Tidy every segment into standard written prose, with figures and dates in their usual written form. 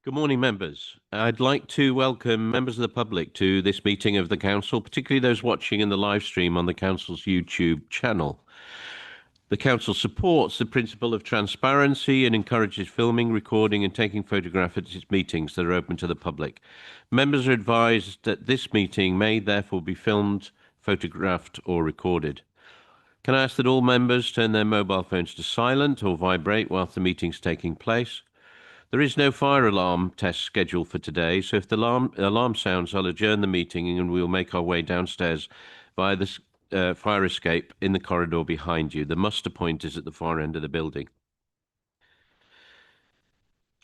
Good morning, members. I'd like to welcome members of the public to this meeting of the Council, particularly those watching in the live stream on the Council's YouTube channel. The Council supports the principle of transparency and encourages filming, recording and taking photographs at its meetings that are open to the public. Members are advised that this meeting may therefore be filmed, photographed or recorded. Can I ask that all members turn their mobile phones to silent or vibrate whilst the meeting is taking place? There is no fire alarm test scheduled for today, so if the alarm sounds, I'll adjourn the meeting and we'll make our way downstairs via the fire escape in the corridor behind you. The muster point is at the far end of the building.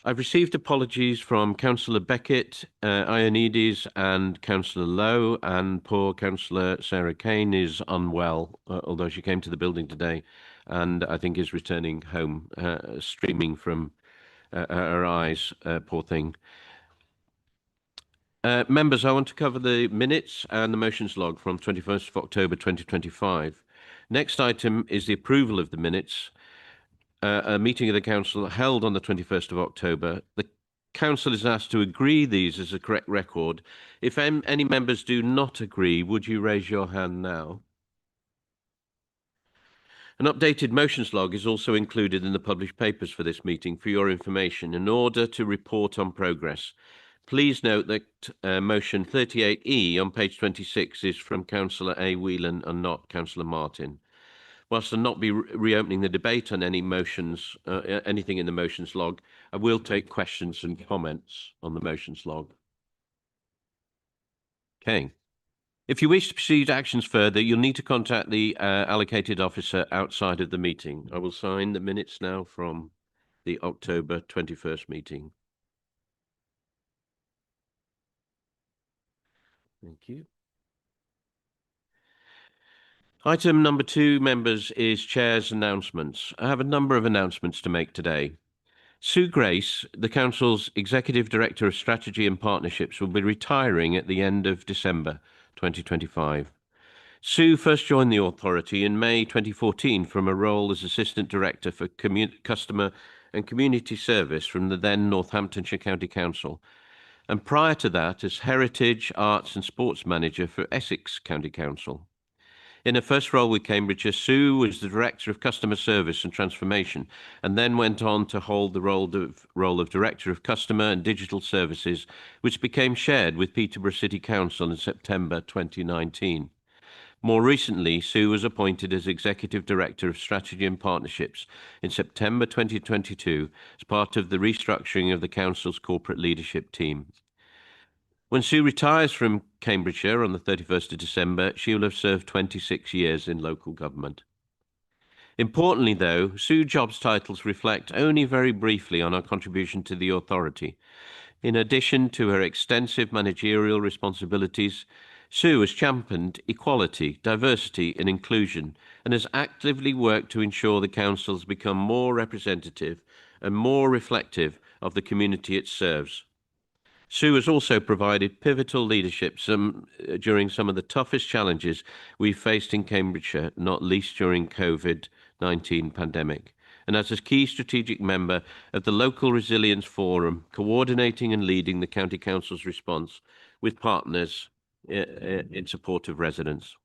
I've received apologies from Councillor Beckett, Ioannidis and Councillor Lowe, and poor Councillor Sarah Kane is unwell, although she came to the building today and I think is returning home, streaming from her eyes, poor thing. Members, I want to cover the minutes and the motions log from 21st of October 2025. Next item is the approval of the minutes. A meeting of the Council held on the 21st of October. The Council is asked to agree these as a correct record. If any members do not agree, would you raise your hand now? An updated motions log is also included in the published papers for this meeting for your information in order to report on progress. Please note that motion 38E on page 26 is from Councillor A. Whelan and not Councillor Martin. Whilst I'll not be reopening the debate on any motions, anything in the motions log, I will take questions and comments on the motions log. Okay. If you wish to proceed actions further, you'll need to contact the allocated officer outside of the meeting. I will sign the minutes now from the October 21st meeting. Thank you. Item number 2, members, is Chair's announcements. I have a number of announcements to make today. Sue Grace, the Council's Executive Director of Strategy and Partnerships, will be retiring at the end of December 2025. Sue first joined the authority in May 2014 from a role as Assistant Director for Customer and Community Service from the then Northamptonshire County Council, and prior to that as Heritage, Arts and Sports Manager for Essex County Council. In her first role with Cambridgeshire, Sue was the Director of Customer Service and Transformation, and then went on to hold the role of Director of Customer and Digital Services, which became shared with Peterborough City Council in September 2019. More recently, Sue was appointed as Executive Director of Strategy and Partnerships in September 2022 as part of the restructuring of the Council's corporate leadership team. When Sue retires from Cambridgeshire on the 31st of December, she will have served 26 years in local government. Importantly, though, Sue's job titles reflect only very briefly on her contribution to the authority. In addition to her extensive managerial responsibilities, Sue has championed equality, diversity and inclusion and has actively worked to ensure the councils become more representative and more reflective of the community it serves. Sue has also provided pivotal leadership during some of the toughest challenges we've faced in Cambridgeshire, not least during COVID-19 pandemic, and as a key strategic member of the Local Resilience Forum, coordinating and leading the County Council's response with partners in support of residents.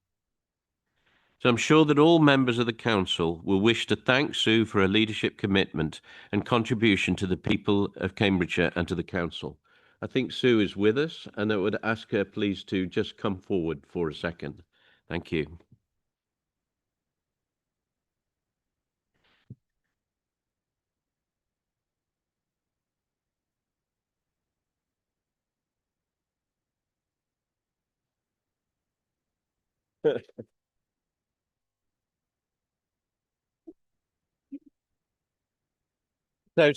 So I'm sure that all members of the Council will wish to thank Sue for her leadership commitment and contribution to the people of Cambridgeshire and to the Council. I think Sue is with us, and I would ask her please to just come forward for a second. Thank you. So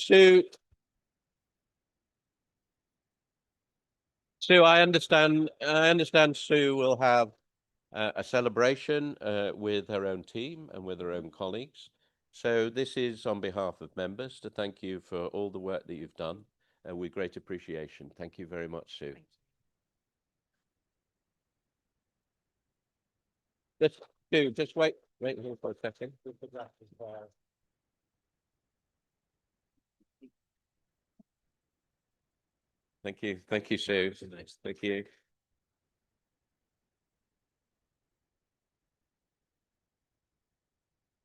Sue, I understand Sue will have a celebration with her own team and with her own colleagues. So this is on behalf of members to thank you for all the work that you've done with great appreciation. Thank you very much, Sue. Just wait here for a second. Thank you. Thank you, Sue. Thank you.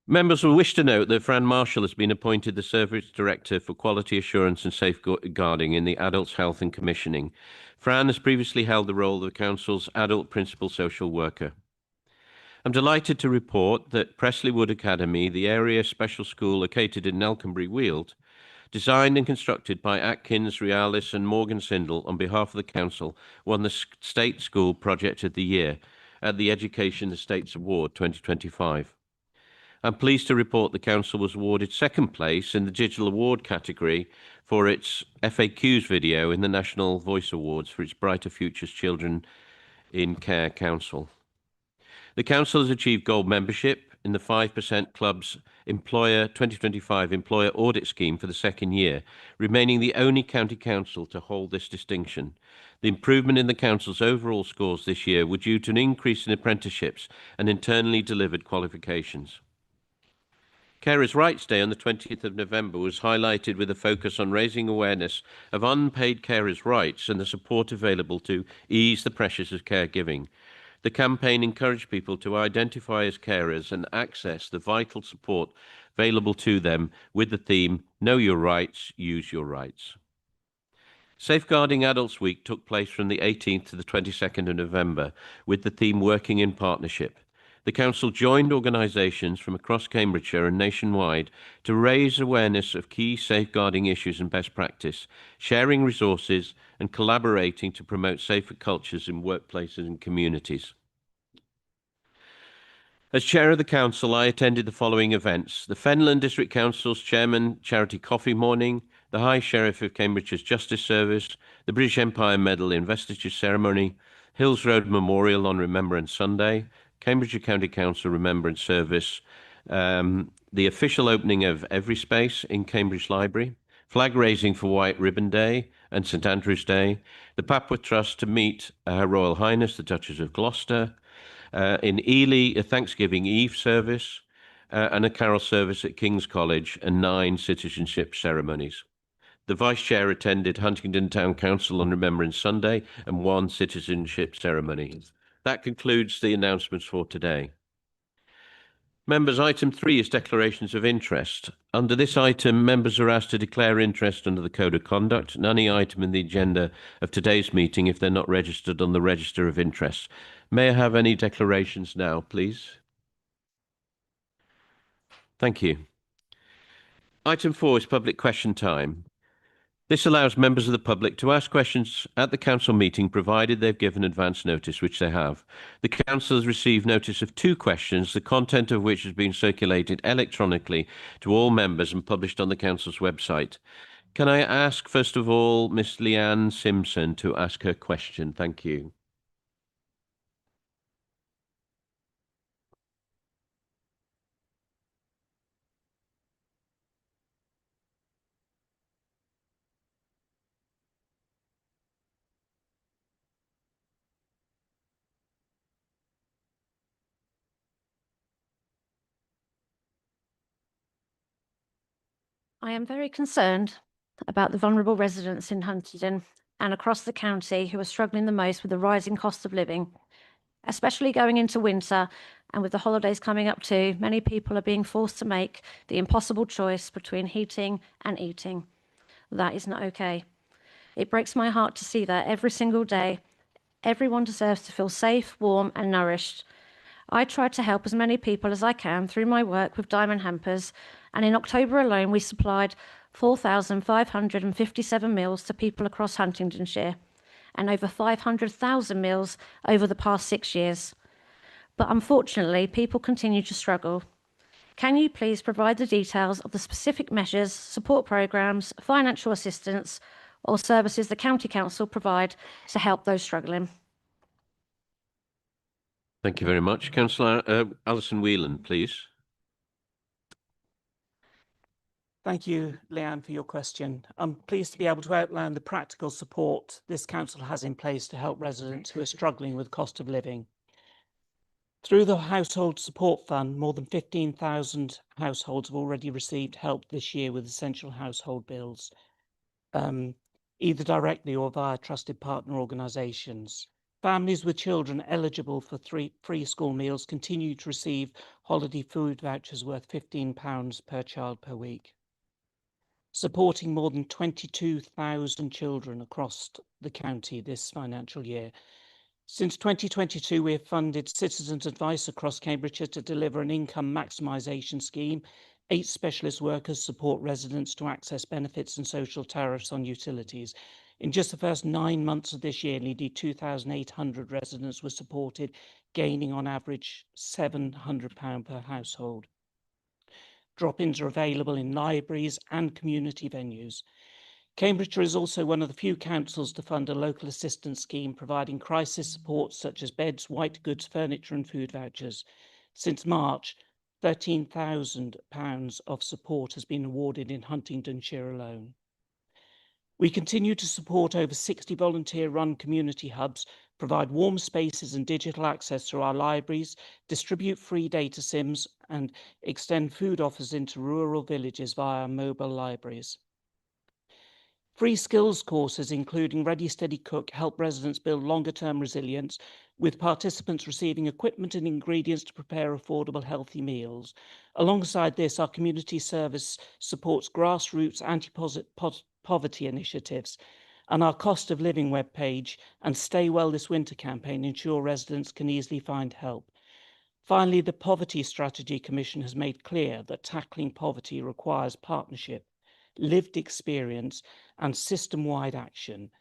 Members will wish to note that Fran Marshall has been appointed the Service Director for Quality Assurance and Safeguarding in the Adults Health and Commissioning. Fran has previously held the role of the Council's Adult Principal Social Worker. I'm delighted to report that Pressley Wood Academy, the area special school located in Nelkenbury Weald, designed and constructed by Atkins, Realis and Morgan Sindel on behalf of the Council, won the State School Project of the Year at the Education Estates Award 2025. I'm pleased to report the Council was awarded second place in the Digital Award category for its FAQs video in the National Voice Awards for its Brighter Futures Children in Care Council. The Council has achieved gold membership in the 5% Club's Employer 2025 Employer Audit Scheme for the second year, remaining the only county council to hold this distinction. The improvement in the Council's overall scores this year were due to an increase in apprenticeships and internally delivered qualifications. Carers' Rights Day on the 20th of November was highlighted with a focus on raising awareness of unpaid carers' rights and the support available to ease the pressures of caregiving. The campaign encouraged people to identify as carers and access the vital support available to them with the theme, Know Your Rights, Use Your Rights. Safeguarding Adults Week took place from the 18th to the 22nd of November with the theme Working in Partnership. The Council joined organisations from across Cambridgeshire and nationwide to raise awareness of key safeguarding issues and best practice, sharing resources and collaborating to promote safer cultures in workplaces and communities. As Chair of the Council, I attended the following events: the Fenland District Council's Chairman Charity Coffee Morning, the High Sheriff of Cambridgeshire's Justice Service, the British Empire Medal Investiture Ceremony, Hills Road Memorial on Remembrance Sunday, Cambridgeshire County Council Remembrance Service, the official opening of Every Space in Cambridge Library, flag raising for White Ribbon Day and St Andrew's Day, the Papworth Trust to meet Her Royal Highness the Duchess of Gloucester, in Ely a Thanksgiving Eve service, and a carol service at King's College, and 9 citizenship ceremonies. The Vice Chair attended Huntingdon Town Council on Remembrance Sunday and 1 citizenship ceremony. That concludes the announcements for today. Members, item 3 is declarations of interest. Under this item, members are asked to declare interest under the Code of Conduct and any item in the agenda of today's meeting if they're not registered on the Register of Interest. May I have any declarations now, please? Thank you. Item 4 is public question time. This allows members of the public to ask questions at the council meeting, provided they've given advance notice, which they have. The council has received notice of 2 questions, the content of which has been circulated electronically to all members and published on the council's website. Can I ask, first of all, Miss Leanne Simpson to ask her question? Thank you. I am very concerned about the vulnerable residents in Huntingdon and across the county who are struggling the most with the rising cost of living, especially going into winter and with the holidays coming up too. Many people are being forced to make the impossible choice between heating and eating. That is not okay. It breaks my heart to see that every single day. Everyone deserves to feel safe, warm and nourished. I try to help as many people as I can through my work with Diamond Hampers, and in October alone we supplied 4,557 meals to people across Huntingdonshire and over 500,000 meals over the past 6 years. But unfortunately, people continue to struggle. Can you please provide the details of the specific measures, support programmes, financial assistance or services the County Council provide to help those struggling? Thank you very much. Councillor Alison Whelan, please. Thank you, Leanne, for your question. I'm pleased to be able to outline the practical support this council has in place to help residents who are struggling with cost of living. Through the Household Support Fund, more than 15,000 households have already received help this year with essential household bills. either directly or via trusted partner organisations. Families with children eligible for free school meals continue to receive holiday food vouchers worth £15 per child per week, supporting more than 22,000 children across the county this financial year. Since 2022, we have funded Citizens Advice across Cambridgeshire to deliver an income maximisation scheme. 8 specialist workers support residents to access benefits and social tariffs on utilities. In just the first 9 months of this year, nearly 2,800 residents were supported, gaining on average £700 per household. Drop-ins are available in libraries and community venues. Cambridgeshire is also one of the few councils to fund a local assistance scheme providing crisis support such as beds, white goods, furniture and food vouchers. Since March, £13,000 of support has been awarded in Huntingdonshire alone. We continue to support over 60 volunteer-run community hubs, provide warm spaces and digital access through our libraries, distribute free data SIMs and extend food offers into rural villages via our mobile libraries. Free skills courses, including Ready Steady Cook, help residents build longer-term resilience, with participants receiving equipment and ingredients to prepare affordable, healthy meals. Alongside this, our community service supports grassroots anti-poverty initiatives, and our cost of living webpage and Stay Well This Winter campaign ensure residents can easily find help. Finally, the Poverty Strategy Commission has made clear that tackling poverty requires partnership, lived experience and system-wide action.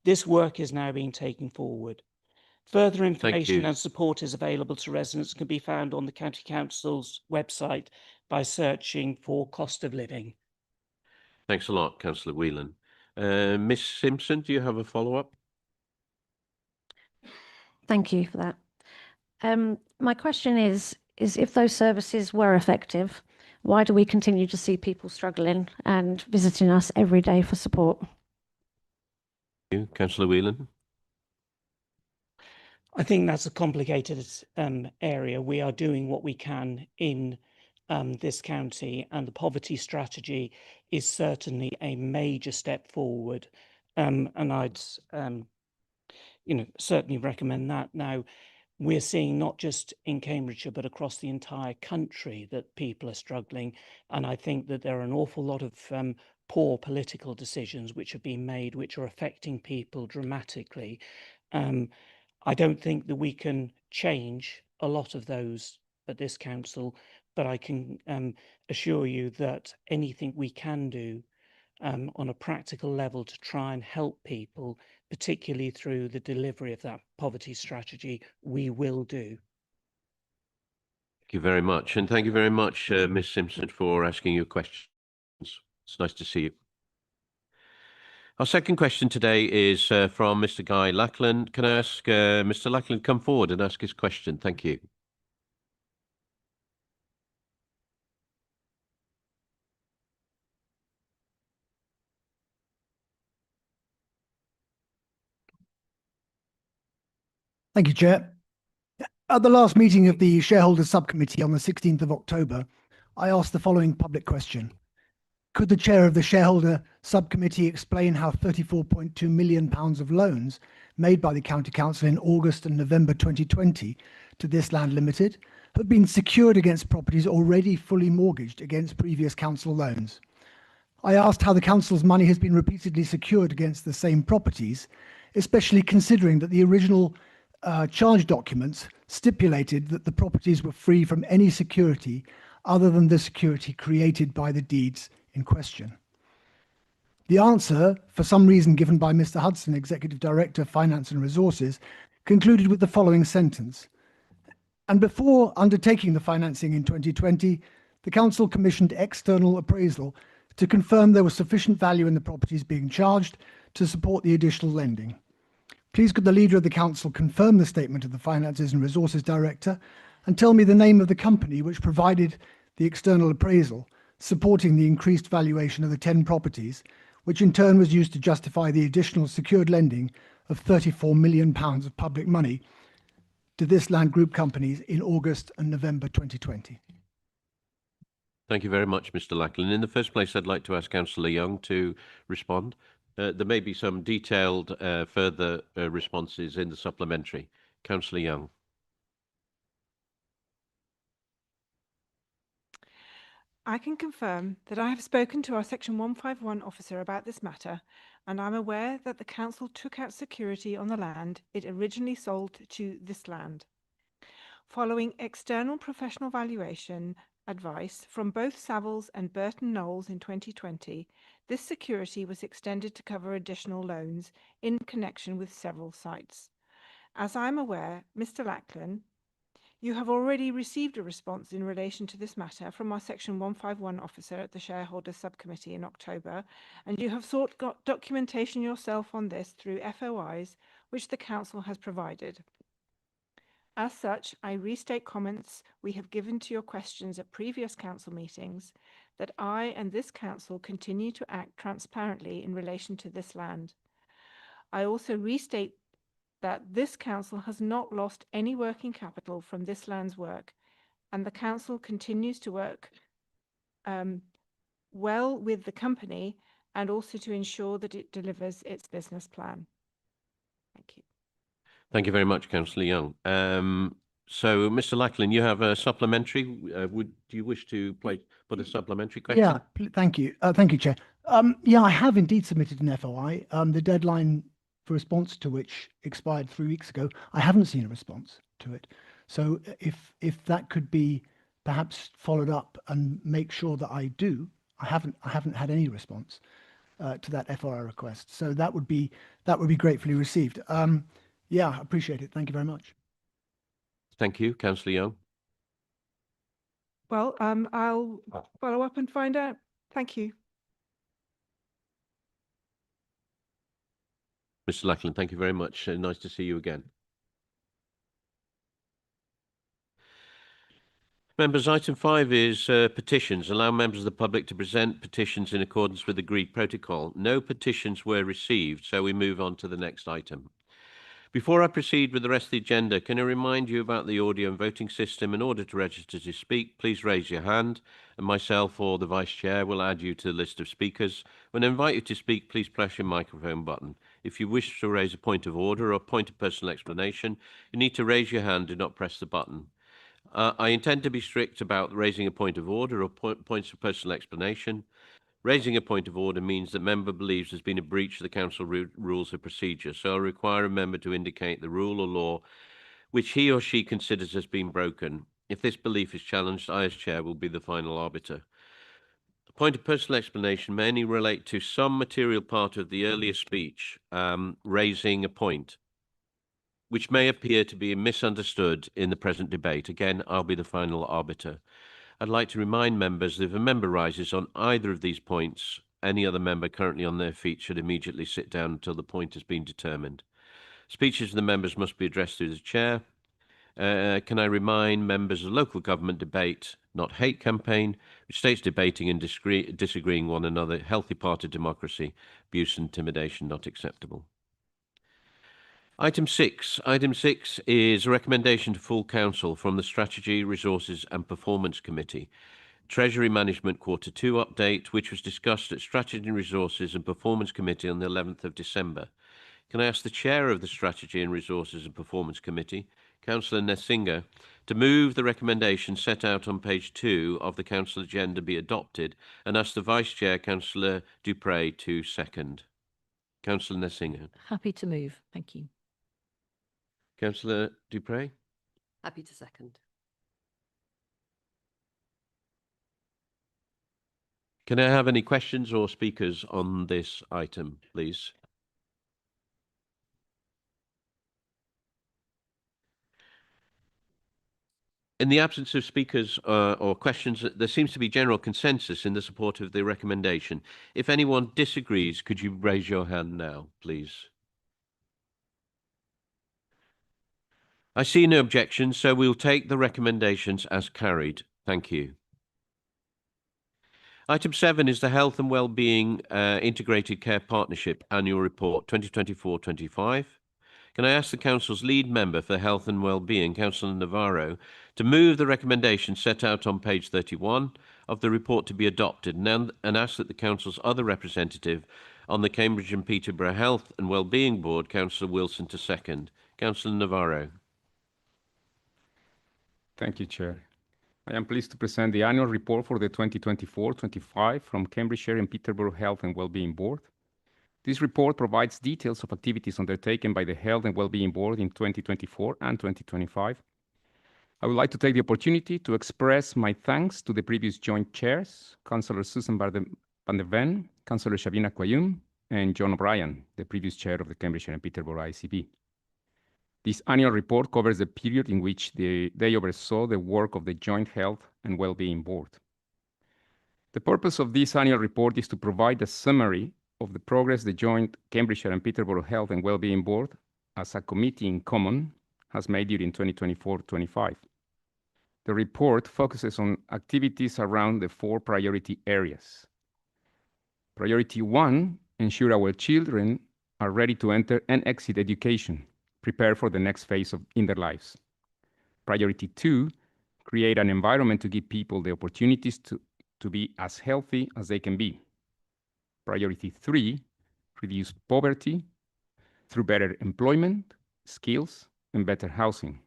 This work is now being taken forward. Further information and support is available to residents and can be found on the County Council's website by searching for cost of living. Thanks a lot, Councillor Whelan. Miss Simpson, do you have a follow-up? Thank you for that. My question is if those services were effective, why do we continue to see people struggling and visiting us every day for support? Thank you, Councillor Whelan. I think that's a complicated area. We are doing what we can in this county, and the poverty strategy is certainly a major step forward. And I'd, certainly recommend that. Now, we're seeing not just in Cambridgeshire, but across the entire country that people are struggling. And I think that there are an awful lot of poor political decisions which have been made, which are affecting people dramatically. I don't think that we can change a lot of those at this council, but I can assure you that anything we can do on a practical level to try and help people, particularly through the delivery of that poverty strategy, we will do. Thank you very much. And thank you very much, Ms. Simpson, for asking your questions. It's nice to see you. Our second question today is from Mr. Guy Lackland. Can I ask Mr. Lackland come forward and ask his question? Thank you. Thank you, Chair. At the last meeting of the Shareholders Subcommittee on the 16th of October, I asked the following public question. Could the Chair of the Shareholder Subcommittee explain how £34.2 million of loans made by the County Council in August and November 2020 to This Land Limited have been secured against properties already fully mortgaged against previous council loans? I asked how the council's money has been repeatedly secured against the same properties, especially considering that the original charge documents stipulated that the properties were free from any security other than the security created by the deeds in question. The answer, for some reason given by Mr. Hudson, Executive Director, Finance and Resources, concluded with the following sentence. And before undertaking the financing in 2020, the Council commissioned external appraisal to confirm there was sufficient value in the properties being charged to support the additional lending. Please could the Leader of the Council confirm the statement of the Finances and Resources Director and tell me the name of the company which provided the external appraisal supporting the increased valuation of the 10 properties, which in turn was used to justify the additional secured lending of £34 million of public money to This Land Group companies in August and November 2020. Thank you very much, Mr. Lackland. In the first place, I'd like to ask Councillor Young to respond. There may be some detailed further responses in the supplementary. Councillor Young. I can confirm that I have spoken to our Section 151 officer about this matter, and I'm aware that the council took out security on the land it originally sold to This Land. Following external professional valuation advice from both Savills and Burton Knowles in 2020, this security was extended to cover additional loans in connection with several sites. As I'm aware, Mr. Lackland, you have already received a response in relation to this matter from our Section 151 officer at the Shareholders Subcommittee in October, and you have sought documentation yourself on this through FOIs, which the Council has provided. As such, I restate comments we have given to your questions at previous Council meetings, that I and this Council continue to act transparently in relation to this land. I also restate that this Council has not lost any working capital from this land's work, and the Council continues to work well with the company and also to ensure that it delivers its business plan. Thank you. Thank you very much, Councillor Young. So, Mr. Lackland, you have a supplementary. Do you wish to put a supplementary question? Yeah, thank you. Thank you, Chair. Yeah, I have indeed submitted an FOI. The deadline for response to which expired 3 weeks ago. I haven't seen a response to it. So if that could be perhaps followed up and make sure that I do, I haven't had any response to that FOI request. So that would be gratefully received. Yeah, I appreciate it. Thank you very much. Thank you, Councillor Young. Well, I'll follow up and find out. Thank you. Mr. Lackland, thank you very much. Nice to see you again. Members, item 5 is petitions. Allow members of the public to present petitions in accordance with agreed protocol. No petitions were received, so we move on to the next item. Before I proceed with the rest of the agenda, can I remind you about the audio and voting system? In order to register to speak, please raise your hand, and myself or the Vice Chair will add you to the list of speakers. When I invite you to speak, please press your microphone button. If you wish to raise a point of order or a point of personal explanation, you need to raise your hand, do not press the button. I intend to be strict about raising a point of order or points of personal explanation. Raising a point of order means that member believes there's been a breach of the council rules of procedure, so I'll require a member to indicate the rule or law which he or she considers has been broken. If this belief is challenged, I as chair will be the final arbiter. A point of personal explanation may only relate to some material part of the earlier speech, raising a point, which may appear to be misunderstood in the present debate. Again, I'll be the final arbiter. I'd like to remind members that if a member rises on either of these points, any other member currently on their feet should immediately sit down until the point has been determined. Speeches of the members must be addressed through the chair. Can I remind members of local government debate, not hate campaign, which states debating and disagreeing one another, healthy part of democracy, abuse and intimidation not acceptable. Item 6. Item 6 is a recommendation to full council from the Strategy, Resources and Performance Committee. Treasury Management Quarter 2 update, which was discussed at Strategy, Resources and Performance Committee on the 11th of December. Can I ask the Chair of the Strategy and Resources and Performance Committee, Councillor Nessinger, to move the recommendation set out on page 2 of the Council agenda be adopted, and ask the Vice Chair, Councillor Dupre, to second. Councillor Nessinger. Happy to move. Thank you. Councillor Dupre. Happy to second. Can I have any questions or speakers on this item, please? In the absence of speakers or questions, there seems to be general consensus in the support of the recommendation. If anyone disagrees, could you raise your hand now, please? I see no objections, so we'll take the recommendations as carried. Thank you. Item 7 is the Health and Wellbeing Integrated Care Partnership Annual Report 2024-25. Can I ask the Council's lead member for Health and Wellbeing, Councillor Navarro, to move the recommendation set out on page 31 of the report to be adopted, and ask that the Council's other representative On the Cambridge and Peterborough Health and Wellbeing Board, Councillor Wilson to second. Councillor Navarro. Thank you, Chair. I am pleased to present the annual report for the 2024-25 from Cambridgeshire and Peterborough Health and Wellbeing Board. This report provides details of activities undertaken by the Health and Wellbeing Board in 2024 and 2025. I would like to take the opportunity to express my thanks to the previous joint chairs, Councillor Susan van der Ven, Councillor Shabina Quayum, and John O'Brien, the previous chair of the Cambridgeshire and Peterborough ICB. This annual report covers the period in which they oversaw the work of the Joint Health and Wellbeing Board. The purpose of this annual report is to provide a summary of the progress the joint Cambridgeshire and Peterborough Health and Wellbeing Board, as a committee in common, has made during 2024-25. The report focuses on activities around the 4 priority areas. Priority 1, ensure our children are ready to enter and exit education, prepare for the next phase in their lives. Priority 2, create an environment to give people the opportunities to be as healthy as they can be. Priority 3, reduce poverty through better employment, skills, and better housing.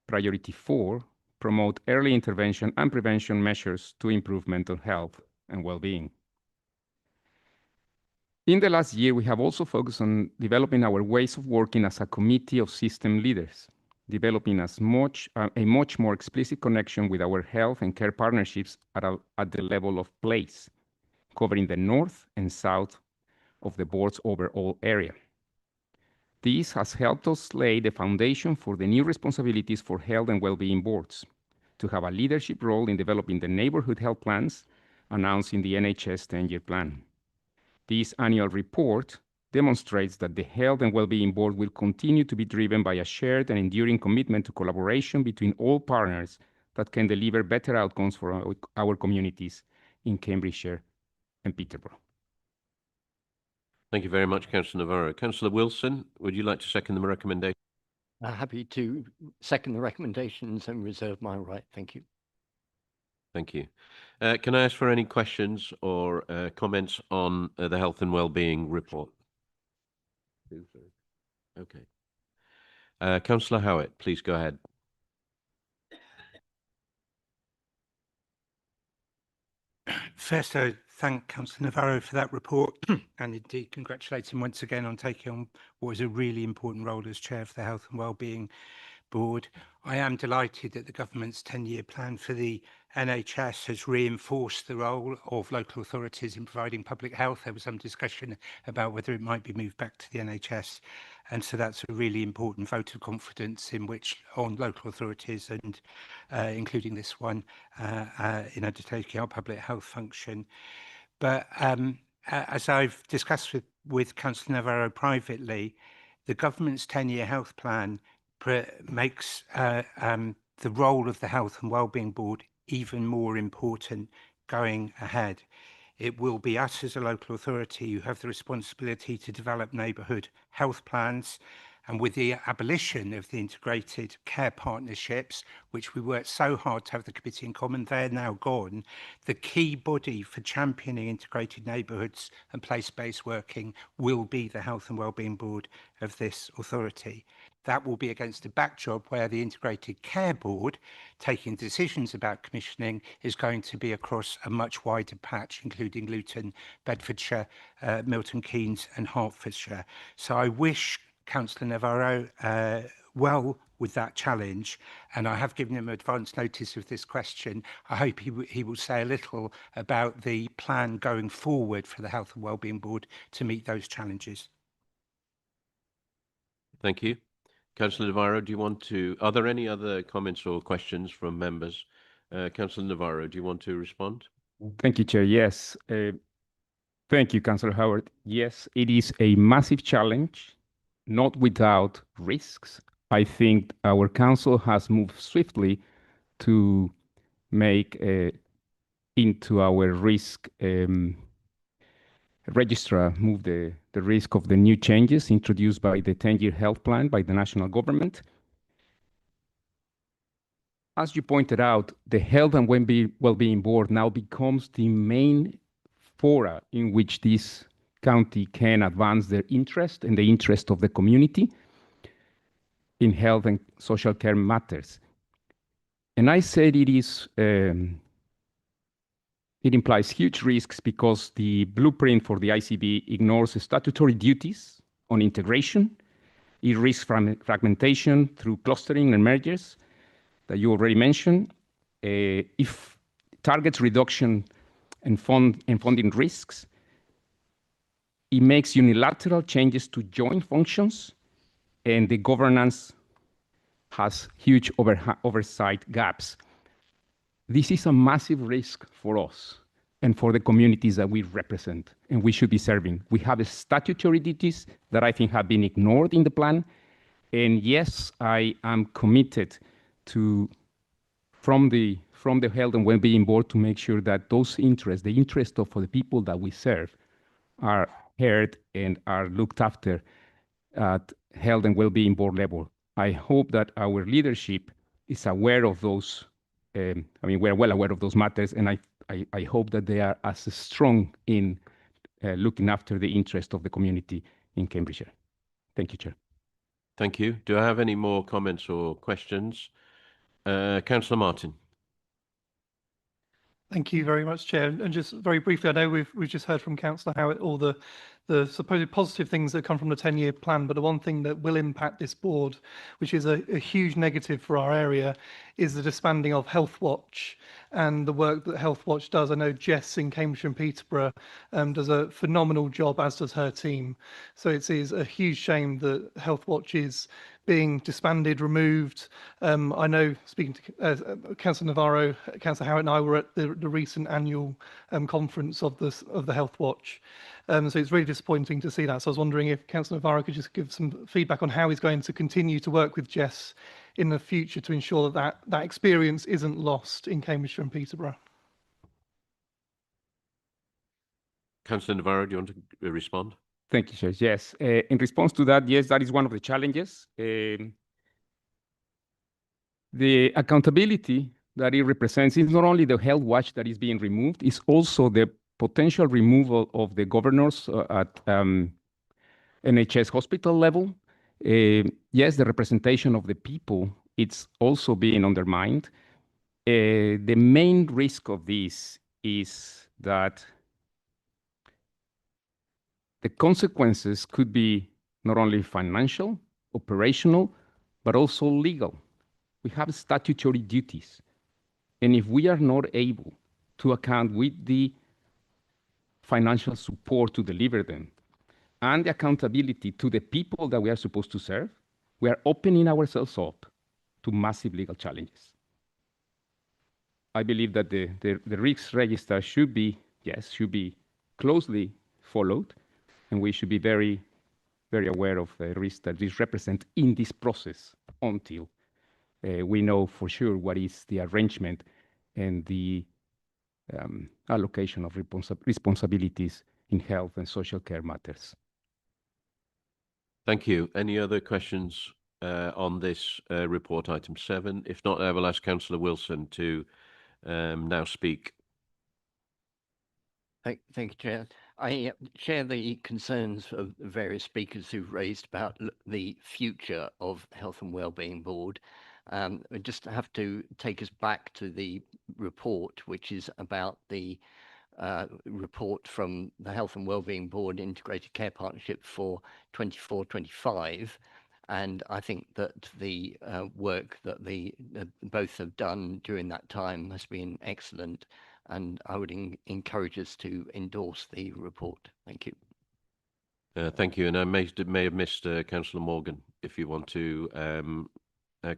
Priority 4, promote early intervention and prevention measures to improve mental health and well-being. In the last year, we have also focused on developing our ways of working as a committee of system leaders, developing a much more explicit connection with our health and care partnerships at the level of place, covering the north and south of the board's overall area. This has helped us lay the foundation for the new responsibilities for health and well-being boards, to have a leadership role in developing the neighbourhood health plans announced in the NHS 10-year plan. This annual report demonstrates that the Health and Wellbeing Board will continue to be driven by a shared and enduring commitment to collaboration between all partners that can deliver better outcomes for our communities in Cambridgeshire and Peterborough. Thank you very much, Councillor Navarro. Councillor Wilson, would you like to second the recommendation? Happy to second the recommendations and reserve my right. Thank you. Thank you. Can I ask for any questions or comments on the Health and Wellbeing report? Okay. Councillor Howitt, please go ahead. First, I thank Councillor Navarro for that report and indeed congratulate him once again on taking on what is a really important role as Chair of the Health and Wellbeing Board. I am delighted that the government's 10-year plan for the NHS has reinforced the role of local authorities in providing public health. There was some discussion about whether it might be moved back to the NHS, and so that's a really important vote of confidence on local authorities and including this one in undertaking our public health function. But as I've discussed with Councillor Navarro privately, the government's 10-year health plan makes the role of the Health and Wellbeing Board even more important going ahead. It will be us as a local authority who have the responsibility to develop neighbourhood health plans, and with the abolition of the integrated care partnerships, which we worked so hard to have the committee in common, they're now gone. The key body for championing integrated neighbourhoods and place-based working will be the Health and Wellbeing Board of this authority. That will be against a backdrop where the Integrated Care Board, taking decisions about commissioning, is going to be across a much wider patch, including Luton, Bedfordshire, Milton Keynes and Hertfordshire. So I wish Councillor Navarro well with that challenge, and I have given him advance notice of this question. I hope he will say a little about the plan going forward for the Health and Wellbeing Board to meet those challenges. Thank you. Councillor Navarro, are there any other comments or questions from members? Councillor Navarro, do you want to respond? Thank you, Chair. Yes. Thank you, Councillor Howard. Yes, it is a massive challenge, not without risks. I think our council has moved swiftly to make into our risk registrar, move the risk of the new changes introduced by the 10-year health plan by the national government. As you pointed out, the Health and Wellbeing Board now becomes the main fora in which this county can advance their interest and the interest of the community in health and social care matters. And I said it implies huge risks because the blueprint for the ICB ignores statutory duties on integration. It risks fragmentation through clustering and mergers that you already mentioned. If targets reduction and funding risks, it makes unilateral changes to joint functions, and the governance has huge oversight gaps. This is a massive risk for us and for the communities that we represent and we should be serving. We have statutory duties that I think have been ignored in the plan. And yes, I am committed to, from the Health and Wellbeing Board, to make sure that those interests, the interest of the people that we serve, are heard and are looked after at Health and Wellbeing Board level. I hope that our leadership is aware of those. We're well aware of those matters, and I hope that they are as strong in looking after the interest of the community in Cambridgeshire. Thank you, Chair. Thank you. Do I have any more comments or questions? Councillor Martin. Thank you very much, Chair. And just very briefly, I know we've just heard from Councillor Howard all the supposed positive things that come from the 10-year plan, but the one thing that will impact this board, which is a huge negative for our area, is the disbanding of Health Watch and the work that Health Watch does. I know Jess in Cambridgeshire and Peterborough does a phenomenal job, as does her team. So it is a huge shame that Health Watch is being disbanded, removed. I know, speaking to Councillor Navarro, Councillor Howard and I were at the recent annual conference of the Health Watch. So it's really disappointing to see that. So I was wondering if Councillor Navarro could just give some feedback on how he's going to continue to work with Jess in the future to ensure that that experience isn't lost in Cambridgeshire and Peterborough. Councillor Navarro, do you want to respond? Thank you, Chair. Yes, in response to that, yes, that is one of the challenges. The accountability that it represents is not only the Health Watch that is being removed, it's also the potential removal of the governors at NHS hospital level. Yes, the representation of the people, it's also being undermined. The main risk of this is that the consequences could be not only financial, operational, but also legal. We have statutory duties. And if we are not able to account with the financial support to deliver them and the accountability to the people that we are supposed to serve, we are opening ourselves up to massive legal challenges. I believe that the risk register should be closely followed, and we should be very, very aware of the risk that this represents in this process until we know for sure what is the arrangement and the allocation of responsibilities in health and social care matters. Thank you. Any other questions on this report item 7? If not, I will ask Councillor Wilson to now speak. Thank you, Chair. I share the concerns of the various speakers who've raised about the future of Health and Wellbeing Board. I just have to take us back to the report, which is about the report from the Health and Wellbeing Board Integrated Care Partnership for 24-25. And I think that the work that both have done during that time has been excellent. And I would encourage us to endorse the report. Thank you. Thank you. And I may have missed Councillor Morgan, if you want to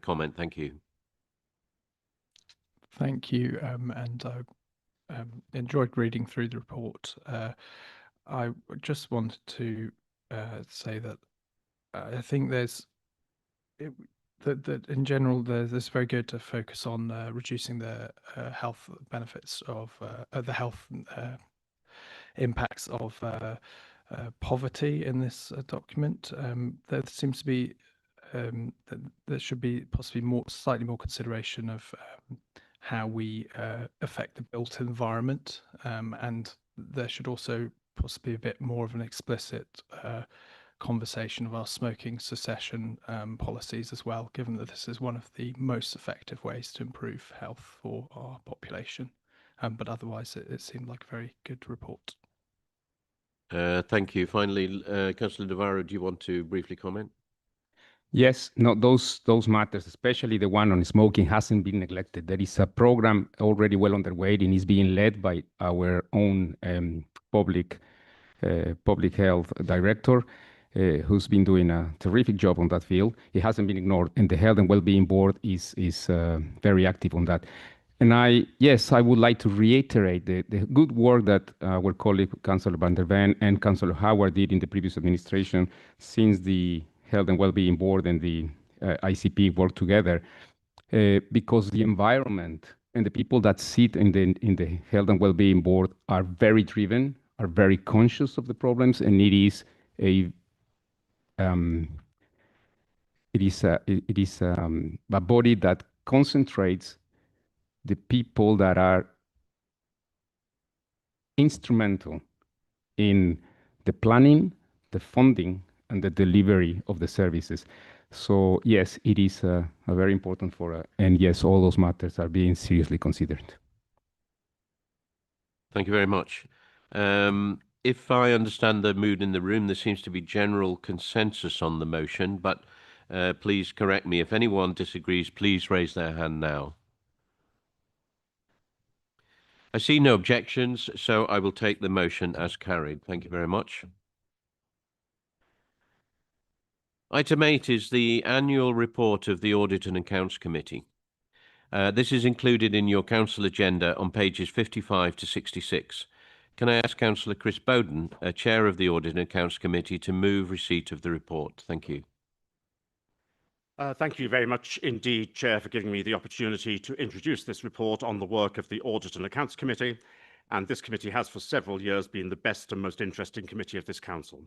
comment. Thank you. Thank you. And I enjoyed reading through the report. I just wanted to say that I think that in general, it's very good to focus on reducing the health benefits of the health impacts of poverty in this document. There seems to be there should be possibly slightly more consideration of how we affect the built environment, and there should also possibly a bit more of an explicit conversation of our smoking cessation policies as well, given that this is one of the most effective ways to improve health for our population. But otherwise, it seemed like a very good report. Thank you. Finally, Councillor Navarro, do you want to briefly comment? Yes, no, those matters, especially the one on smoking, hasn't been neglected. There is a program already well underway and is being led by our own public health director, who's been doing a terrific job on that field. It hasn't been ignored, and the Health and Wellbeing Board is very active on that. And I would like to reiterate the good work that our colleague Councillor Van der Ven and Councillor Howard did in the previous administration, since the Health and Wellbeing Board and the ICP work together, because the environment and the people that sit in the Health and Wellbeing Board are very driven, are very conscious of the problems, and it is a body that concentrates the people that are instrumental in the planning, the funding, and the delivery of the services. So yes, it is a very important for, and yes, all those matters are being seriously considered. Thank you very much. If I understand the mood in the room, there seems to be general consensus on the motion, but please correct me. If anyone disagrees, please raise their hand now. I see no objections, so I will take the motion as carried. Thank you very much. Item 8 is the annual report of the Audit and Accounts Committee. This is included in your council agenda on pages 55 to 66. Can I ask Councillor Chris Bowden, Chair of the Audit and Accounts Committee, to move receipt of the report? Thank you. Thank you very much indeed, Chair, for giving me the opportunity to introduce this report on the work of the Audit and Accounts Committee. And this committee has for several years been the best and most interesting committee of this council.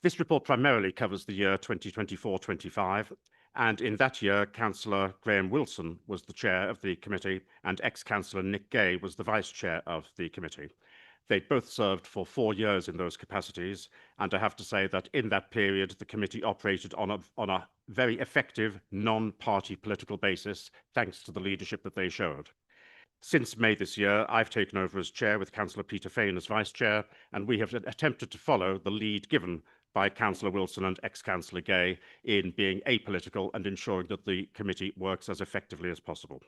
This report primarily covers the year 2024-25, and in that year, Councillor Graham Wilson was the chair of the committee and ex-Councillor Nick Gay was the vice chair of the committee. They'd both served for 4 years in those capacities, and I have to say that in that period, the committee operated on a very effective, non-party political basis, thanks to the leadership that they showed. Since May this year, I've taken over as chair with Councillor Peter Fane as vice chair, and we have attempted to follow the lead given by Councillor Wilson and ex-Councillor Gay in being apolitical and ensuring that the committee works as effectively as possible.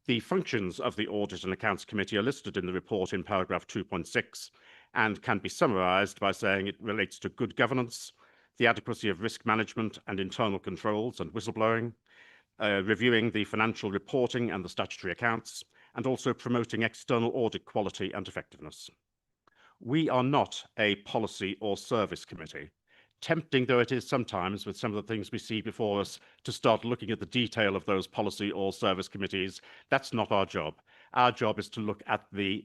The functions of the Audit and Accounts Committee are listed in the report in paragraph 2.6 and can be summarised by saying it relates to good governance, the adequacy of risk management and internal controls and whistleblowing, reviewing the financial reporting and the statutory accounts, and also promoting external audit quality and effectiveness. We are not a policy or service committee. Tempting though it is sometimes with some of the things we see before us to start looking at the detail of those policy or service committees, that's not our job. Our job is to look at the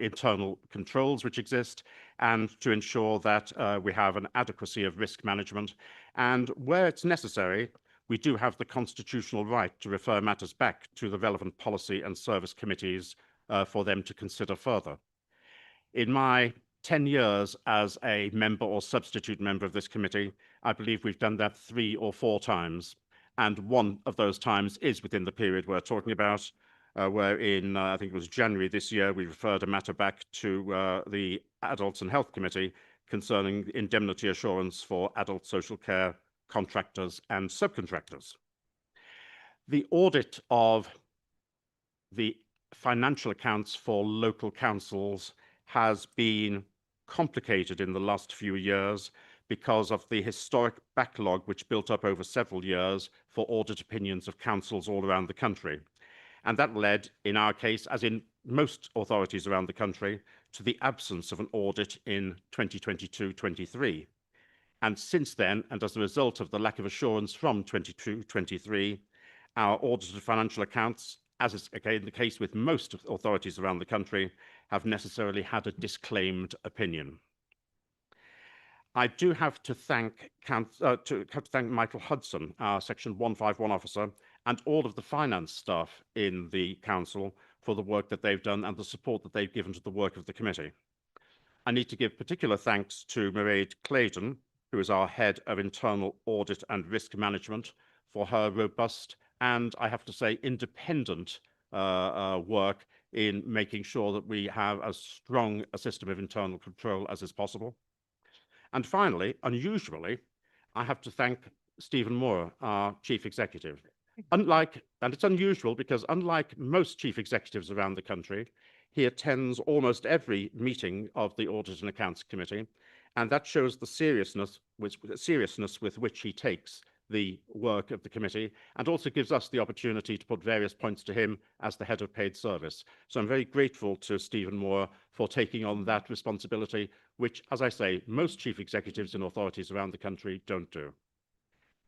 internal controls which exist and to ensure that we have an adequacy of risk management. And where it's necessary, we do have the constitutional right to refer matters back to the relevant policy and service committees for them to consider further. In my 10 years as a member or substitute member of this committee, I believe we've done that 3 or 4 times. And one of those times is within the period we're talking about, where in, I think it was January this year, we referred a matter back to the Adults and Health Committee concerning indemnity assurance for adult social care contractors and subcontractors. The audit of the financial accounts for local councils has been complicated in the last few years because of the historic backlog which built up over several years for audit opinions of councils all around the country. And that led, in our case, as in most authorities around the country, to the absence of an audit in 2022-23. And since then, and as a result of the lack of assurance from 22-23, our audited financial accounts, as is again the case with most authorities around the country, have necessarily had a disclaimed opinion. I do have to thank Michael Hudson, our Section 151 officer, and all of the finance staff in the council for the work that they've done and the support that they've given to the work of the committee. I need to give particular thanks to Mairead Clayton, who is our head of internal audit and risk management, for her robust and, I have to say, independent work in making sure that we have as strong a system of internal control as is possible. And finally, unusually, I have to thank Stephen Moore, our chief executive. And it's unusual because unlike most chief executives around the country, he attends almost every meeting of the Audit and Accounts Committee, and that shows the seriousness with which he takes the work of the committee, and also gives us the opportunity to put various points to him as the head of paid service. So I'm very grateful to Stephen Moore for taking on that responsibility, which, as I say, most chief executives in authorities around the country don't do.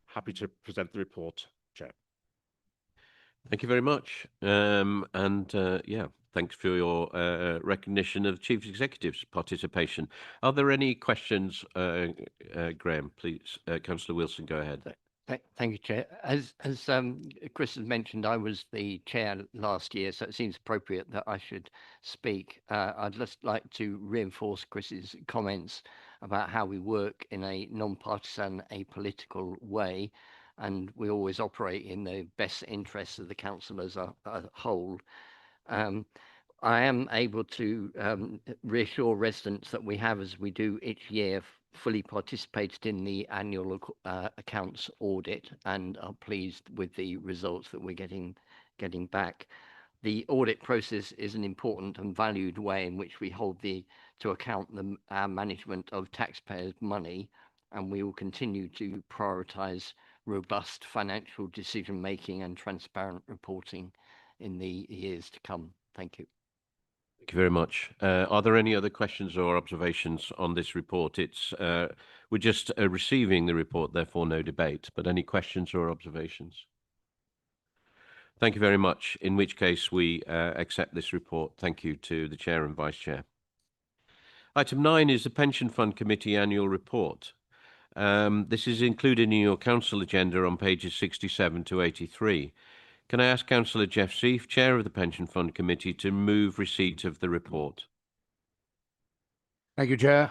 Happy to present the report, Chair. Thank you very much. Yeah, thanks for your recognition of Chief Executive's participation. Are there any questions, Graham? Please, Councillor Wilson, go ahead. Thank you, Chair. As Chris has mentioned, I was the chair last year, so it seems appropriate that I should speak. I'd just like to reinforce Chris's comments about how we work in a non-partisan, apolitical way, and we always operate in the best interests of the council as a whole. I am able to reassure residents that we have, as we do each year, fully participated in the annual accounts audit and are pleased with the results that we're getting back. The audit process is an important and valued way in which we hold to account our management of taxpayers' money, and we will continue to prioritise robust financial decision making and transparent reporting in the years to come. Thank you. Thank you very much. Are there any other questions or observations on this report? We're just receiving the report, therefore no debate, but any questions or observations? Thank you very much, in which case we accept this report. Thank you to the Chair and Vice Chair. Item 9 is the Pension Fund Committee Annual Report. This is included in your council agenda on pages 67 to 83. Can I ask Councillor Jeff Seif, Chair of the Pension Fund Committee, to move receipt of the report? Thank you, Chair.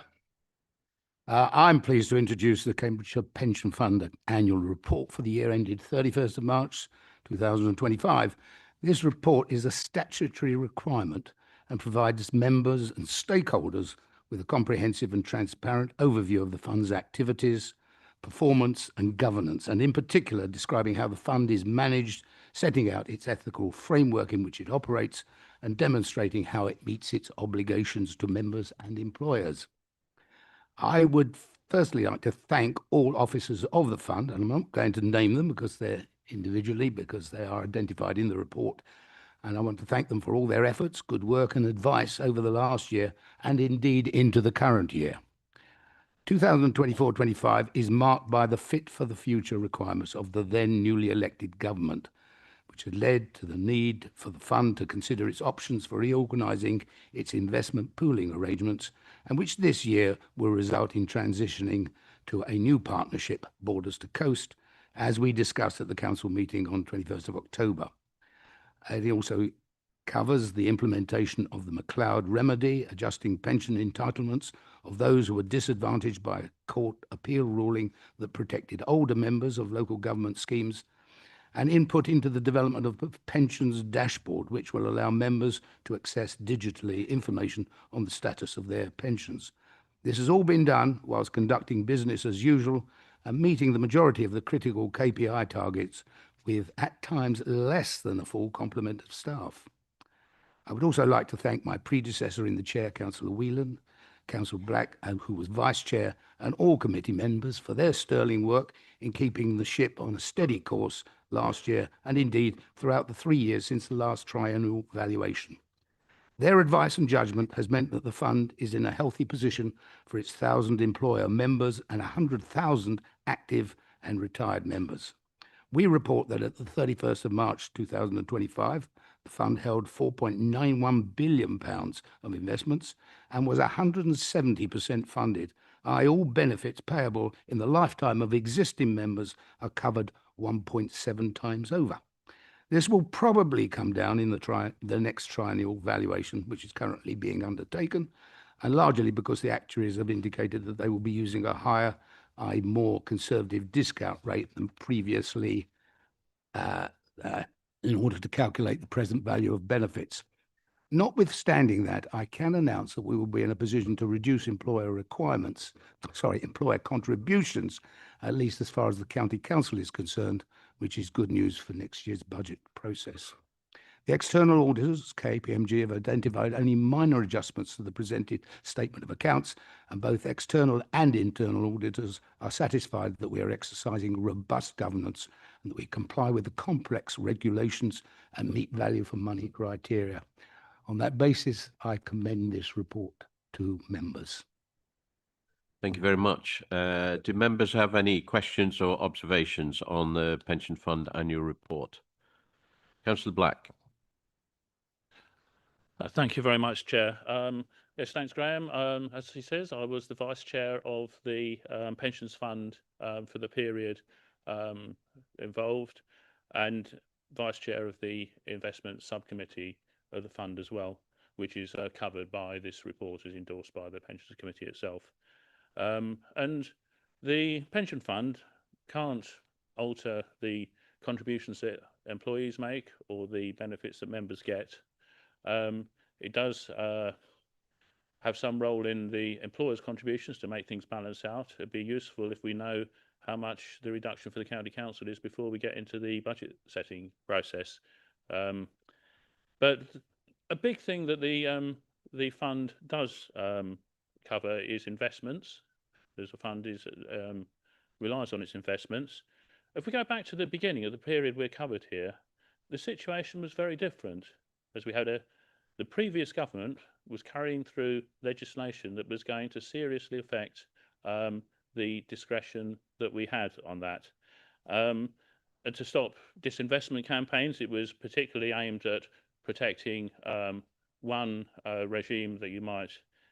I'm pleased to introduce the Cambridgeshire Pension Fund Annual Report for the year ended 31st of March 2025. This report is a statutory requirement and provides members and stakeholders with a comprehensive and transparent overview of the fund's activities, performance and governance, and in particular describing how the fund is managed, setting out its ethical framework in which it operates, and demonstrating how it meets its obligations to members and employers. I would firstly like to thank all officers of the fund, and I'm not going to name them because they're individually, because they are identified in the report, and I want to thank them for all their efforts, good work and advice over the last year and indeed into the current year. 2024-25 is marked by the fit for the future requirements of the then newly elected government, which had led to the need for the fund to consider its options for reorganising its investment pooling arrangements, and which this year will result in transitioning to a new partnership, Borders to Coast, as we discussed at the council meeting on 21st of October. It also covers the implementation of the McLeod remedy, adjusting pension entitlements of those who were disadvantaged by a court appeal ruling that protected older members of local government schemes, and input into the development of the pensions dashboard, which will allow members to access digitally information on the status of their pensions. This has all been done whilst conducting business as usual and meeting the majority of the critical KPI targets with, at times, less than a full complement of staff. I would also like to thank my predecessor in the chair, Councillor Whelan, Councillor Black, who was vice chair, and all committee members for their sterling work in keeping the ship on a steady course last year and indeed throughout the 3 years since the last triennial valuation. Their advice and judgment has meant that the fund is in a healthy position for its 1,000 employer members and 100,000 active and retired members. We report that at the 31st of March 2025, the fund held £4.91 billion of investments and was 170% funded. All benefits payable in the lifetime of existing members are covered 1.7 times over. This will probably come down in the next triennial valuation, which is currently being undertaken, and largely because the actuaries have indicated that they will be using a higher, more conservative discount rate than previously in order to calculate the present value of benefits. Notwithstanding that, I can announce that we will be in a position to reduce employer contributions, at least as far as the county council is concerned, which is good news for next year's budget process. The external auditors, KPMG, have identified only minor adjustments to the presented statement of accounts, and both external and internal auditors are satisfied that we are exercising robust governance and that we comply with the complex regulations and meet value for money criteria. On that basis, I commend this report to members. Thank you very much. Do members have any questions or observations on the Pension Fund annual report? Councillor Black. Thank you very much, Chair. Yes, thanks, Graham. As he says, I was the Vice Chair of the Pensions Fund for the period involved, and Vice Chair of the Investment Subcommittee of the Fund as well, which is covered by this report, as endorsed by the Pensions Committee itself. And the Pension Fund can't alter the contributions that employees make or the benefits that members get. It does have some role in the employer's contributions to make things balance out. It'd be useful if we know how much the reduction for the county council is before we get into the budget setting process. But a big thing that the fund does cover is investments. As the fund relies on its investments. If we go back to the beginning of the period we're covered here, the situation was very different, as we had the previous government was carrying through legislation that was going to seriously affect the discretion that we had on that. And to stop disinvestment campaigns, it was particularly aimed at protecting one regime that you might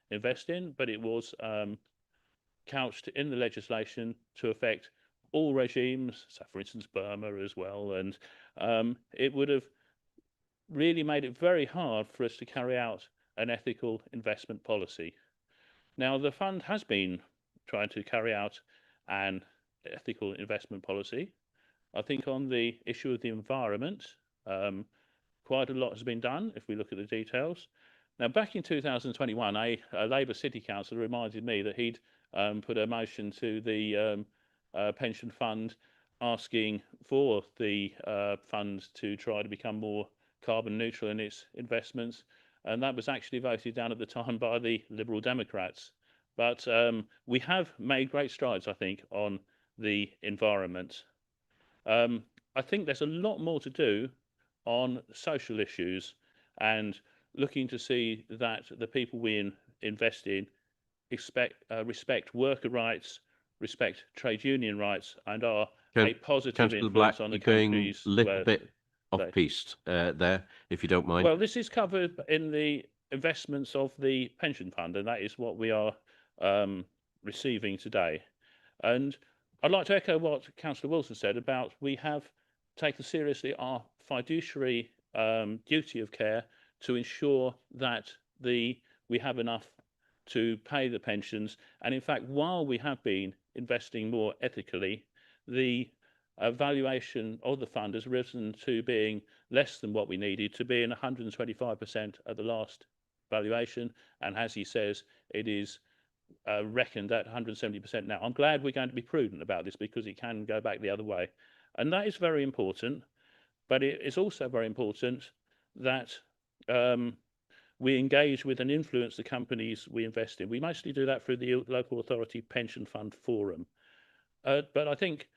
invest in, but it was couched in the legislation to affect all regimes, so for instance Burma as well, and it would have really made it very hard for us to carry out an ethical investment policy. Now, the fund has been trying to carry out an ethical investment policy. I think on the issue of the environment, quite a lot has been done if we look at the details. Now, back in 2021, a Labour City Councillor reminded me that he'd put a motion to the pension fund asking for the fund to try to become more carbon neutral in its investments, and that was actually voted down at the time by the Liberal Democrats. But we have made great strides, I think, on the environment. I think there's a lot more to do on social issues and looking to see that the people we invest in respect worker rights, respect trade union rights, and are a positive influence on the countries. A little bit off-piste there, if you don't mind. Well, this is covered in the investments of the pension fund, and that is what we are receiving today. And I'd like to echo what Councillor Wilson said about we have taken seriously our fiduciary duty of care to ensure that we have enough to pay the pensions. And in fact, while we have been investing more ethically, the valuation of the fund has risen to being less than what we needed, to being 125% at the last valuation. And as he says, it is reckoned at 170% now. I'm glad we're going to be prudent about this because it can go back the other way. And that is very important. But it is also very important that we engage with and influence the companies we invest in. We mostly do that through the Local Authority Pension Fund Forum. But I think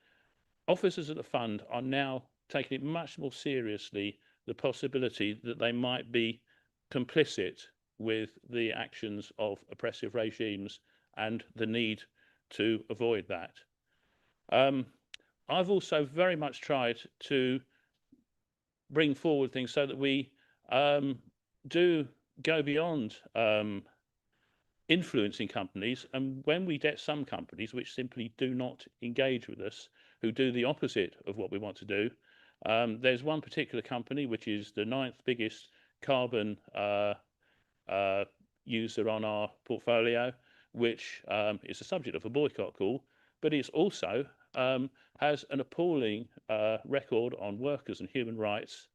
officers of the fund are now taking it much more seriously, the possibility that they might be complicit with the actions of oppressive regimes and the need to avoid that. I've also very much tried to bring forward things so that we do go beyond influencing companies, and when we get some companies which simply do not engage with us, who do the opposite of what we want to do, There's one particular company, which is the 9th biggest carbon user on our portfolio, which is the subject of a boycott call, but it's also has an appalling record on workers and human rights.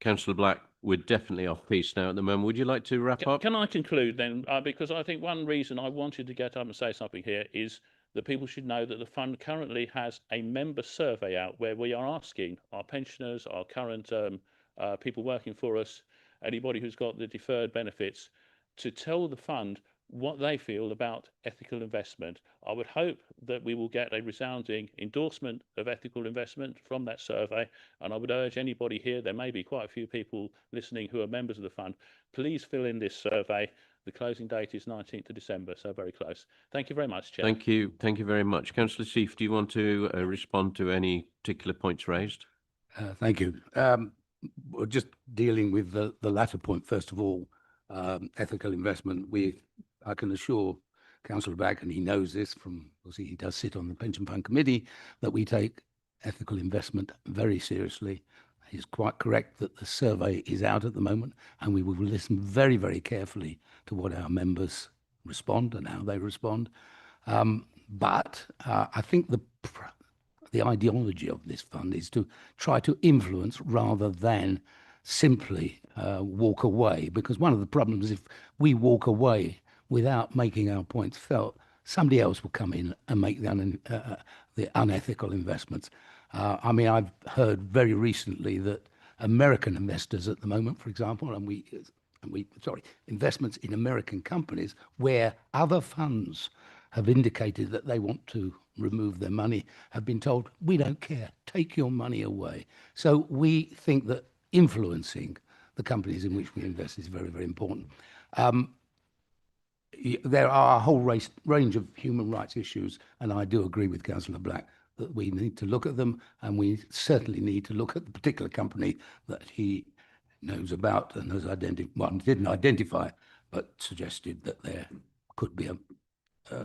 Councillor Black, we're definitely off piece now at the moment. Would you like to wrap up? Can I conclude then? Because I think one reason I wanted to get up and say something here is that people should know that the fund currently has a member survey out where we are asking our pensioners, our current people working for us, anybody who's got the deferred benefits, to tell the fund what they feel about ethical investment. I would hope that we will get a resounding endorsement of ethical investment from that survey, and I would urge anybody here, there may be quite a few people listening who are members of the fund, please fill in this survey. The closing date is 19th of December, so very close. Thank you very much, Chair. Thank you. Thank you very much. Councillor Seif, do you want to respond to any particular points raised? Thank you. We're just dealing with the latter point, first of all, ethical investment. I can assure Councillor Black, and he knows this from, obviously he does sit on the Pension Fund Committee, that we take ethical investment very seriously. He's quite correct that the survey is out at the moment, and we will listen very, very carefully to what our members respond and how they respond. But I think the ideology of this fund is to try to influence rather than simply walk away, because one of the problems is if we walk away without making our points felt, somebody else will come in and make the unethical investments. I mean, I've heard very recently that American investors at the moment, for example, investments in American companies where other funds have indicated that they want to remove their money, have been told, we don't care, take your money away. So we think that influencing the companies in which we invest is very, very important. There are a whole range of human rights issues, and I do agree with Councillor Black that we need to look at them, and we certainly need to look at the particular company that he knows about and has identified, well, didn't identify, but suggested that there could be a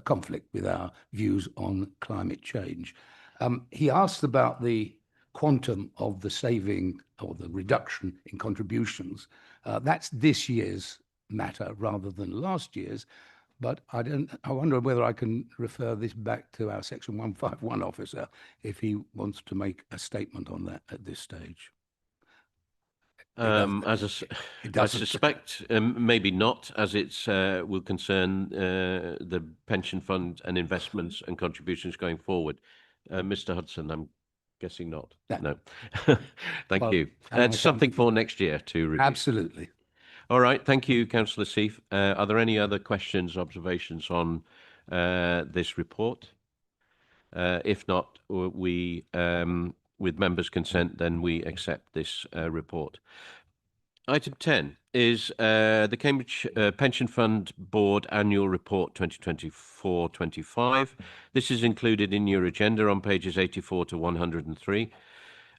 conflict with our views on climate change. He asked about the quantum of the saving or the reduction in contributions. That's this year's matter rather than last year's, but I wonder whether I can refer this back to our Section 151 officer if he wants to make a statement on that at this stage. I suspect maybe not, as it's will concern the pension fund and investments and contributions going forward. Mr. Hudson, I'm guessing not. No. Thank you. It's something for next year to review. Absolutely. All right. Thank you, Councillor Seif. Are there any other questions, observations on this report? If not, we, with members' consent, then we accept this report. Item 10 is the Cambridge Pension Fund Board Annual Report 2024-25. This is included in your agenda on pages 84 to 103.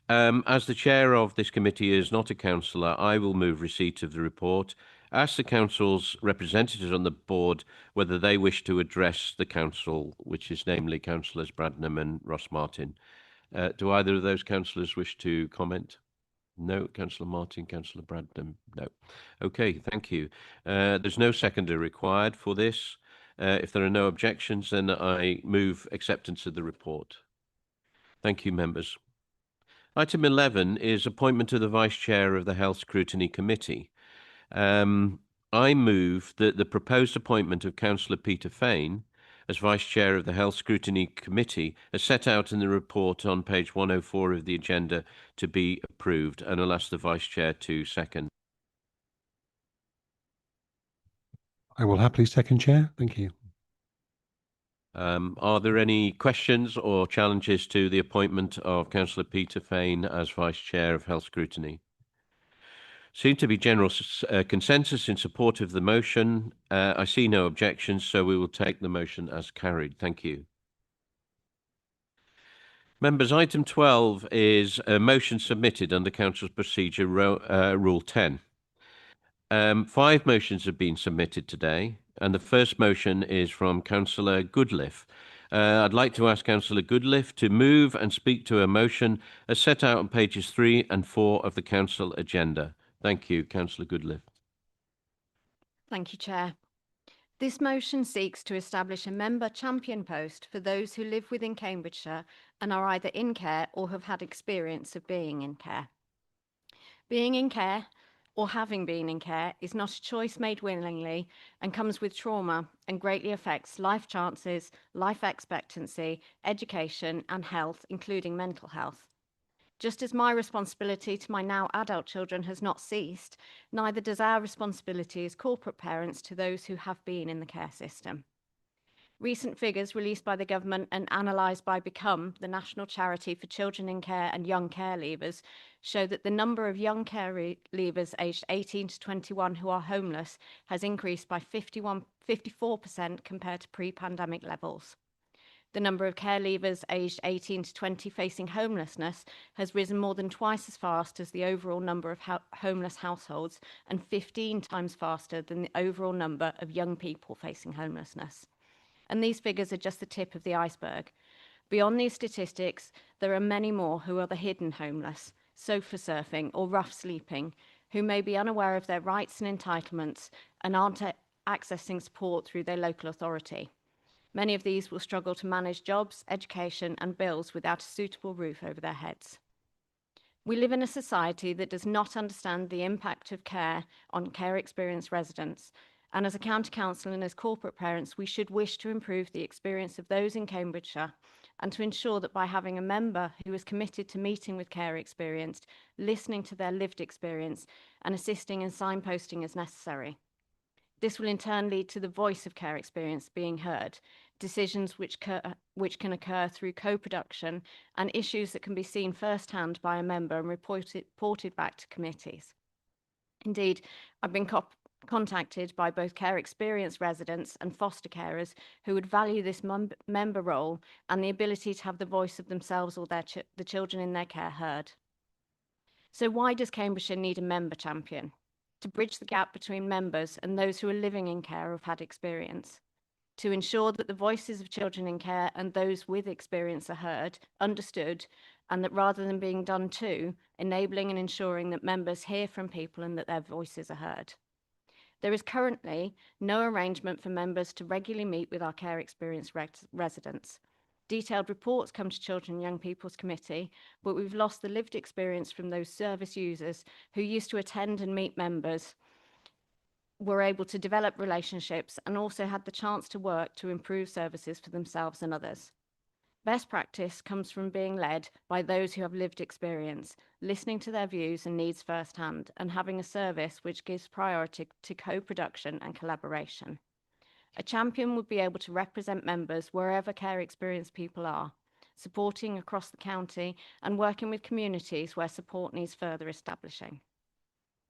As the chair of this committee is not a councillor, I will move receipt of the report. Ask the council's representatives on the board whether they wish to address the council, which is namely Councillors Bradnam and Ross Martin. Do either of those councillors wish to comment? No. Councillor Martin, Councillor Bradnam? No. Okay, thank you. There's no seconder required for this. If there are no objections, then I move acceptance of the report. Thank you, members. Item 11 is appointment of the Vice Chair of the Health Scrutiny Committee. I move that the proposed appointment of Councillor Peter Fane as Vice Chair of the Health Scrutiny Committee, as set out in the report on page 104 of the agenda, to be approved, and I'll ask the Vice Chair to second. I will happily second, Chair. Thank you. Are there any questions or challenges to the appointment of Councillor Peter Fane as Vice Chair of Health Scrutiny? Seems to be general consensus in support of the motion. I see no objections, so we will take the motion as carried. Thank you. Members, item 12 is a motion submitted under Council's Procedure Rule 10. 5 motions have been submitted today, and the first motion is from Councillor Goodliffe I'd like to ask Councillor Goodliff to move and speak to a motion as set out on pages 3 and 4 of the council agenda. Thank you, Councillor Goodliff. Thank you, Chair. This motion seeks to establish a member champion post for those who live within Cambridgeshire and are either in care or have had experience of being in care. Being in care or having been in care is not a choice made willingly and comes with trauma and greatly affects life chances, life expectancy, education and health, including mental health. Just as my responsibility to my now adult children has not ceased, neither does our responsibility as corporate parents to those who have been in the care system. Recent figures released by the government and analysed by Become, the national charity for children in care and young care leavers, show that the number of young care leavers aged 18 to 21 who are homeless has increased by 54% compared to pre-pandemic levels. The number of care leavers aged 18 to 20 facing homelessness has risen more than twice as fast as the overall number of homeless households and 15 times faster than the overall number of young people facing homelessness. And these figures are just the tip of the iceberg. Beyond these statistics, there are many more who are the hidden homeless, sofa surfing or rough sleeping, who may be unaware of their rights and entitlements and aren't accessing support through their local authority. Many of these will struggle to manage jobs, education and bills without a suitable roof over their heads. We live in a society that does not understand the impact of care on care experienced residents, and as a county council and as corporate parents, we should wish to improve the experience of those in Cambridgeshire and to ensure that by having a member who is committed to meeting with care experienced, listening to their lived experience and assisting in signposting as necessary. This will in turn lead to the voice of care experience being heard, decisions which can occur through co-production and issues that can be seen firsthand by a member and reported back to committees. Indeed, I've been contacted by both care experienced residents and foster carers who would value this member role and the ability to have the voice of themselves or the children in their care heard. So why does Cambridgeshire need a member champion? To bridge the gap between members and those who are living in care or have had experience. To ensure that the voices of children in care and those with experience are heard, understood, and that rather than being done to, enabling and ensuring that members hear from people and that their voices are heard. There is currently no arrangement for members to regularly meet with our care experienced residents. Detailed reports come to Children and Young People's Committee, but we've lost the lived experience from those service users who used to attend and meet members, were able to develop relationships and also had the chance to work to improve services for themselves and others. Best practice comes from being led by those who have lived experience, listening to their views and needs firsthand, and having a service which gives priority to co-production and collaboration. A champion would be able to represent members wherever care experienced people are, supporting across the county and working with communities where support needs further establishing.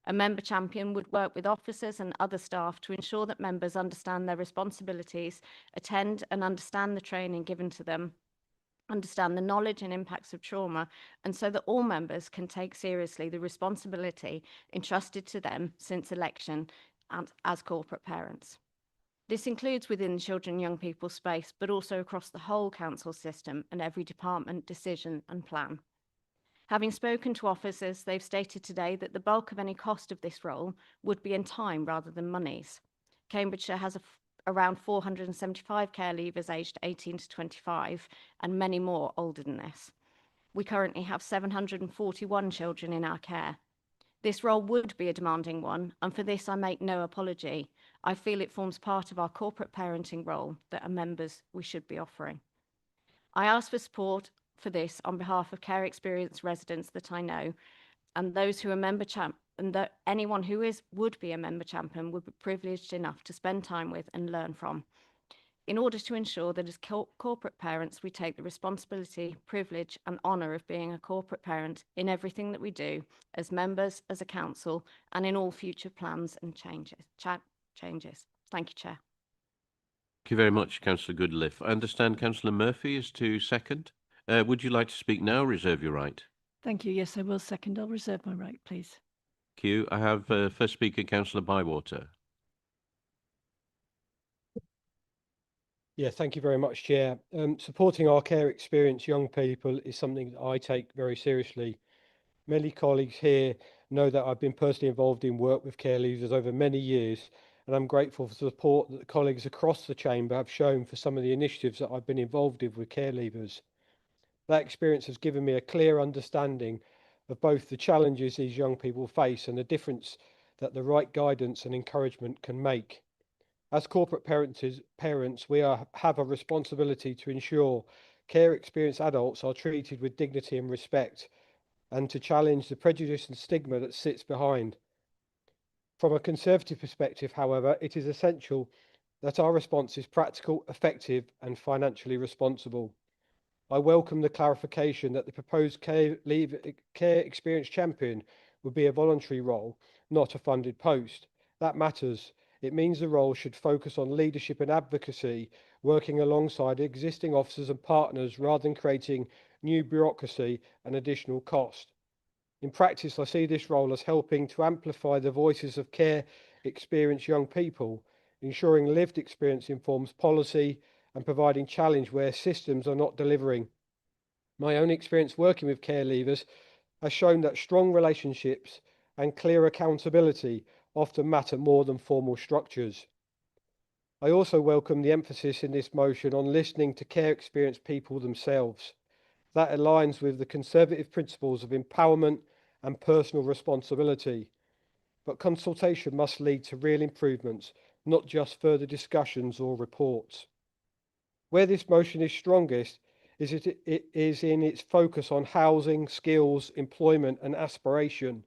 A member champion would work with officers and other staff to ensure that members understand their responsibilities, attend and understand the training given to them, understand the knowledge and impacts of trauma, and so that all members can take seriously the responsibility entrusted to them since election and as corporate parents. This includes within the children and young people space, but also across the whole council system and every department, decision and plan. Having spoken to officers, they've stated today that the bulk of any cost of this role would be in time rather than monies. Cambridgeshire has around 475 care leavers aged 18 to 25 and many more older than this. We currently have 741 children in our care. This role would be a demanding one, and for this I make no apology. I feel it forms part of our corporate parenting role that are members we should be offering. I ask for support for this on behalf of care experienced residents that I know, and those who are member and that anyone who would be a member champion would be privileged enough to spend time with and learn from, in order to ensure that as corporate parents we take the responsibility, privilege and honour of being a corporate parent in everything that we do as members, as a council, and in all future plans and changes. Thank you, Chair. Thank you very much, Councillor Goodliff. I understand Councillor Murphy is to second. Would you like to speak now or reserve your right? Thank you. Yes, I will second. I'll reserve my right, please. Thank you. I have first speaker, Councillor Bywater. Yeah, thank you very much, Chair. Supporting our care experience young people is something that I take very seriously. Many colleagues here know that I've been personally involved in work with care leavers over many years, and I'm grateful for the support that the colleagues across the chamber have shown for some of the initiatives that I've been involved with care leavers. That experience has given me a clear understanding of both the challenges these young people face and the difference that the right guidance and encouragement can make. As corporate parents, we have a responsibility to ensure care experienced adults are treated with dignity and respect, and to challenge the prejudice and stigma that sits behind. From a Conservative perspective, however, it is essential that our response is practical, effective, and financially responsible. I welcome the clarification that the proposed care experience champion would be a voluntary role, not a funded post. That matters. It means the role should focus on leadership and advocacy, working alongside existing officers and partners rather than creating new bureaucracy and additional cost. In practice, I see this role as helping to amplify the voices of care experienced young people, ensuring lived experience informs policy and providing challenge where systems are not delivering. My own experience working with care leavers has shown that strong relationships and clear accountability often matter more than formal structures. I also welcome the emphasis in this motion on listening to care experienced people themselves. That aligns with the Conservative principles of empowerment and personal responsibility. But consultation must lead to real improvements, not just further discussions or reports. Where this motion is strongest is it is in its focus on housing, skills, employment and aspiration,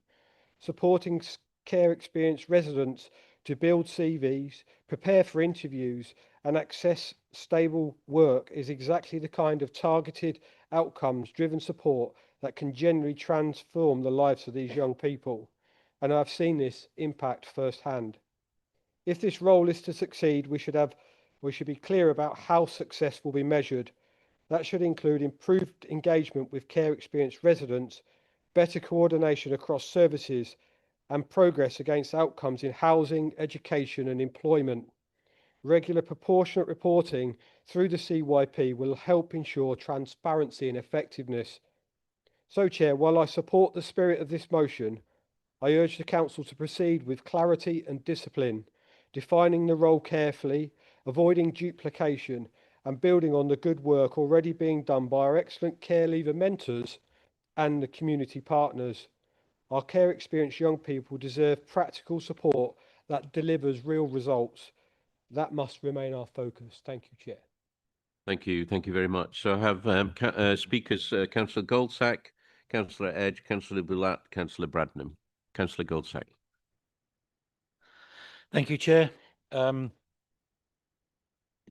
supporting care experienced residents to build CVs, prepare for interviews and access stable work is exactly the kind of targeted outcomes driven support that can genuinely transform the lives of these young people. And I've seen this impact firsthand. If this role is to succeed, we should be clear about how success will be measured. That should include improved engagement with care experienced residents, better coordination across services, and progress against outcomes in housing, education and employment. Regular proportionate reporting through the CYP will help ensure transparency and effectiveness. So, Chair, while I support the spirit of this motion, I urge the Council to proceed with clarity and discipline, defining the role carefully, avoiding duplication, and building on the good work already being done by our excellent care leaver mentors and the community partners. Our care experienced young people deserve practical support that delivers real results. That must remain our focus. Thank you, Chair. Thank you. Thank you very much. So I have speakers, Councillor Goldsack, Councillor Edge, Councillor Bulat, Councillor Bradnam. Councillor Goldsack. Thank you, Chair. It's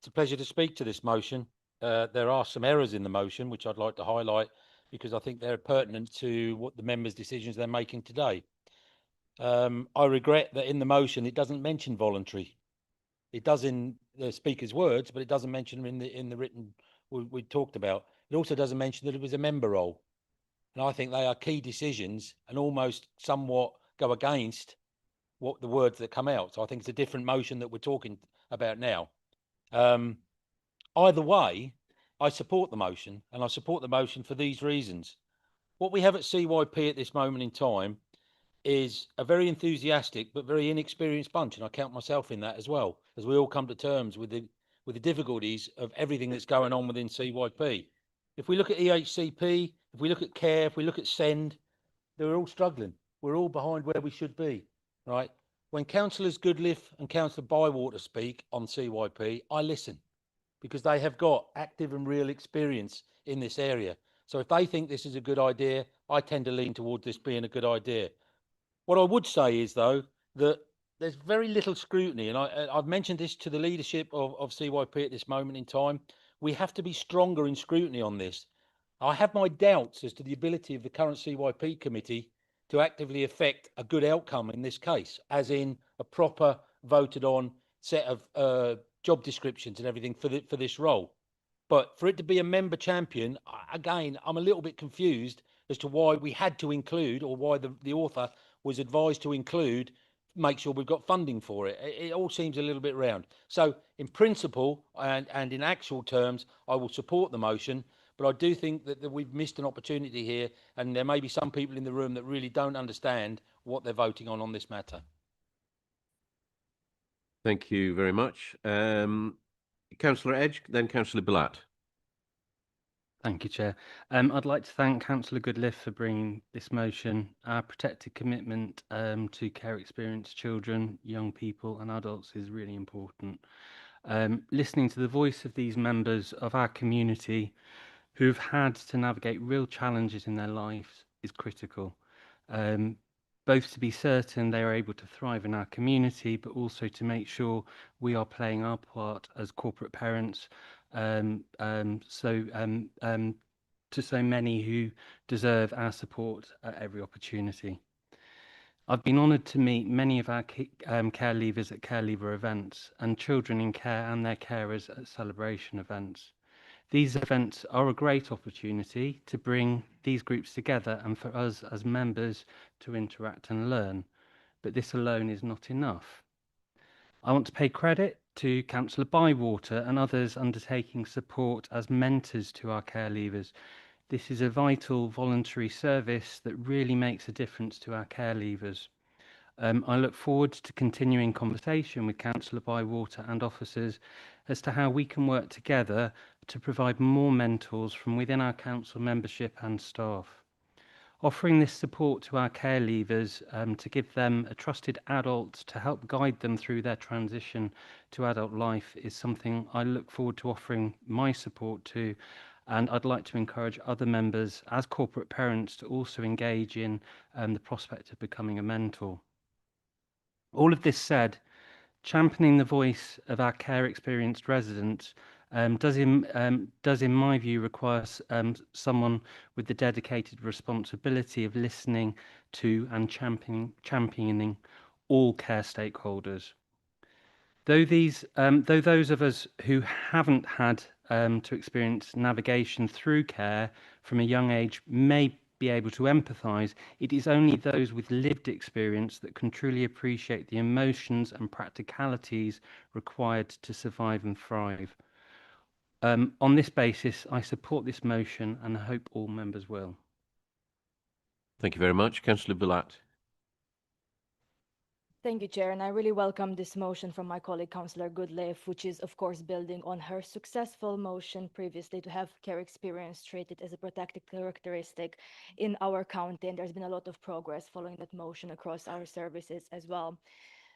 a pleasure to speak to this motion. There are some errors in the motion, which I'd like to highlight because I think they're pertinent to what the members' decisions they're making today. I regret that in the motion it doesn't mention voluntary. It does in the speaker's words, but it doesn't mention them in the written we talked about. It also doesn't mention that it was a member role. And I think they are key decisions and almost somewhat go against what the words that come out. So I think it's a different motion that we're talking about now. Either way, I support the motion, and I support the motion for these reasons. What we have at CYP at this moment in time is a very enthusiastic but very inexperienced bunch, and I count myself in that as well, as we all come to terms with the difficulties of everything that's going on within CYP. If we look at EHCP, if we look at CARE, if we look at SEND, they're all struggling. We're all behind where we should be, right? When Councillors Goodliff and Councillor Bywater speak on CYP, I listen because they have got active and real experience in this area. So if they think this is a good idea, I tend to lean towards this being a good idea. What I would say is, though, that there's very little scrutiny, and I've mentioned this to the leadership of CYP at this moment in time. We have to be stronger in scrutiny on this. I have my doubts as to the ability of the current CYP committee to actively affect a good outcome in this case, as in a proper voted on set of job descriptions and everything for this role. But for it to be a member champion, again, I'm a little bit confused as to why we had to include, or why the author was advised to include make sure we've got funding for it. It all seems a little bit round. So in principle and in actual terms, I will support the motion, but I do think that we've missed an opportunity here, and there may be some people in the room that really don't understand what they're voting on this matter. Thank you very much. Councillor Edge, then Councillor Billat. Thank you, Chair. I'd like to thank Councillor Goodliff for bringing this motion. Our protected commitment to care experienced children, young people and adults is really important. Listening to the voice of these members of our community who've had to navigate real challenges in their lives is critical. Both to be certain they are able to thrive in our community, but also to make sure we are playing our part as corporate parents to so many who deserve our support at every opportunity. I've been honoured to meet many of our care leavers at care leaver events and children in care and their carers at celebration events. These events are a great opportunity to bring these groups together and for us as members to interact and learn, but this alone is not enough. I want to pay credit to Councillor Bywater and others undertaking support as mentors to our care leavers. This is a vital voluntary service that really makes a difference to our care leavers. I look forward to continuing conversation with Councillor Bywater and officers as to how we can work together to provide more mentors from within our council membership and staff. Offering this support to our care leavers to give them a trusted adult to help guide them through their transition to adult life is something I look forward to offering my support to, and I'd like to encourage other members as corporate parents to also engage in the prospect of becoming a mentor. All of this said, championing the voice of our care experienced residents does in my view require someone with the dedicated responsibility of listening to and championing all care stakeholders. Though those of us who haven't had to experience navigation through care from a young age may be able to empathise, it is only those with lived experience that can truly appreciate the emotions and practicalities required to survive and thrive. On this basis, I support this motion and I hope all members will. Thank you very much. Councillor Billat. Thank you, Chair, and I really welcome this motion from my colleague, Councillor Goodliff, which is, of course, building on her successful motion previously to have care experience treated as a protected characteristic in our county, and there's been a lot of progress following that motion across our services as well.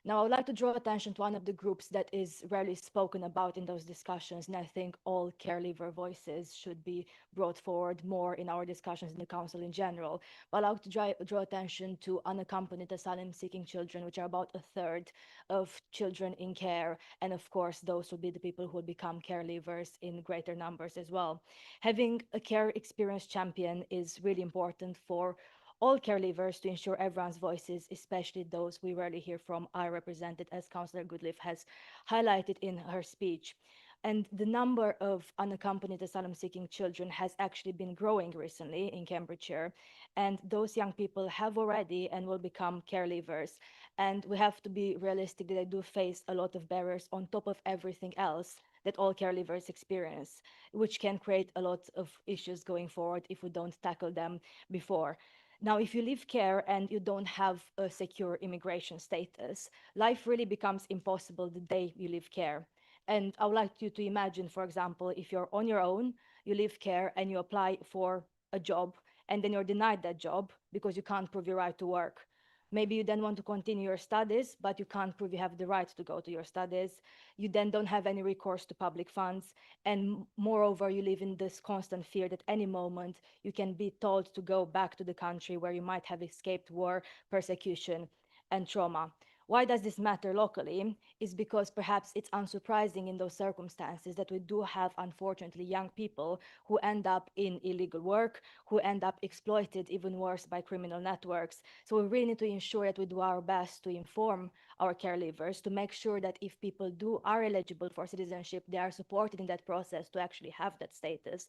Now, I would like to draw attention to one of the groups that is rarely spoken about in those discussions, and I think all care leaver voices should be brought forward more in our discussions in the Council in general. But I would like to draw attention to unaccompanied asylum-seeking children, which are about a third of children in care, and of course, those will be the people who will become care leavers in greater numbers as well. Having a care experience champion is really important for all care leavers to ensure everyone's voices, especially those we rarely hear from, are represented, as Councillor Goodliff has highlighted in her speech. And the number of unaccompanied asylum-seeking children has actually been growing recently in Cambridgeshire, and those young people have already and will become care leavers. And we have to be realistic that they do face a lot of barriers on top of everything else that all care leavers experience, which can create a lot of issues going forward if we don't tackle them before. Now, if you leave care and you don't have a secure immigration status, life really becomes impossible the day you leave care. And I would like you to imagine, for example, if you're on your own, you leave care and you apply for a job, and then you're denied that job because you can't prove your right to work. Maybe you then want to continue your studies, but you can't prove you have the right to go to your studies. You then don't have any recourse to public funds. And moreover, you live in this constant fear that any moment you can be told to go back to the country where you might have escaped war, persecution, and trauma. Why does this matter locally? Is because perhaps it's unsurprising in those circumstances that we do have, unfortunately, young people who end up in illegal work, who end up exploited even worse by criminal networks. So we really need to ensure that we do our best to inform our care leavers to make sure that if people are eligible for citizenship, they are supported in that process to actually have that status.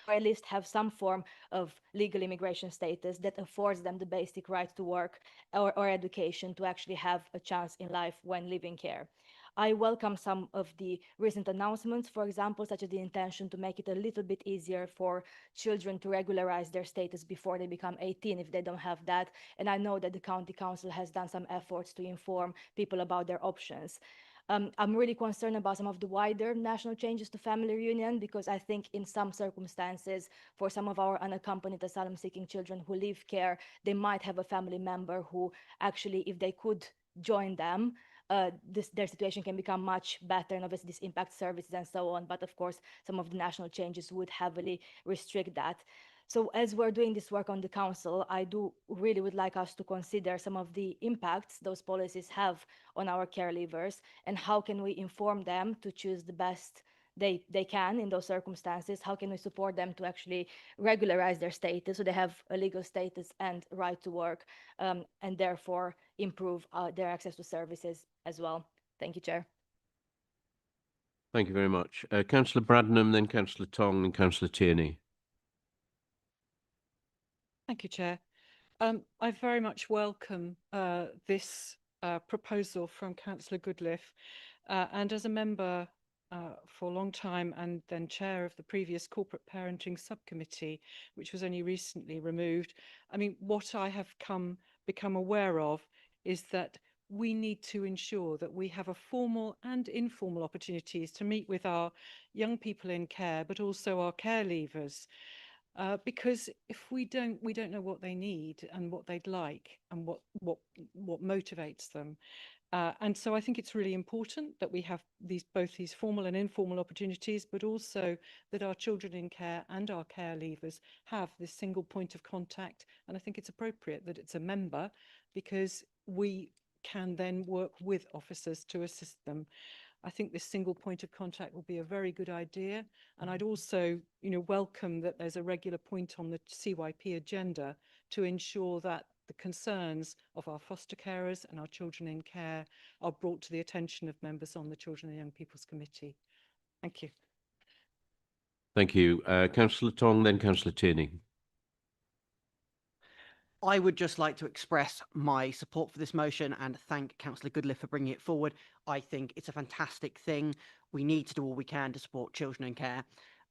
or at least have some form of legal immigration status that affords them the basic right to work or education to actually have a chance in life when living care. I welcome some of the recent announcements, for example, such as the intention to make it a little bit easier for children to regularize their status before they become 18 if they don't have that. And I know that the County Council has done some efforts to inform people about their options. I'm really concerned about some of the wider national changes to family reunion because I think in some circumstances, for some of our unaccompanied asylum-seeking children who leave care, they might have a family member who actually, if they could join them, their situation can become much better, and obviously this impacts services and so on. But of course, some of the national changes would heavily restrict that. So as we're doing this work on the council, I do really would like us to consider some of the impacts those policies have on our care leavers and how can we inform them to choose the best they can in those circumstances. How can we support them to actually regularize their status so they have a legal status and right to work, and therefore improve their access to services as well. Thank you, Chair. Thank you very much. Councillor Bradnam, then Councillor Tong, and Councillor Tierney. Thank you, Chair. I very much welcome this proposal from Councillor Goodliffe, and as a member for a long time and then chair of the previous corporate parenting subcommittee, which was only recently removed, I mean, what I have become aware of is that we need to ensure that we have a formal and informal opportunities to meet with our young people in care, but also our care leavers. Because if we don't know what they need and what they'd like and what motivates them. And so I think it's really important that we have both these formal and informal opportunities, but also that our children in care and our care leavers have this single point of contact. And I think it's appropriate that it's a member, because we can then work with officers to assist them. I think this single point of contact will be a very good idea. And I'd also, welcome that there's a regular point on the CYP agenda to ensure that the concerns of our foster carers and our children in care are brought to the attention of members on the Children and Young People's Committee. Thank you. Thank you. Councillor Tong, then Councillor Tierney. I would just like to express my support for this motion and thank Councillor Goodliffe for bringing it forward. I think it's a fantastic thing. We need to do all we can to support children in care.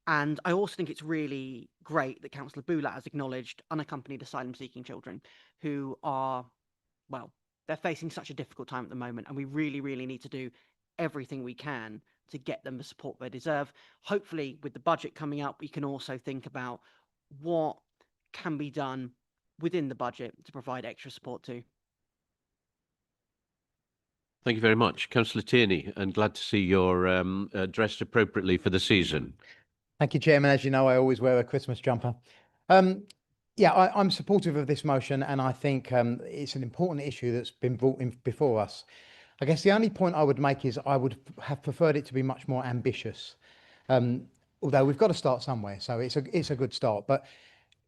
And I also think it's really great that Councillor Boulat has acknowledged unaccompanied asylum-seeking children who are, well, they're facing such a difficult time at the moment, and we really, really need to do everything we can to get them the support they deserve. Hopefully, with the budget coming up, we can also think about what can be done within the budget to provide extra support too. Thank you very much. Councillor Tierney, and glad to see you're dressed appropriately for the season. Thank you, Chairman. As you know, I always wear a Christmas jumper. Yeah, I'm supportive of this motion, and I think it's an important issue that's been brought in before us. I guess the only point I would make is I would have preferred it to be much more ambitious. Although we've got to start somewhere, so it's a good start. But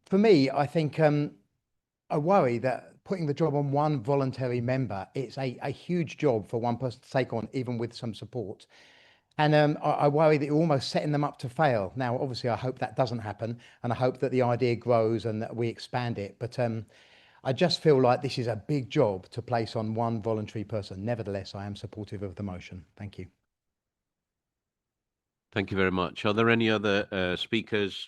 for me, I think I worry that putting the job on one voluntary member, it's a huge job for one person to take on, even with some support. And I worry that you're almost setting them up to fail. Now, obviously, I hope that doesn't happen, and I hope that the idea grows and that we expand it. But I just feel like this is a big job to place on one voluntary person. Nevertheless, I am supportive of the motion. Thank you. Thank you very much. Are there any other speakers?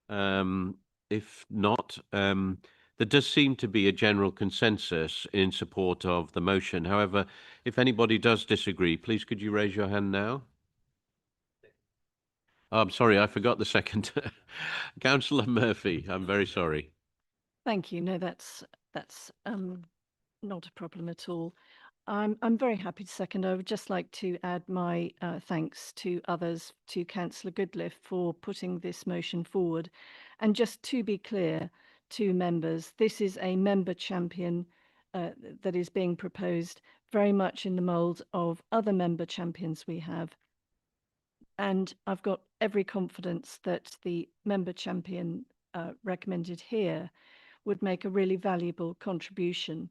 If not, there does seem to be a general consensus in support of the motion. However, if anybody does disagree, please could you raise your hand now? Oh, I'm sorry, I forgot the second. Councillor Murphy, I'm very sorry. Thank you. No, that's not a problem at all. I'm very happy to second. I would just like to add my thanks to others, to Councillor Goodliffe for putting this motion forward. And just to be clear to members, this is a member champion that is being proposed very much in the mould of other member champions we have. And I've got every confidence that the member champion recommended here would make a really valuable contribution.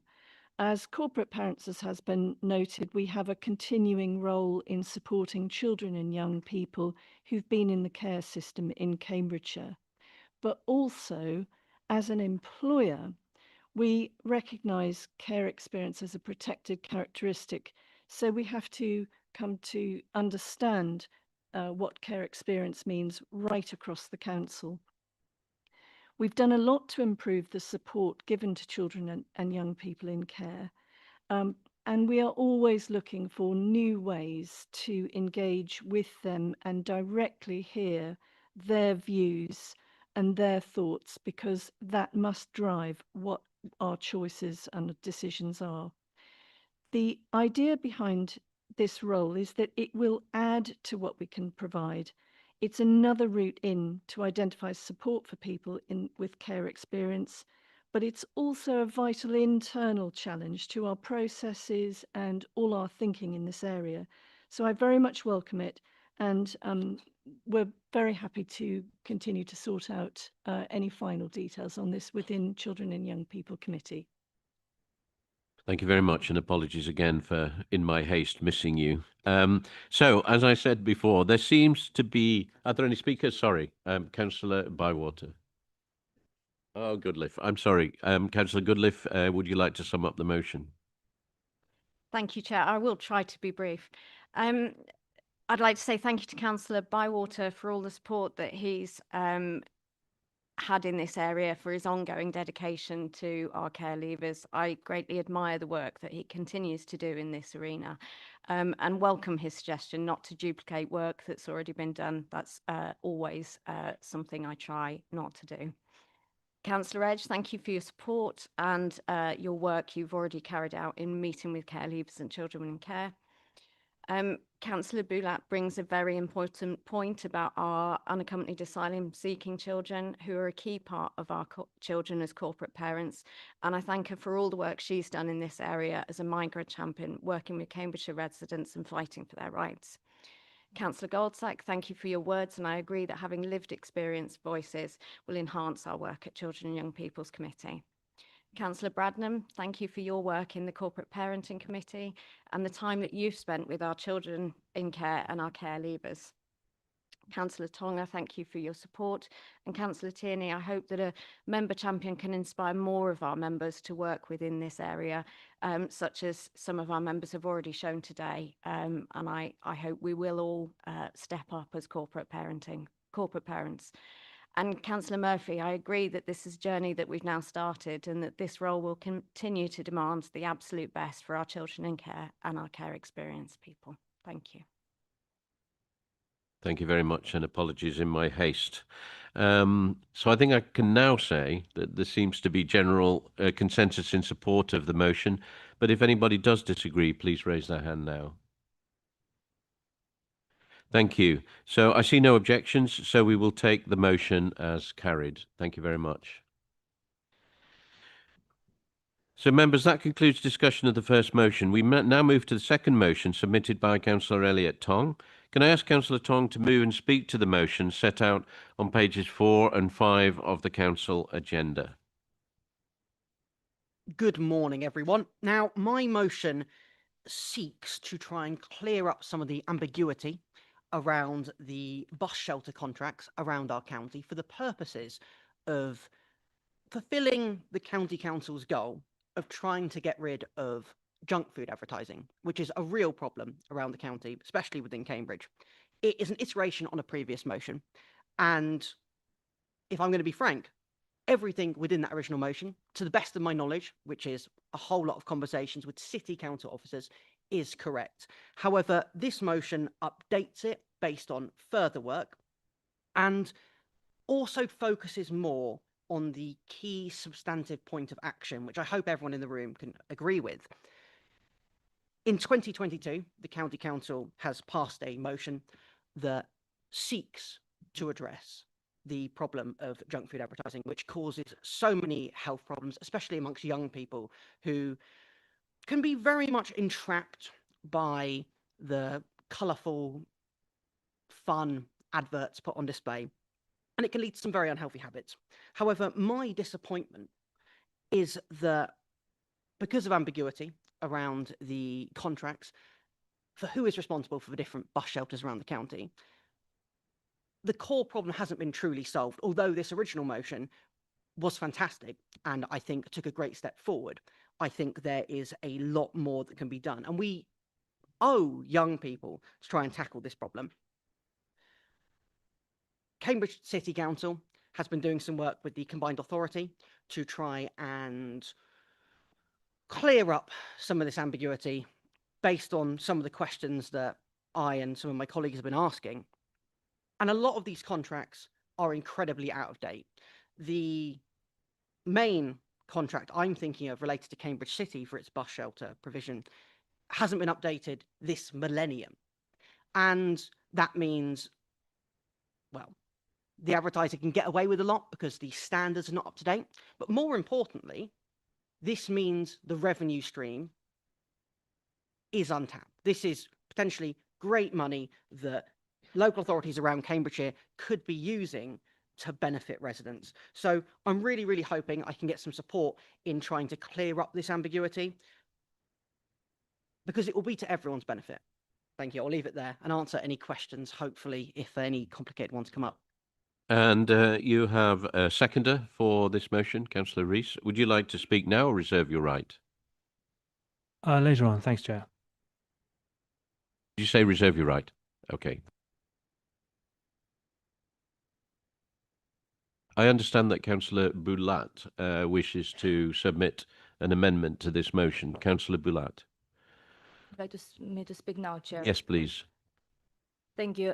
As Corporate Parents, as has been noted, we have a continuing role in supporting children and young people who've been in the care system in Cambridgeshire. but also as an employer, we recognise care experience as a protected characteristic. So we have to come to understand what care experience means right across the council. We've done a lot to improve the support given to children and young people in care. And we are always looking for new ways to engage with them and directly hear their views and their thoughts, because that must drive what our choices and decisions are. The idea behind this role is that it will add to what we can provide. It's another route in to identify support for people with care experience, but it's also a vital internal challenge to our processes and all our thinking in this area. So I very much welcome it, and we're very happy to continue to sort out any final details on this within Children and Young People Committee. Thank you very much, and apologies again for, in my haste, missing you. So, as I said before, there seems to be... Are there any speakers? Sorry, Councillor Bywater. Oh, Goodliffe. I'm sorry. Councillor Goodliffe, would you like to sum up the motion? Thank you, Chair. I will try to be brief. I'd like to say thank you to Councillor Bywater for all the support that he's had in this area, for his ongoing dedication to our care leavers. I greatly admire the work that he continues to do in this arena, and welcome his suggestion not to duplicate work that's already been done. That's always something I try not to do. Councillor Edge, thank you for your support and your work you've already carried out in meeting with care leavers and children in care. Councillor Boulat brings a very important point about our unaccompanied asylum-seeking children, who are a key part of our children as corporate parents, and I thank her for all the work she's done in this area as a migrant champion, working with Cambridgeshire residents and fighting for their rights. Councillor Goldsack, thank you for your words, and I agree that having lived experience voices will enhance our work at Children and Young People's Committee. Councillor Bradnam, thank you for your work in the Corporate Parenting Committee and the time that you've spent with our children in care and our care leavers. Councillor Tonga, thank you for your support. And Councillor Tierney, I hope that a member champion can inspire more of our members to work within this area, such as some of our members have already shown today. And I hope we will all step up as corporate parents. And Councillor Murphy, I agree that this is a journey that we've now started, and that this role will continue to demand the absolute best for our children in care and our care experience people. Thank you. Thank you very much, and apologies in my haste. So I think I can now say that there seems to be general consensus in support of the motion, but if anybody does disagree, please raise their hand now. Thank you. So I see no objections, so we will take the motion as carried. Thank you very much. So, members, that concludes discussion of the first motion. We now move to the second motion submitted by Councillor Elliott Tong. Can I ask Councillor Tong to move and speak to the motion set out on pages 4 and 5 of the Council agenda? Good morning, everyone. Now, my motion seeks to try and clear up some of the ambiguity around the bus shelter contracts around our county for the purposes of fulfilling the county council's goal of trying to get rid of junk food advertising, which is a real problem around the county, especially within Cambridge. It is an iteration on a previous motion, and if I'm going to be frank, everything within that original motion, to the best of my knowledge, which is a whole lot of conversations with city council officers, is correct. However, this motion updates it based on further work and also focuses more on the key substantive point of action, which I hope everyone in the room can agree with. In 2022, the County Council has passed a motion that seeks to address the problem of junk food advertising, which causes so many health problems, especially amongst young people who can be very much entrapped by the colourful, fun adverts put on display, and it can lead to some very unhealthy habits. However, my disappointment is that because of ambiguity around the contracts for who is responsible for the different bus shelters around the county, the core problem hasn't been truly solved, although this original motion was fantastic and I think took a great step forward. I think there is a lot more that can be done, and we owe young people to try and tackle this problem. Cambridge City Council has been doing some work with the Combined Authority to try and clear up some of this ambiguity based on some of the questions that I and some of my colleagues have been asking. And a lot of these contracts are incredibly out of date. The main contract I'm thinking of related to Cambridge City for its bus shelter provision hasn't been updated this millennium. And that means, well, the advertiser can get away with a lot because the standards are not up to date. But more importantly, this means the revenue stream is untapped. This is potentially great money that local authorities around Cambridgeshire could be using to benefit residents. So I'm really, really hoping I can get some support in trying to clear up this ambiguity, because it will be to everyone's benefit. Thank you. I'll leave it there and answer any questions, hopefully, if any complicated ones come up. And you have a seconder for this motion, Councillor Rees. Would you like to speak now or reserve your right? Later on. Thanks, Chair. Did you say reserve your right? Okay. I understand that Councillor Boulat wishes to submit an amendment to this motion. Councillor Boulat. Would you like me to speak now, Chair? Yes, please. Thank you.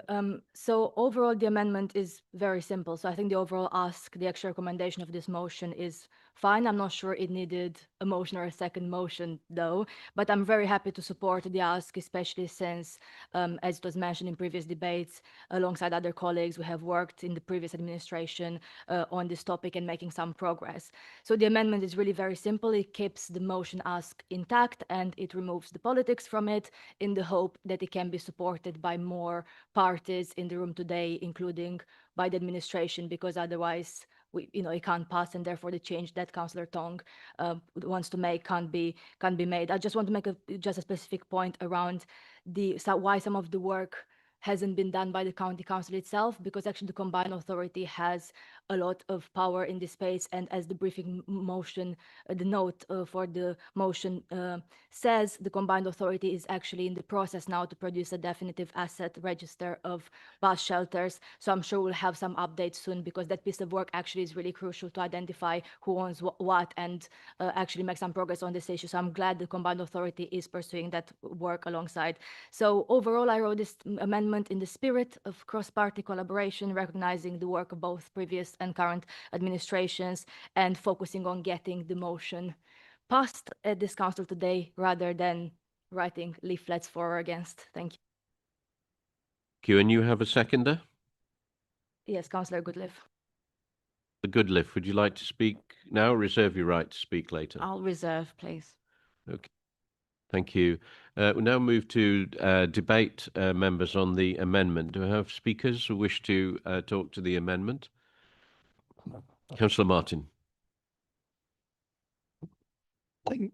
So overall, the amendment is very simple. So I think the overall ask, the extra recommendation of this motion is fine. I'm not sure it needed a motion or a second motion, though, but I'm very happy to support the ask, especially since, as it was mentioned in previous debates, alongside other colleagues, we have worked in the previous administration on this topic and making some progress. So the amendment is really very simple. It keeps the motion ask intact and it removes the politics from it in the hope that it can be supported by more parties in the room today, including by the administration, because otherwise it can't pass, and therefore the change that Councillor Tong wants to make can't be made. I just want to make just a specific point around why some of the work hasn't been done by the county council itself, because actually the combined authority has a lot of power in this space, and as the briefing motion, the note for the motion says, the combined authority is actually in the process now to produce a definitive asset register of bus shelters. So I'm sure we'll have some updates soon, because that piece of work actually is really crucial to identify who owns what and actually make some progress on this issue. So I'm glad the combined authority is pursuing that work alongside. So overall, I wrote this amendment in the spirit of cross-party collaboration, recognizing the work of both previous and current administrations, and focusing on getting the motion passed at this council today rather than writing leaflets for or against. Thank you. Thank you. And you have a seconder? Yes, Councillor Goodliff. Goodliff, would you like to speak now or reserve your right to speak later? I'll reserve, please. Okay. Thank you. We now move to debate members on the amendment. Do I have speakers who wish to talk to the amendment? Councillor Martin.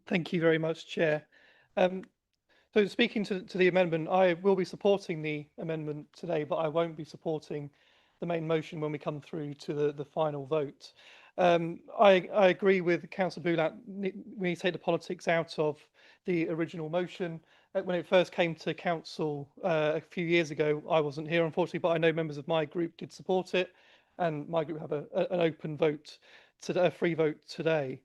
Thank you very much, Chair. So speaking to the amendment, I will be supporting the amendment today, but I won't be supporting the main motion when we come through to the final vote. I agree with Councillor Boulat. We need to take the politics out of the original motion. When it first came to council a few years ago, I wasn't here, unfortunately, but I know members of my group did support it, and my group have an open vote, a free vote today.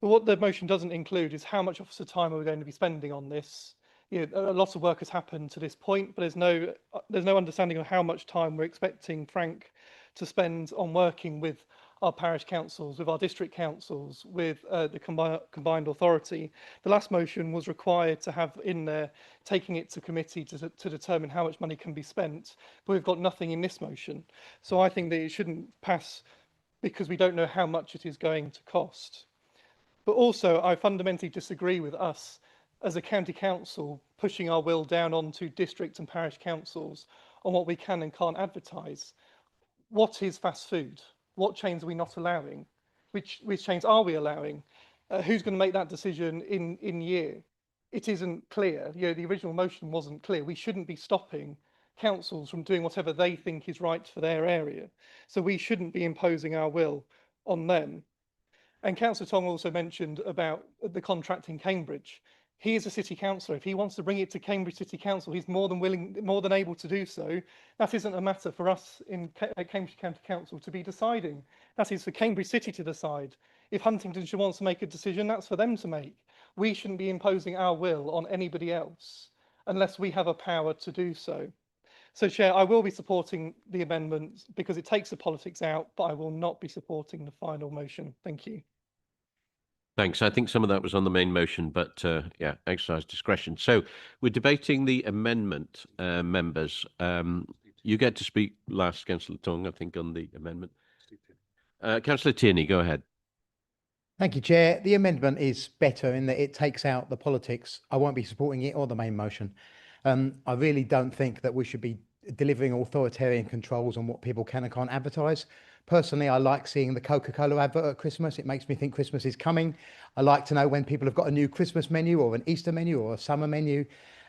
But what the motion doesn't include is how much officer time are we going to be spending on this. A lot of work has happened to this point, but there's no understanding of how much time we're expecting Frank to spend on working with our parish councils, with our district councils, with the combined authority. The last motion was required to have in there taking it to committee to determine how much money can be spent, but we've got nothing in this motion. So I think that it shouldn't pass because we don't know how much it is going to cost. But also, I fundamentally disagree with us as a county council pushing our will down onto district and parish councils on what we can and can't advertise. What is fast food? What chains are we not allowing? Which chains are we allowing? Who's going to make that decision in year? It isn't clear. The original motion wasn't clear. We shouldn't be stopping councils from doing whatever they think is right for their area. So we shouldn't be imposing our will on them. And Councillor Tong also mentioned about the contract in Cambridge. He is a city councillor. If he wants to bring it to Cambridge City Council, he's more than able to do so. That isn't a matter for us at Cambridge County Council to be deciding. That is for Cambridge City to decide. If Huntingdonshire wants to make a decision, that's for them to make. We shouldn't be imposing our will on anybody else unless we have a power to do so. So, Chair, I will be supporting the amendments because it takes the politics out, but I will not be supporting the final motion. Thank you. Thanks. I think some of that was on the main motion, but yeah, exercise discretion. So we're debating the amendment, members. You get to speak last, Councillor Tong, I think, on the amendment. Councillor Tierney, go ahead. Thank you, Chair. The amendment is better in that it takes out the politics. I won't be supporting it or the main motion. I really don't think that we should be delivering authoritarian controls on what people can and can't advertise. Personally, I like seeing the Coca-Cola advert at Christmas. It makes me think Christmas is coming. I like to know when people have got a new Christmas menu or an Easter menu or a summer menu.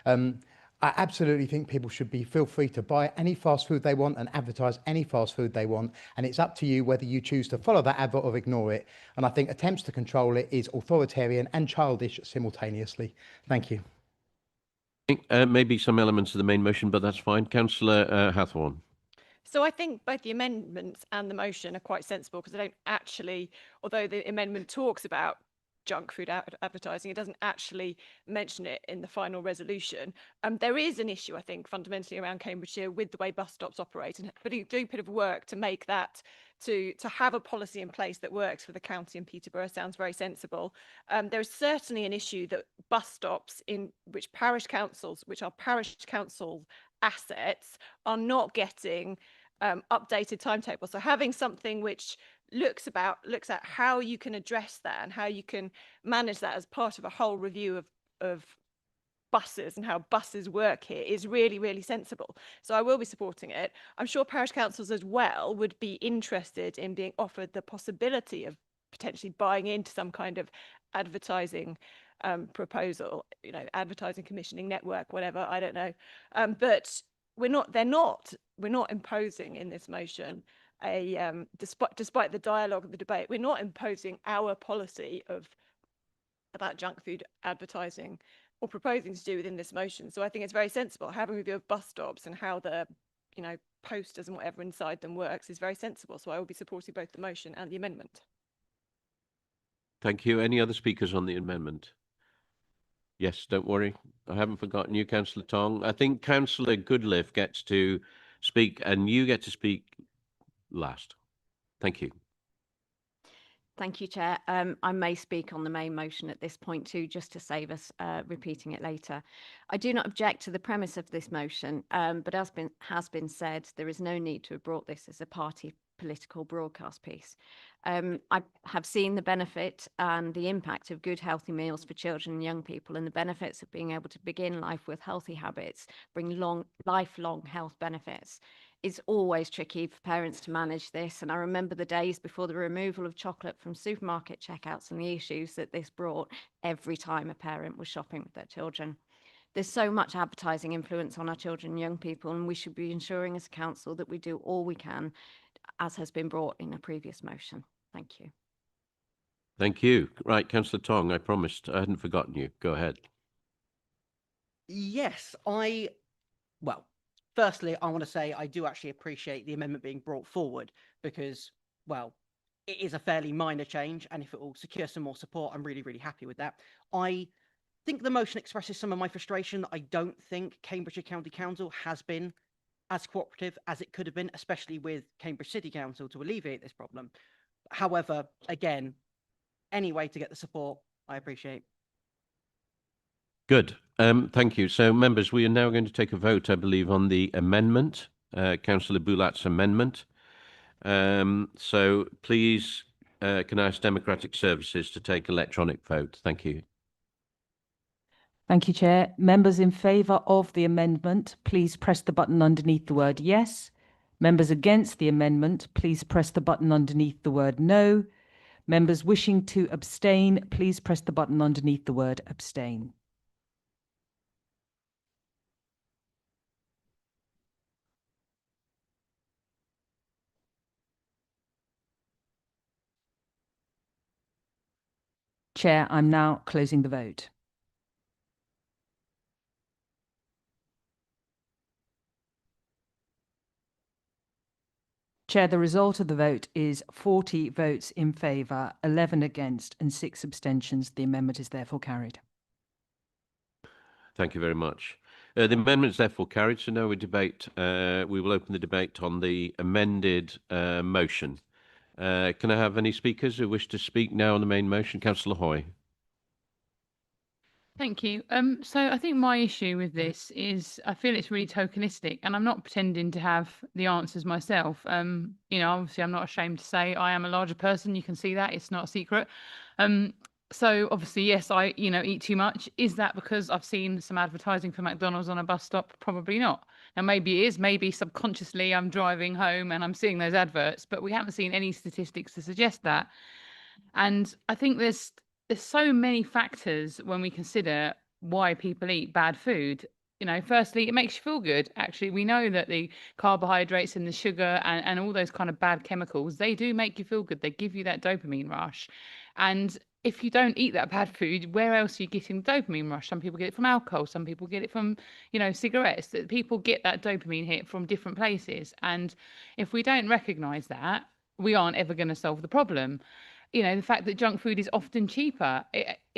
I absolutely think people should feel free to buy any fast food they want and advertise any fast food they want. And it's up to you whether you choose to follow that advert or ignore it. And I think attempts to control it is authoritarian and childish simultaneously. Thank you. Maybe some elements of the main motion, but that's fine. Councillor Hathorn. So I think both the amendments and the motion are quite sensible because they don't actually, although the amendment talks about junk food advertising, it doesn't actually mention it in the final resolution. There is an issue, I think, fundamentally around Cambridgeshire with the way bus stops operate, and but do a bit of work to make that, to have a policy in place that works for the county and Peterborough sounds very sensible. There is certainly an issue that bus stops in which are parish council assets, are not getting updated timetables. So having something which looks at how you can address that and how you can manage that as part of a whole review of buses and how buses work here is really, really sensible. So I will be supporting it. I'm sure parish councils as well would be interested in being offered the possibility of potentially buying into some kind of advertising proposal, advertising commissioning network, whatever, I don't know. But we're not imposing in this motion despite the dialogue and the debate, we're not imposing our policy about junk food advertising or proposing to do within this motion. So I think it's very sensible. Having a review of bus stops and how the posters and whatever inside them works is very sensible. So I will be supporting both the motion and the amendment. Thank you. Any other speakers on the amendment? Yes, don't worry. I haven't forgotten you, Councillor Tong. I think Councillor Goodliffe gets to speak and you get to speak last. Thank you. Thank you, Chair. I may speak on the main motion at this point too, just to save us repeating it later. I do not object to the premise of this motion, but as has been said, there is no need to have brought this as a party political broadcast piece. I have seen the benefit and the impact of good, healthy meals for children and young people, and the benefits of being able to begin life with healthy habits bring lifelong health benefits. It's always tricky for parents to manage this, and I remember the days before the removal of chocolate from supermarket checkouts and the issues that this brought every time a parent was shopping with their children. There's so much advertising influence on our children and young people, and we should be ensuring as a council that we do all we can, as has been brought in a previous motion. Thank you. Thank you. Right, Councillor Tong, I promised I hadn't forgotten you. Go ahead. Yes, well, firstly, I want to say I do actually appreciate the amendment being brought forward because, well, it is a fairly minor change, and if it will secure some more support, I'm really, really happy with that. I think the motion expresses some of my frustration that I don't think Cambridgeshire County Council has been as cooperative as it could have been, especially with Cambridge City Council, to alleviate this problem. However, again, any way to get the support, I appreciate. Good. Thank you. So, members, we are now going to take a vote, I believe, on the amendment, Councillor Boulat's amendment. So, please, can I ask Democratic Services to take electronic vote? Thank you. Thank you, Chair. Members in favour of the amendment, please press the button underneath the word yes. Members against the amendment, please press the button underneath the word no. Members wishing to abstain, please press the button underneath the word abstain. Chair, I'm now closing the vote. Chair, the result of the vote is 40 votes in favour, 11 against and 6 abstentions. The amendment is therefore carried. Thank you very much. The amendment is therefore carried. So now we will open the debate on the amended motion. Can I have any speakers who wish to speak now on the main motion? Councillor Hoy. Thank you. So I think my issue with this is I feel it's really tokenistic, and I'm not pretending to have the answers myself. Obviously I'm not ashamed to say I am a larger person. You can see that, it's not a secret. So obviously, yes, I eat too much. Is that because I've seen some advertising for McDonald's on a bus stop? Probably not. Now maybe it is. Maybe subconsciously I'm driving home and I'm seeing those adverts, but we haven't seen any statistics to suggest that. And I think there's so many factors when we consider why people eat bad food. Firstly, it makes you feel good. Actually, we know that the carbohydrates and the sugar and all those kind of bad chemicals, they do make you feel good. They give you that dopamine rush. And if you don't eat that bad food, where else are you getting the dopamine rush? Some people get it from alcohol. Some people get it from, cigarettes. That people get that dopamine hit from different places. And if we don't recognize that, we aren't ever going to solve the problem. The fact that junk food is often cheaper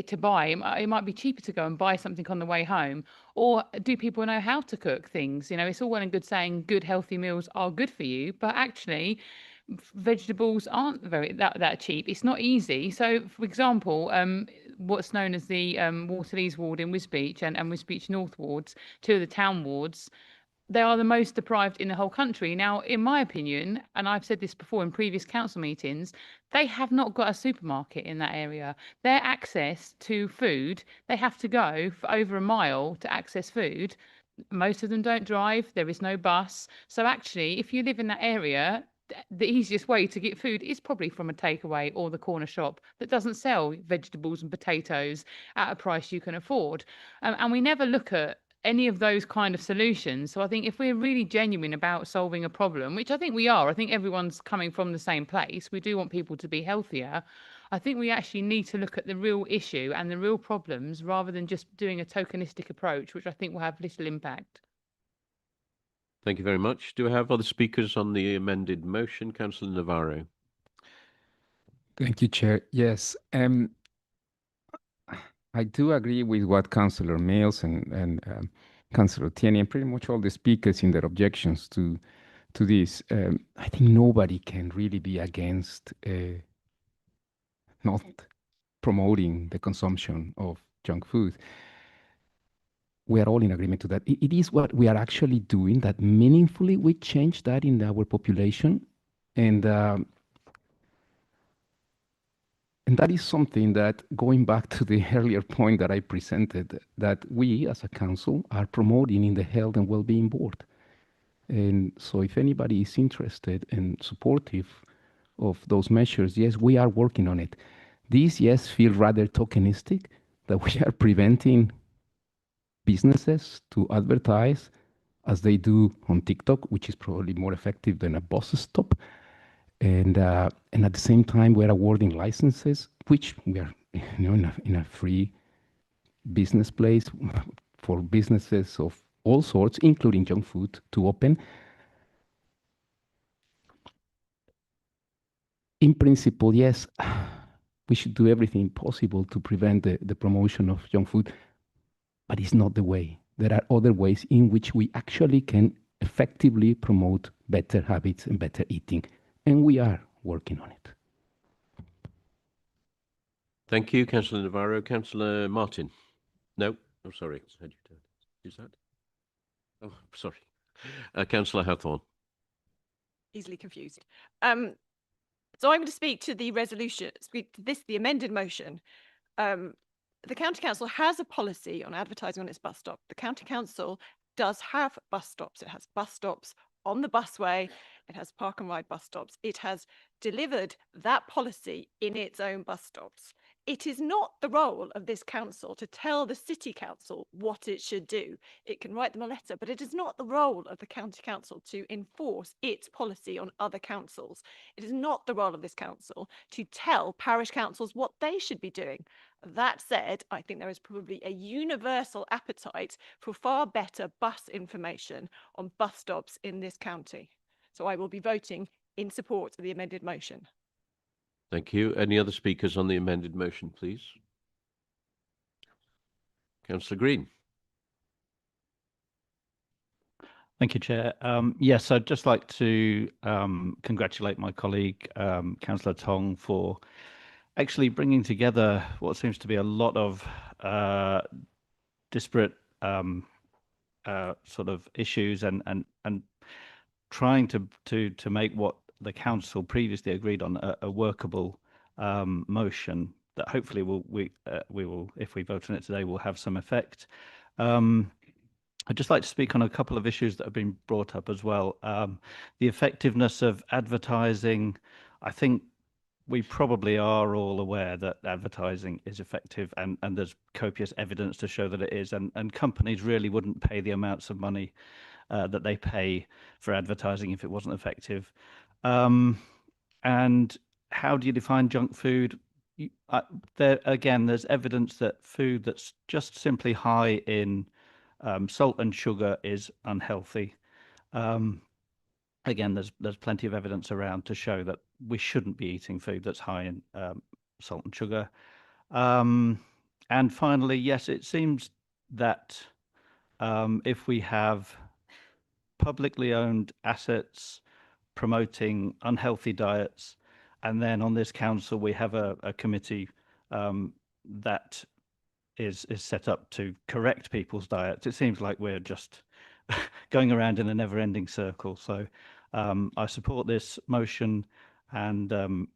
to buy, it might be cheaper to go and buy something on the way home. Or do people know how to cook things? It's all well and good saying good healthy meals are good for you, but actually vegetables aren't that cheap. It's not easy. So for example, what's known as the Waterleys ward in Wisbech and Wisbech North wards, two of the town wards, they are the most deprived in the whole country. Now, in my opinion, and I've said this before in previous council meetings, they have not got a supermarket in that area. Their access to food, they have to go for over a mile to access food. Most of them don't drive. There is no bus. So actually, if you live in that area, the easiest way to get food is probably from a takeaway or the corner shop that doesn't sell vegetables and potatoes at a price you can afford. And we never look at any of those kind of solutions. So I think if we're really genuine about solving a problem, which I think we are, I think everyone's coming from the same place. We do want people to be healthier. I think we actually need to look at the real issue and the real problems rather than just doing a tokenistic approach, which I think will have little impact. Thank you very much. Do I have other speakers on the amended motion? Councillor Navarro. Thank you, Chair. Yes, I do agree with what Councillor Mills and Councillor Tierney and pretty much all the speakers in their objections to this. I think nobody can really be against not promoting the consumption of junk food. We are all in agreement to that. It is what we are actually doing that meaningfully we change that in our population. And that is something that, going back to the earlier point that I presented, that we as a council are promoting in the Health and Wellbeing Board. And so if anybody is interested and supportive of those measures, yes, we are working on it. These, yes, feel rather tokenistic, that we are preventing businesses to advertise as they do on TikTok, which is probably more effective than a bus stop. And at the same time, we're awarding licenses, which we are in a free business place for businesses of all sorts, including junk food, to open. In principle, yes, we should do everything possible to prevent the promotion of junk food, but it's not the way. There are other ways in which we actually can effectively promote better habits and better eating. And we are working on it. Thank you, Councillor Navarro. Councillor Martin. No, I'm sorry. Who's that? Oh, sorry. Councillor Hawthorne. Easily confused. So I'm going to speak to the resolution, the amended motion. The County Council has a policy on advertising on its bus stop. The County Council does have bus stops. It has bus stops on the busway. It has park and ride bus stops. It has delivered that policy in its own bus stops. It is not the role of this council to tell the city council what it should do. It can write them a letter, but it is not the role of the county council to enforce its policy on other councils. It is not the role of this council to tell parish councils what they should be doing. That said, I think there is probably a universal appetite for far better bus information on bus stops in this county. So I will be voting in support of the amended motion. Thank you. Any other speakers on the amended motion, please? Councillor Green. Thank you, Chair. Yes, I'd just like to congratulate my colleague, Councillor Tong, for actually bringing together what seems to be a lot of disparate sort of issues and trying to make what the council previously agreed on a workable motion that hopefully we will, if we vote on it today, will have some effect. I'd just like to speak on a couple of issues that have been brought up as well. The effectiveness of advertising. I think we probably are all aware that advertising is effective, and there's copious evidence to show that it is, and companies really wouldn't pay the amounts of money that they pay for advertising if it wasn't effective. And how do you define junk food? There again, there's evidence that food that's just simply high in salt and sugar is unhealthy. Again, there's plenty of evidence around to show that we shouldn't be eating food that's high in salt and sugar. And finally, yes, it seems that if we have publicly owned assets promoting unhealthy diets, and then on this council we have a committee that is set up to correct people's diets, it seems like we're just going around in a never-ending circle. So I support this motion, and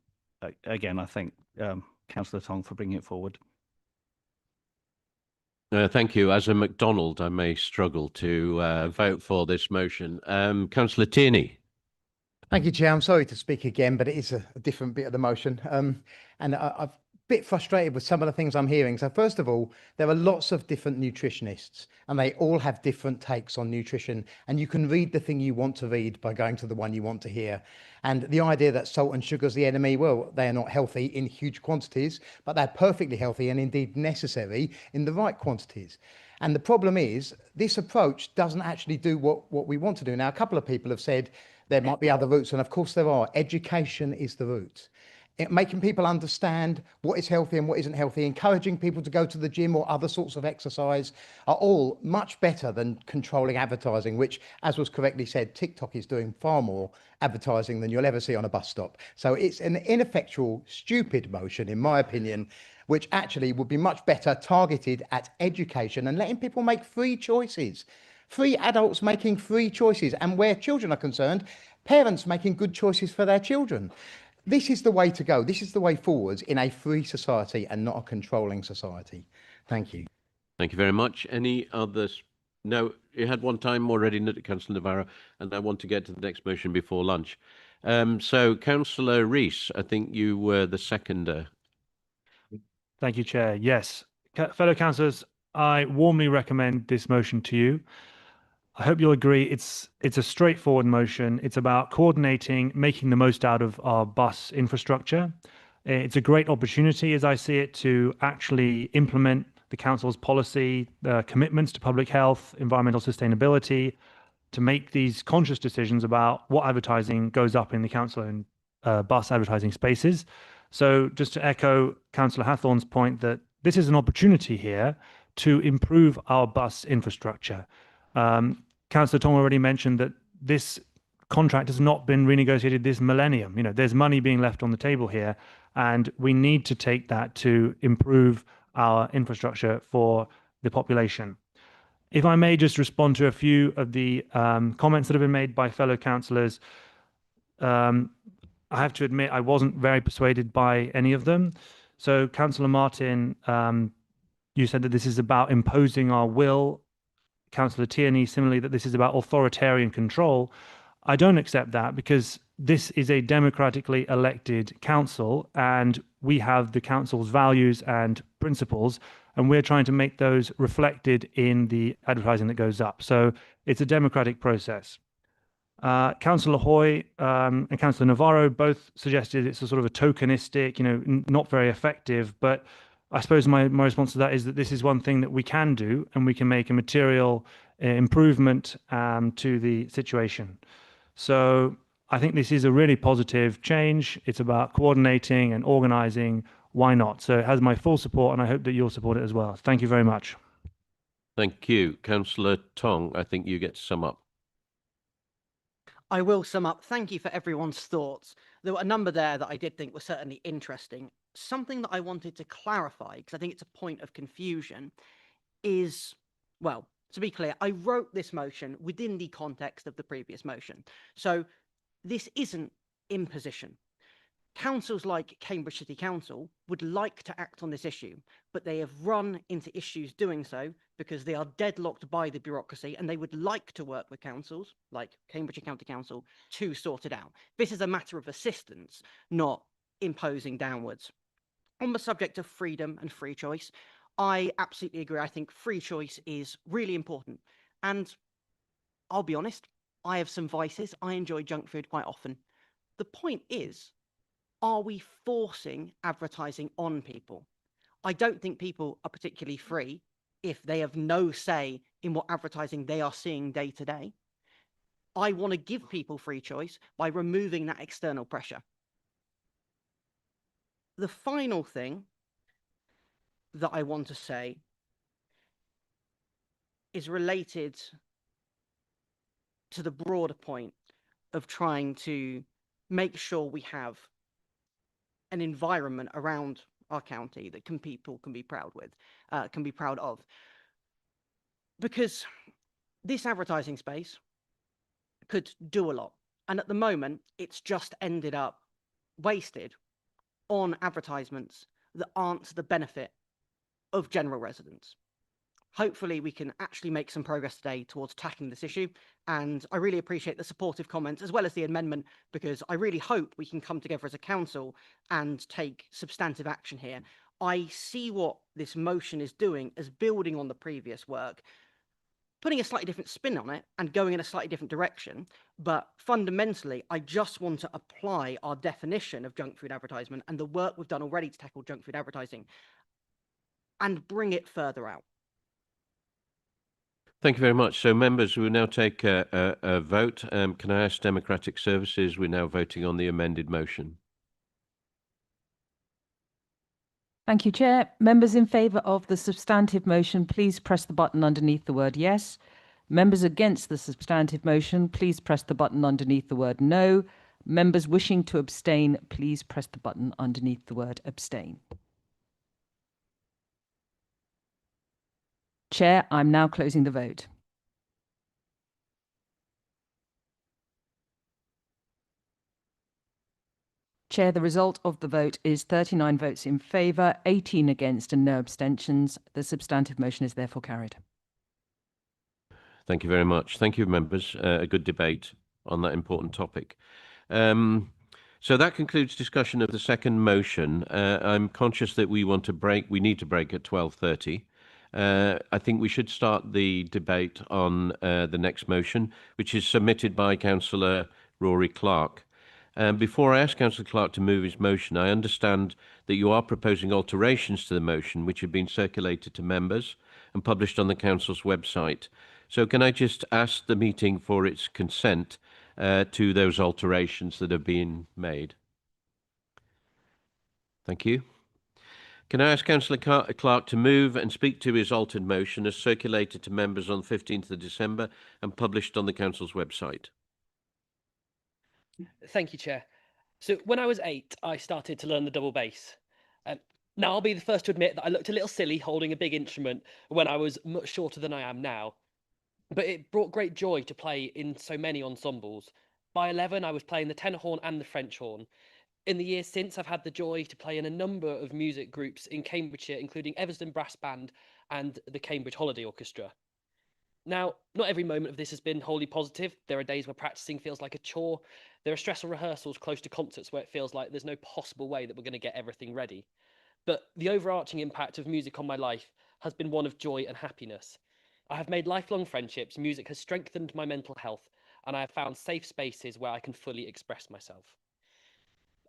again, I thank Councillor Tong for bringing it forward. Thank you. As a MacDonald, I may struggle to vote for this motion. Councillor Tierney. Thank you, Chair. I'm sorry to speak again, but it is a different bit of the motion. And I'm a bit frustrated with some of the things I'm hearing. So first of all, there are lots of different nutritionists, and they all have different takes on nutrition. And you can read the thing you want to read by going to the one you want to hear. And the idea that salt and sugar is the enemy, well, they are not healthy in huge quantities, but they're perfectly healthy and indeed necessary in the right quantities. And the problem is this approach doesn't actually do what we want to do. Now, a couple of people have said there might be other routes, and of course there are. Education is the route. Making people understand what is healthy and what isn't healthy, encouraging people to go to the gym or other sorts of exercise are all much better than controlling advertising, which, as was correctly said, TikTok is doing far more advertising than you'll ever see on a bus stop. So it's an ineffectual, stupid motion, in my opinion, which actually would be much better targeted at education and letting people make free choices. Free adults making free choices, and where children are concerned, parents making good choices for their children. This is the way to go. This is the way forwards in a free society and not a controlling society. Thank you. Thank you very much. Any others? No, you had one time already, Councillor Navarro, and I want to get to the next motion before lunch. So, Councillor Rees, I think you were the seconder. Thank you, Chair. Yes. Fellow councillors, I warmly recommend this motion to you. I hope you'll agree it's a straightforward motion. It's about coordinating, making the most out of our bus infrastructure. It's a great opportunity, as I see it, to actually implement the council's policy, commitments to public health, environmental sustainability, to make these conscious decisions about what advertising goes up in the council and bus advertising spaces. So just to echo Councillor Hathorn's point that this is an opportunity here to improve our bus infrastructure. Councillor Tong already mentioned that this contract has not been renegotiated this millennium. You know, there's money being left on the table here, and we need to take that to improve our infrastructure for the population. If I may just respond to a few of the comments that have been made by fellow councillors, I have to admit I wasn't very persuaded by any of them. So, Councillor Martin, you said that this is about imposing our will. Councillor Tierney, similarly, that this is about authoritarian control. I don't accept that, because this is a democratically elected council, and we have the council's values and principles, and we're trying to make those reflected in the advertising that goes up. So it's a democratic process. Councillor Hoy and Councillor Navarro both suggested it's a sort of a tokenistic, not very effective. But I suppose my response to that is that this is one thing that we can do, and we can make a material improvement to the situation. So I think this is a really positive change. It's about coordinating and organising. Why not? So it has my full support, and I hope that you'll support it as well. Thank you very much. Thank you. Councillor Tong, I think you get to sum up. I will sum up. Thank you for everyone's thoughts. There were a number there that I did think were certainly interesting. Something that I wanted to clarify, because I think it's a point of confusion, is, well, to be clear, I wrote this motion within the context of the previous motion. So this isn't imposition. Councils like Cambridge City Council would like to act on this issue, but they have run into issues doing so because they are deadlocked by the bureaucracy, and they would like to work with councils like Cambridge and County Council to sort it out. This is a matter of assistance, not imposing downwards. On the subject of freedom and free choice, I absolutely agree. I think free choice is really important. And I'll be honest, I have some vices. I enjoy junk food quite often. The point is, are we forcing advertising on people? I don't think people are particularly free if they have no say in what advertising they are seeing day to day. I want to give people free choice by removing that external pressure. The final thing that I want to say is related to the broader point of trying to make sure we have an environment around our county that people can be proud of. Because this advertising space could do a lot. And at the moment, it's just ended up wasted on advertisements that aren't to the benefit of general residents. Hopefully we can actually make some progress today towards tackling this issue, and I really appreciate the supportive comments as well as the amendment, because I really hope we can come together as a council and take substantive action here. I see what this motion is doing as building on the previous work, putting a slightly different spin on it and going in a slightly different direction, but fundamentally I just want to apply our definition of junk food advertisement and the work we've done already to tackle junk food advertising and bring it further out. Thank you very much. So, members, we will now take a vote. Can I ask Democratic Services? We're now voting on the amended motion. Thank you, Chair. Members in favour of the substantive motion, please press the button underneath the word yes. Members against the substantive motion, please press the button underneath the word no. Members wishing to abstain, please press the button underneath the word abstain. Chair, I'm now closing the vote. Chair, the result of the vote is 39 votes in favour, 18 against and no abstentions. The substantive motion is therefore carried. Thank you very much. Thank you, members. A good debate on that important topic. So that concludes discussion of the second motion. I'm conscious that we need to break at 12:30. I think we should start the debate on the next motion, which is submitted by Councillor Rory Clark. Before I ask Councillor Clark to move his motion, I understand that you are proposing alterations to the motion, which have been circulated to members and published on the Council's website. So can I just ask the meeting for its consent to those alterations that have been made? Thank you. Can I ask Councillor Clark to move and speak to his altered motion as circulated to members on 15th of December and published on the Council's website? Thank you, Chair. So when I was 8, I started to learn the double bass. Now I'll be the first to admit that I looked a little silly holding a big instrument when I was much shorter than I am now. But it brought great joy to play in so many ensembles. By 11, I was playing the tenor horn and the French horn. In the years since, I've had the joy to play in a number of music groups in Cambridgeshire, including Eversden Brass Band and the Cambridge Holiday Orchestra. Now, not every moment of this has been wholly positive. There are days where practicing feels like a chore. There are stressful rehearsals close to concerts where it feels like there's no possible way that we're going to get everything ready. But the overarching impact of music on my life has been one of joy and happiness. I have made lifelong friendships, music has strengthened my mental health, and I have found safe spaces where I can fully express myself.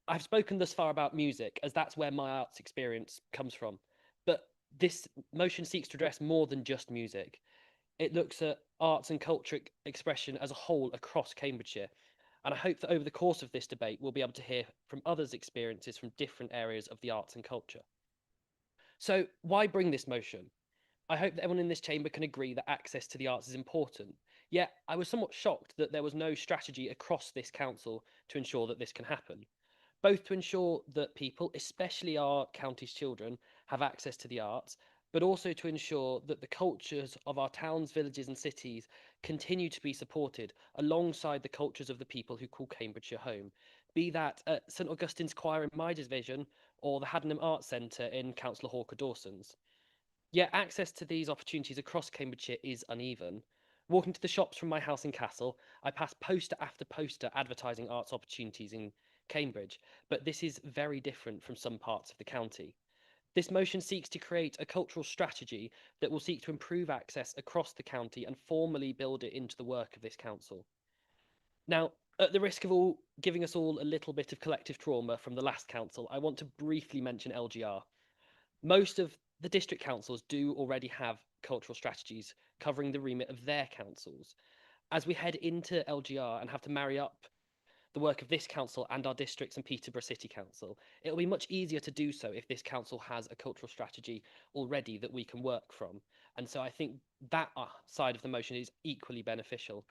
I've spoken thus far about music, as that's where my arts experience comes from. But this motion seeks to address more than just music. It looks at arts and culture expression as a whole across Cambridgeshire. And I hope that over the course of this debate, we'll be able to hear from others' experiences from different areas of the arts and culture. So why bring this motion? I hope that everyone in this chamber can agree that access to the arts is important. Yet I was somewhat shocked that there was no strategy across this council to ensure that this can happen, both to ensure that people, especially our county's children, have access to the arts, but also to ensure that the cultures of our towns, villages and cities continue to be supported alongside the cultures of the people who call Cambridgeshire home, be that at St Augustine's Choir in my division or the Haddenham Arts Centre in Councillor Hawker Dawson's. Yet access to these opportunities across Cambridgeshire is uneven. Walking to the shops from my house in Castle, I pass poster after poster advertising arts opportunities in Cambridge, but this is very different from some parts of the county. This motion seeks to create a cultural strategy that will seek to improve access across the county and formally build it into the work of this council. Now, at the risk of all giving us all a little bit of collective trauma from the last council, I want to briefly mention LGR. Most of the district councils do already have cultural strategies covering the remit of their councils. As we head into LGR and have to marry up the work of this council and our districts and Peterborough City Council, it'll be much easier to do so if this council has a cultural strategy already that we can work from. And so I think that side of the motion is equally beneficial.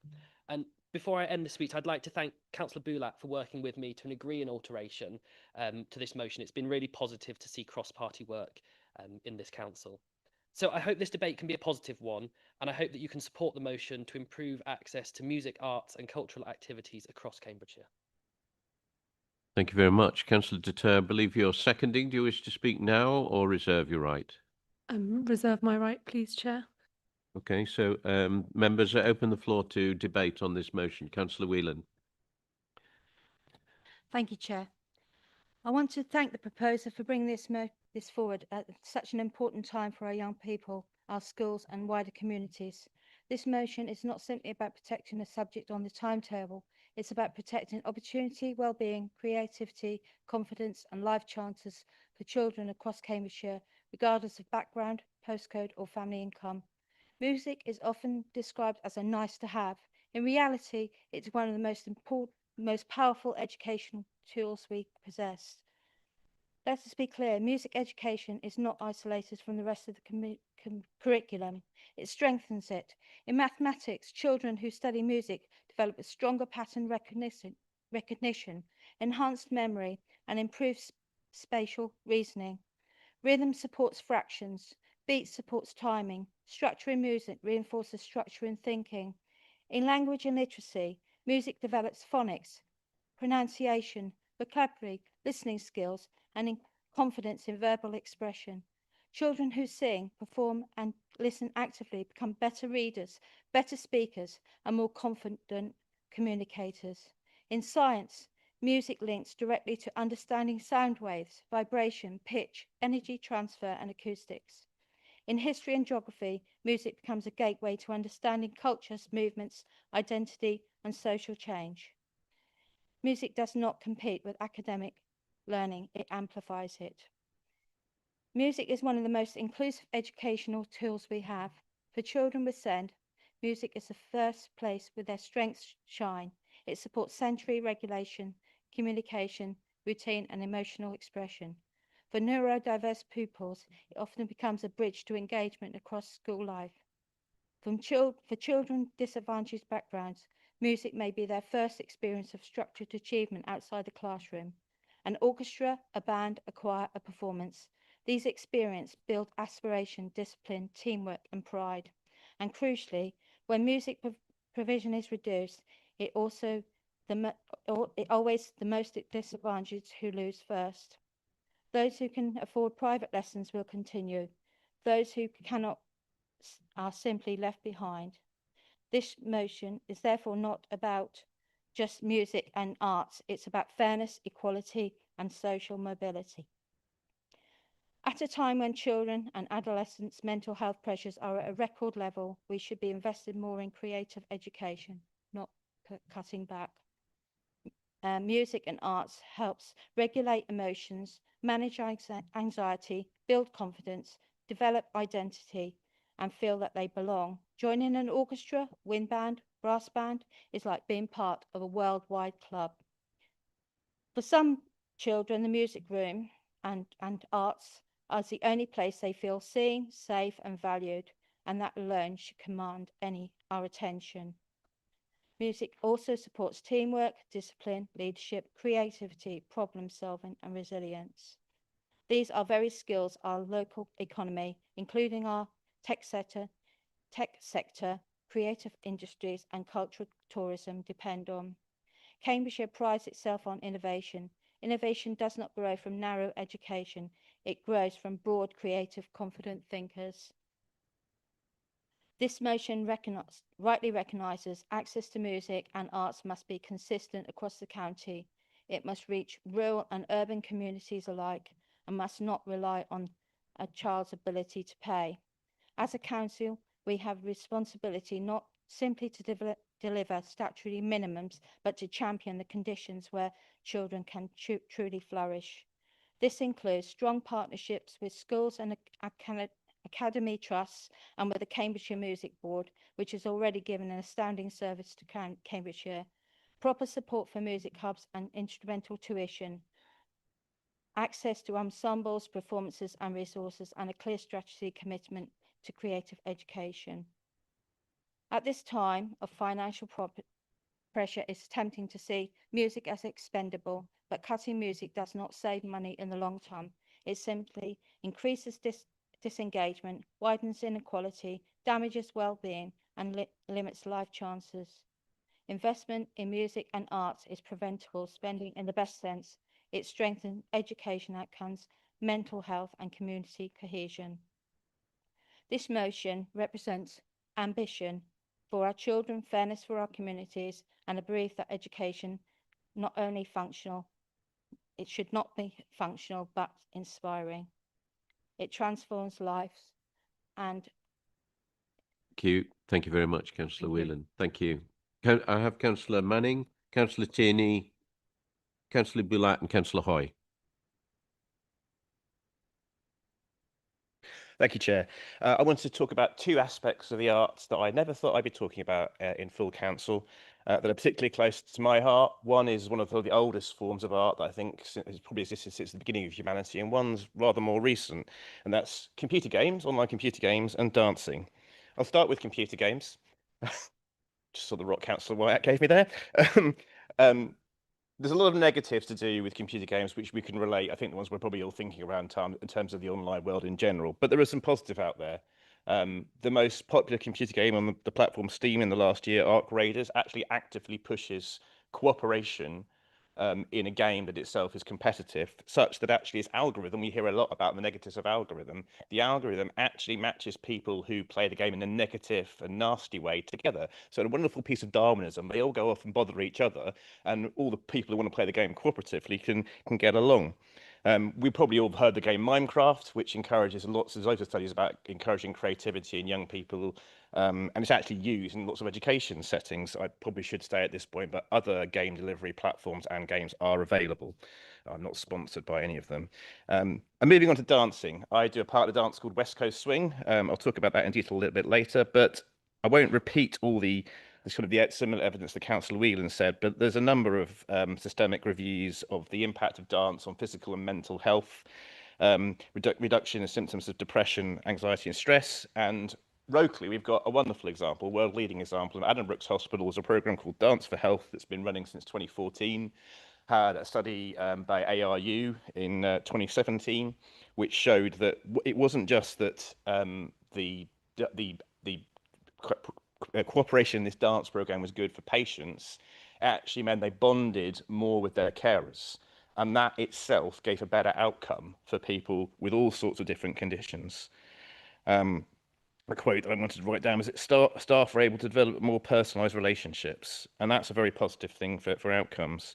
And before I end the speech, I'd like to thank Councillor Boulat for working with me to agree an alteration to this motion. It's been really positive to see cross-party work in this council. So I hope this debate can be a positive one, and I hope that you can support the motion to improve access to music, arts and cultural activities across Cambridgeshire. Thank you very much. Councillor Deter, I believe you're seconding. Do you wish to speak now or reserve your right? Reserve my right, please, Chair. Okay, so members, I open the floor to debate on this motion. Councillor Whelan. Thank you, Chair. I want to thank the proposer for bringing this forward at such an important time for our young people, our schools and wider communities. This motion is not simply about protecting a subject on the timetable, it's about protecting opportunity, well-being, creativity, confidence and life chances for children across Cambridgeshire, regardless of background, postcode or family income. Music is often described as a nice to have. In reality, it's one of the most important, most powerful educational tools we possess. Let us be clear, music education is not isolated from the rest of the curriculum. It strengthens it. In mathematics, children who study music develop a stronger pattern recognition, enhanced memory, and improved spatial reasoning. Rhythm supports fractions. Beat supports timing. Structure in music reinforces structure in thinking. In language and literacy, music develops phonics, pronunciation, vocabulary, listening skills, and confidence in verbal expression. Children who sing, perform, and listen actively become better readers, better speakers, and more confident communicators. In science, music links directly to understanding sound waves, vibration, pitch, energy transfer, and acoustics. In history and geography, music becomes a gateway to understanding cultures, movements, identity, and social change. Music does not compete with academic learning, it amplifies it. Music is one of the most inclusive educational tools we have. For children with SEND, music is the first place where their strengths shine. It supports sensory regulation, communication, routine, and emotional expression. For neurodiverse pupils, it often becomes a bridge to engagement across school life. For children with disadvantaged backgrounds, music may be their first experience of structured achievement outside the classroom. An orchestra, a band, a choir, a performance. These experiences build aspiration, discipline, teamwork and pride. And crucially, when music provision is reduced, it always the most disadvantaged who lose first. Those who can afford private lessons will continue. Those who cannot are simply left behind. This motion is therefore not about just music and arts. It's about fairness, equality, and social mobility. At a time when children and adolescents' mental health pressures are at a record level, we should be invested more in creative education, not cutting back. Music and arts helps regulate emotions, manage anxiety, build confidence, develop identity, and feel that they belong. Joining an orchestra, wind band, brass band is like being part of a worldwide club. For some children, the music room and arts are the only place they feel seen, safe, and valued, and that alone should command our attention. Music also supports teamwork, discipline, leadership, creativity, problem solving, and resilience. These are very skills our local economy, including our tech sector, creative industries, and cultural tourism depend on. Cambridgeshire prides itself on innovation. Innovation does not grow from narrow education. It grows from broad, creative, confident thinkers. This motion rightly recognises access to music and arts must be consistent across the county. It must reach rural and urban communities alike and must not rely on a child's ability to pay. As a council, we have responsibility not simply to deliver statutory minimums, but to champion the conditions where children can truly flourish. This includes strong partnerships with schools and academy trusts and with the Cambridgeshire Music Board, which has already given an astounding service to Cambridgeshire, proper support for music hubs and instrumental tuition, access to ensembles, performances and resources, and a clear strategy commitment to creative education. At this time of financial pressure, it's tempting to see music as expendable, but cutting music does not save money in the long term. It simply increases disengagement, widens inequality, damages well-being, and limits life chances. Investment in music and arts is preventable spending in the best sense. It strengthens education outcomes, mental health, and community cohesion. This motion represents ambition for our children, fairness for our communities, and a belief that education it should not be functional, but inspiring. It transforms lives and Thank you very much, Councillor Thank you. Whelan. Thank you. I have Councillor Manning, Councillor Tierney, Councillor Bulat, and Councillor Hoy. Thank you, Chair. I wanted to talk about two aspects of the arts that I never thought I'd be talking about in full council that are particularly close to my heart. One is one of the oldest forms of art that I think has probably existed since the beginning of humanity, and one's rather more recent, and that's computer games, online computer games, and dancing. I'll start with computer games. Just saw the rock Councillor Wyatt gave me there. There's a lot of negatives to do with computer games, which we can relate. I think the ones we're probably all thinking around in terms of the online world in general. But there is some positive out there. The most popular computer game on the platform Steam in the last year, Arc Raiders, actually actively pushes cooperation in a game that itself is competitive, such that actually its algorithm, we hear a lot about the negatives of algorithm, the algorithm actually matches people who play the game in a negative and nasty way together. So a wonderful piece of Darwinism, they all go off and bother each other, and all the people who want to play the game cooperatively can get along. We probably all heard the game Minecraft, which encourages lots of studies about encouraging creativity in young people, and it's actually used in lots of education settings. I probably should stay at this point, but other game delivery platforms and games are available. I'm not sponsored by any of them. And moving on to dancing, I do a part of the dance called West Coast Swing. I'll talk about that in detail a little bit later, but I won't repeat all the similar evidence that Councillor Whelan said, but there's a number of systemic reviews of the impact of dance on physical and mental health, reduction in symptoms of depression, anxiety and stress. And locally, we've got a wonderful example, world-leading example. In Addenbrooke's Hospital is a programme called Dance for Health that's been running since 2014. Had a study by ARU in 2017, which showed that it wasn't just that the cooperation in this dance program was good for patients. It actually meant they bonded more with their carers, and that itself gave a better outcome for people with all sorts of different conditions. a quote that I wanted to write down was that staff are able to develop more personalised relationships, and that's a very positive thing for outcomes.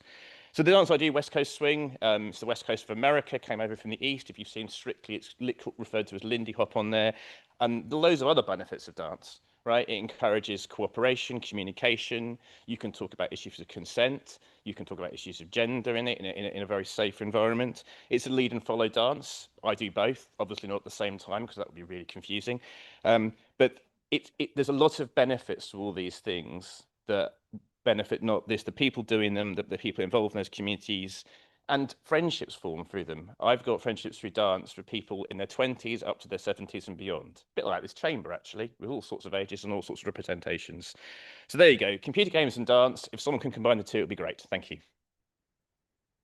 So the dance I do, West Coast Swing, it's the West Coast of America, came over from the East. If you've seen Strictly, it's referred to as Lindy Hop on there. And loads of other benefits of dance, right? It encourages cooperation, communication. You can talk about issues of consent. You can talk about issues of gender in it in a very safe environment. It's a lead and follow dance. I do both, obviously not at the same time because that would be really confusing. But there's a lot of benefits to all these things that benefit not just the people doing them, the people involved in those communities, and friendships form through them. I've got friendships through dance with people in their 20s up to their 70s and beyond. A bit like this chamber, actually, with all sorts of ages and all sorts of representations. So there you go, computer games and dance. If someone can combine the two, it'd be great. Thank you.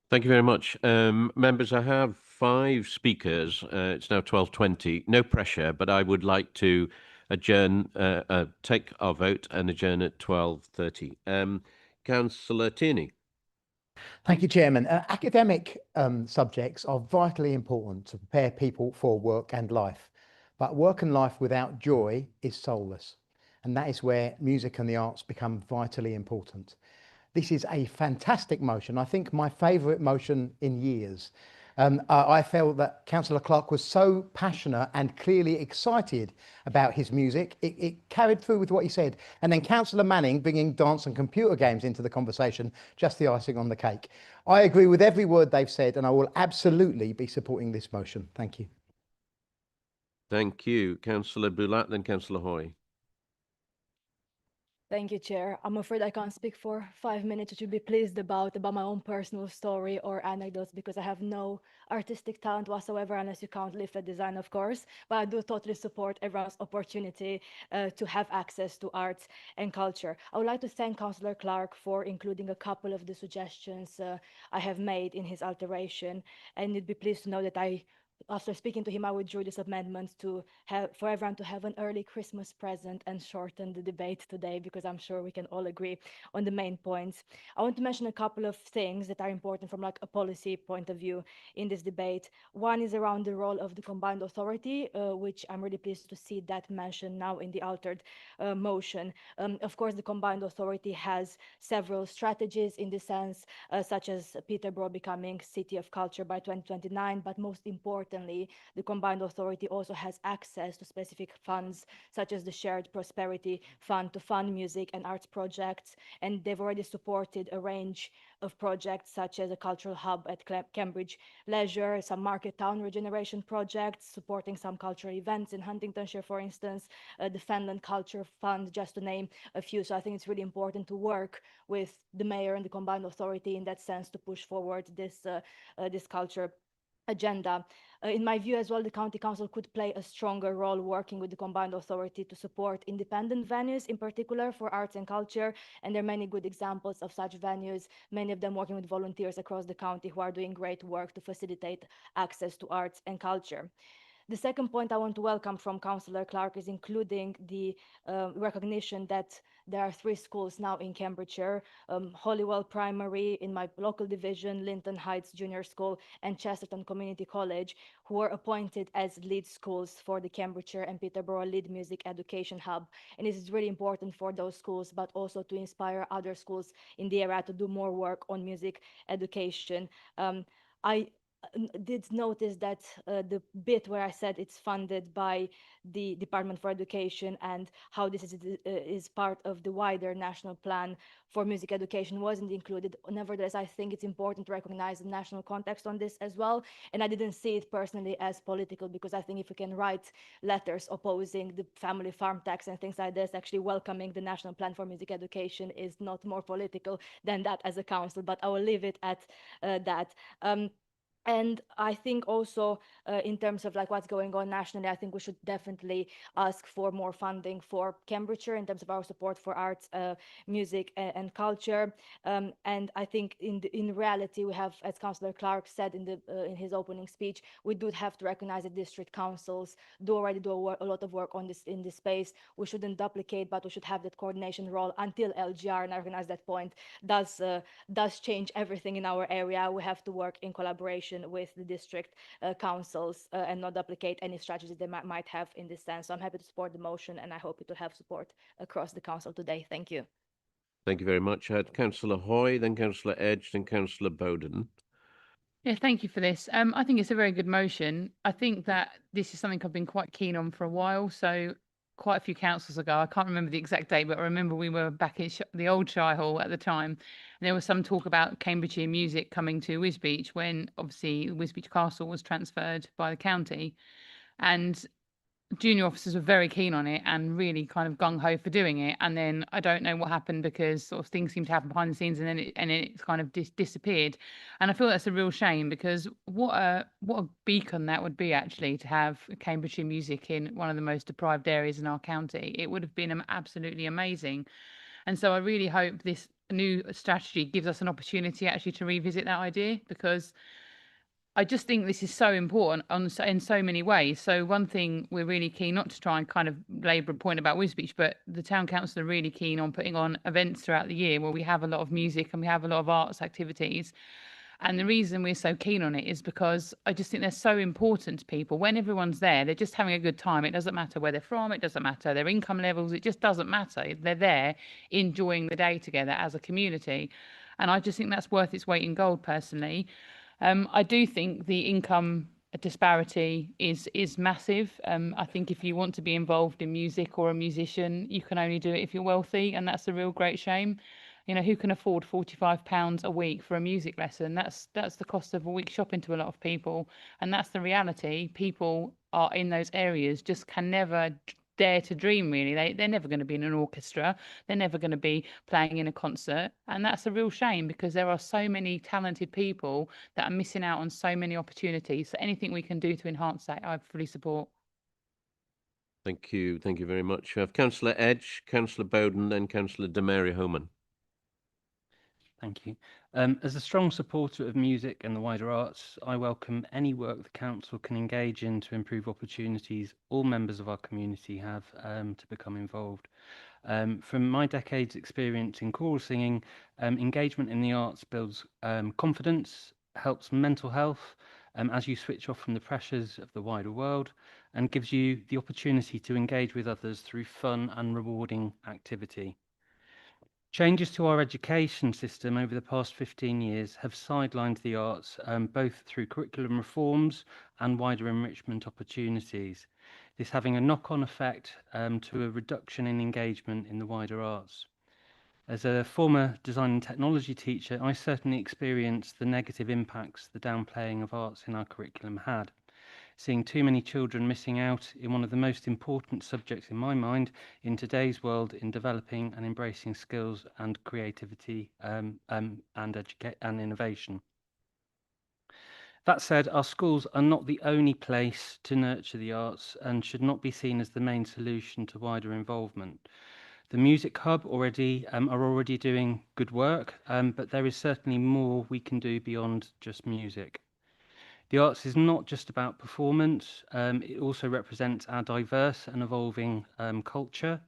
Thank you very much. Members, I have 5 speakers. It's now 12:20. No pressure, but I would like to adjourn, take our vote and adjourn at 12:30. Councillor Tierney. Thank you, Chairman. Academic subjects are vitally important to prepare people for work and life, but work and life without joy is soulless, and that is where music and the arts become vitally important. This is a fantastic motion. I think my favourite motion in years. I felt that Councillor Clark was so passionate and clearly excited about his music. It carried through with what he said. And then Councillor Manning bringing dance and computer games into the conversation, just the icing on the cake. I agree with every word they've said, and I will absolutely be supporting this motion. Thank you. Thank you. Councillor Boulat, then Councillor Hoy. Thank you, Chair. I'm afraid I can't speak for 5 minutes, which you'll be pleased about my own personal story or anecdotes, because I have no artistic talent whatsoever, unless you count leaflet design, of course. But I do totally support everyone's opportunity to have access to arts and culture. I would like to thank Councillor Clark for including a couple of the suggestions I have made in his alteration. And you'd be pleased to know that after speaking to him, I withdrew this amendment to have for everyone to have an early Christmas present and shorten the debate today, because I'm sure we can all agree on the main points. I want to mention a couple of things that are important from like a policy point of view in this debate. One is around the role of the combined authority, which I'm really pleased to see that mentioned now in the altered motion. Of course, the combined authority has several strategies in this sense, such as Peterborough becoming City of Culture by 2029, but most importantly, the combined authority also has access to specific funds, such as the Shared Prosperity Fund, to fund music and arts projects. And they've already supported a range of projects, such as a cultural hub at Cambridge Leisure, some market town regeneration projects, supporting some cultural events in Huntingdonshire, for instance, the Fenland Culture Fund, just to name a few. So I think it's really important to work with the mayor and the combined authority in that sense to push forward this culture agenda. In my view as well, the County Council could play a stronger role working with the combined authority to support independent venues, in particular for arts and culture. And there are many good examples of such venues, many of them working with volunteers across the county who are doing great work to facilitate access to arts and culture. The second point I want to welcome from Councillor Clark is including the recognition that there are 3 schools now in Cambridgeshire, Holywell Primary in my local division, Linton Heights Junior School, and Chesterton Community College, who were appointed as lead schools for the Cambridgeshire and Peterborough Lead Music Education Hub. And this is really important for those schools, but also to inspire other schools in the area to do more work on music education. I did notice that the bit where I said it's funded by the Department for Education and how this is part of the wider national plan for music education wasn't included. Nevertheless, I think it's important to recognize the national context on this as well. And I didn't see it personally as political, because I think if we can write letters opposing the family farm tax and things like this, actually welcoming the national plan for music education is not more political than that as a council, but I will leave it at that. And I think also in terms of like what's going on nationally, I think we should definitely ask for more funding for Cambridgeshire in terms of our support for arts, music and culture. And I think in reality, we have, as Councillor Clark said in his opening speech, we do have to recognize that district councils do already do a lot of work on this in this space. We shouldn't duplicate, but we should have that coordination role until LGR, and I recognize that point, does change everything in our area. We have to work in collaboration collaboration with the district councils and not duplicate any strategies they might have in this sense. So I'm happy to support the motion, and I hope it will have support across the council today. Thank you. Thank you very much. I had Councillor Hoy, then Councillor Edge, then Councillor Bowden. Yeah, thank you for this. I think it's a very good motion. I think that this is something I've been quite keen on for a while. So quite a few councils ago, I can't remember the exact date, but I remember we were back in the old Shire Hall at the time. And there was some talk about Cambridgeshire Music coming to Wisbech when obviously Wisbech Castle was transferred by the county. And junior officers were very keen on it and really kind of gung-ho for doing it. And then I don't know what happened because sort of things seemed to happen behind the scenes and then it's kind of disappeared. And I feel that's a real shame because what a beacon that would be actually to have Cambridgeshire Music in one of the most deprived areas in our county. It would have been absolutely amazing. And so I really hope this new strategy gives us an opportunity actually to revisit that idea, because I just think this is so important in so many ways. So one thing we're really keen, not to try and kind of labour a point about Wisbech, but the town council are really keen on putting on events throughout the year where we have a lot of music and we have a lot of arts activities. And the reason we're so keen on it is because I just think they're so important to people. When everyone's there, they're just having a good time. It doesn't matter where they're from. It doesn't matter their income levels. It just doesn't matter. They're there enjoying the day together as a community. And I just think that's worth its weight in gold, personally. I do think the income disparity is massive. I think if you want to be involved in music or a musician, you can only do it if you're wealthy, and that's a real great shame. You know, who can afford £45 a week for a music lesson? That's the cost of a week shopping to a lot of people, and that's the reality. People are in those areas just can never dare to dream, really. They're never going to be in an orchestra. They're never going to be playing in a concert. And that's a real shame because there are so many talented people that are missing out on so many opportunities. So anything we can do to enhance that, I fully support. Thank you. Thank you very much. I have Councillor Edge, Councillor Bowden, then Councillor Mary Homan. Thank you. As a strong supporter of music and the wider arts, I welcome any work the council can engage in to improve opportunities all members of our community have to become involved. From my decades experience in choral singing, engagement in the arts builds confidence, helps mental health as you switch off from the pressures of the wider world, and gives you the opportunity to engage with others through fun and rewarding activity. Changes to our education system over the past 15 years have sidelined the arts, both through curriculum reforms and wider enrichment opportunities. This having a knock-on effect to a reduction in engagement in the wider arts. As a former design and technology teacher, I certainly experienced the negative impacts the downplaying of arts in our curriculum had. Seeing too many children missing out in one of the most important subjects in my mind in today's world in developing and embracing skills and creativity and innovation. That said, our schools are not the only place to nurture the arts and should not be seen as the main solution to wider involvement. The Music Hub are already doing good work, but there is certainly more we can do beyond just music. The arts is not just about performance, it also represents our diverse and evolving culture.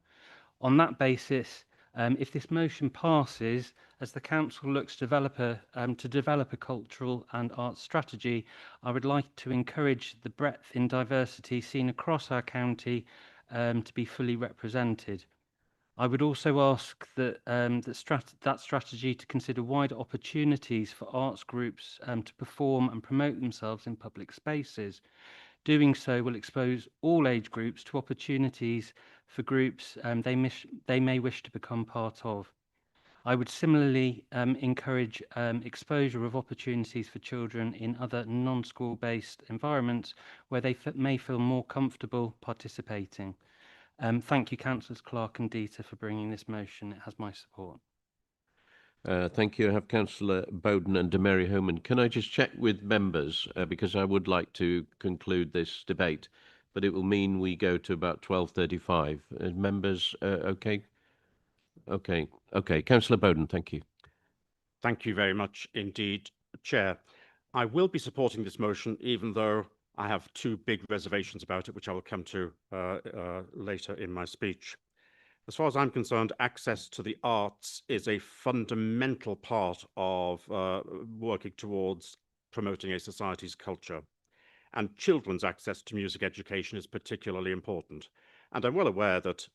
On that basis, if this motion passes, as the council looks to develop a cultural and arts strategy, I would like to encourage the breadth in diversity seen across our county to be fully represented. I would also ask that that strategy to consider wider opportunities for arts groups to perform and promote themselves in public spaces. Doing so will expose all age groups to opportunities for groups they may wish to become part of. I would similarly encourage exposure of opportunities for children in other non-school-based environments where they may feel more comfortable participating. Thank you, Councillors Clark and Dieter, for bringing this motion. It has my support. Thank you. I have Councillor Bowden and Mary Homan. Can I just check with members, because I would like to conclude this debate, but it will mean we go to about 12:35. Members, okay? Okay. Councillor Bowden, thank you. Thank you very much indeed, Chair. I will be supporting this motion, even though I have two big reservations about it, which I will come to later in my speech. As far as I'm concerned, access to the arts is a fundamental part of working towards promoting a society's culture. And children's access to music education is particularly important. And I'm well aware that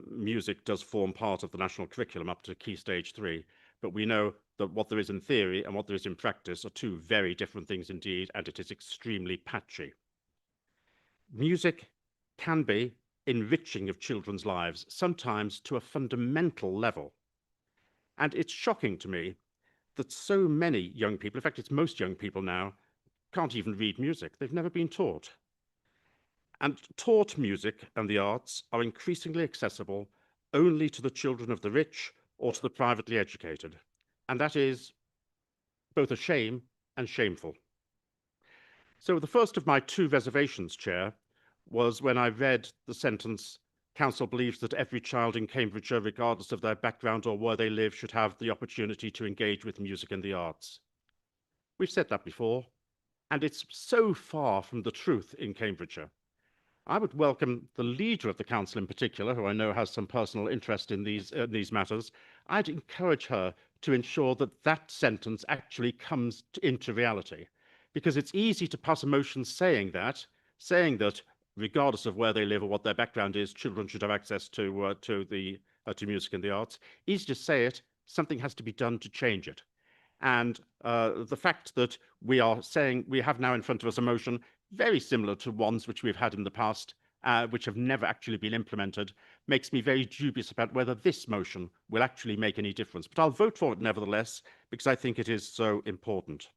music does form part of the national curriculum up to Key Stage 3, but we know that what there is in theory and what there is in practice are two very different things indeed, and it is extremely patchy. Music can be enriching of children's lives, sometimes to a fundamental level. And it's shocking to me that so many young people, in fact, it's most young people now, can't even read music. They've never been taught. And taught music and the arts are increasingly accessible only to the children of the rich or to the privately educated. And that is both a shame and shameful. So the first of my two reservations, Chair, was when I read the sentence, "Council believes that every child in Cambridgeshire, regardless of their background or where they live, should have the opportunity to engage with music and the arts." We've said that before, and it's so far from the truth in Cambridgeshire. I would welcome the leader of the council in particular, who I know has some personal interest in these matters. I'd encourage her to ensure that that sentence actually comes into reality, because it's easy to pass a motion saying that regardless of where they live or what their background is, children should have access to music and the arts. Easy to say it, something has to be done to change it. And the fact that we are saying we have now in front of us a motion very similar to ones which we've had in the past, which have never actually been implemented, makes me very dubious about whether this motion will actually make any difference. But I'll vote for it nevertheless, because I think it is so important.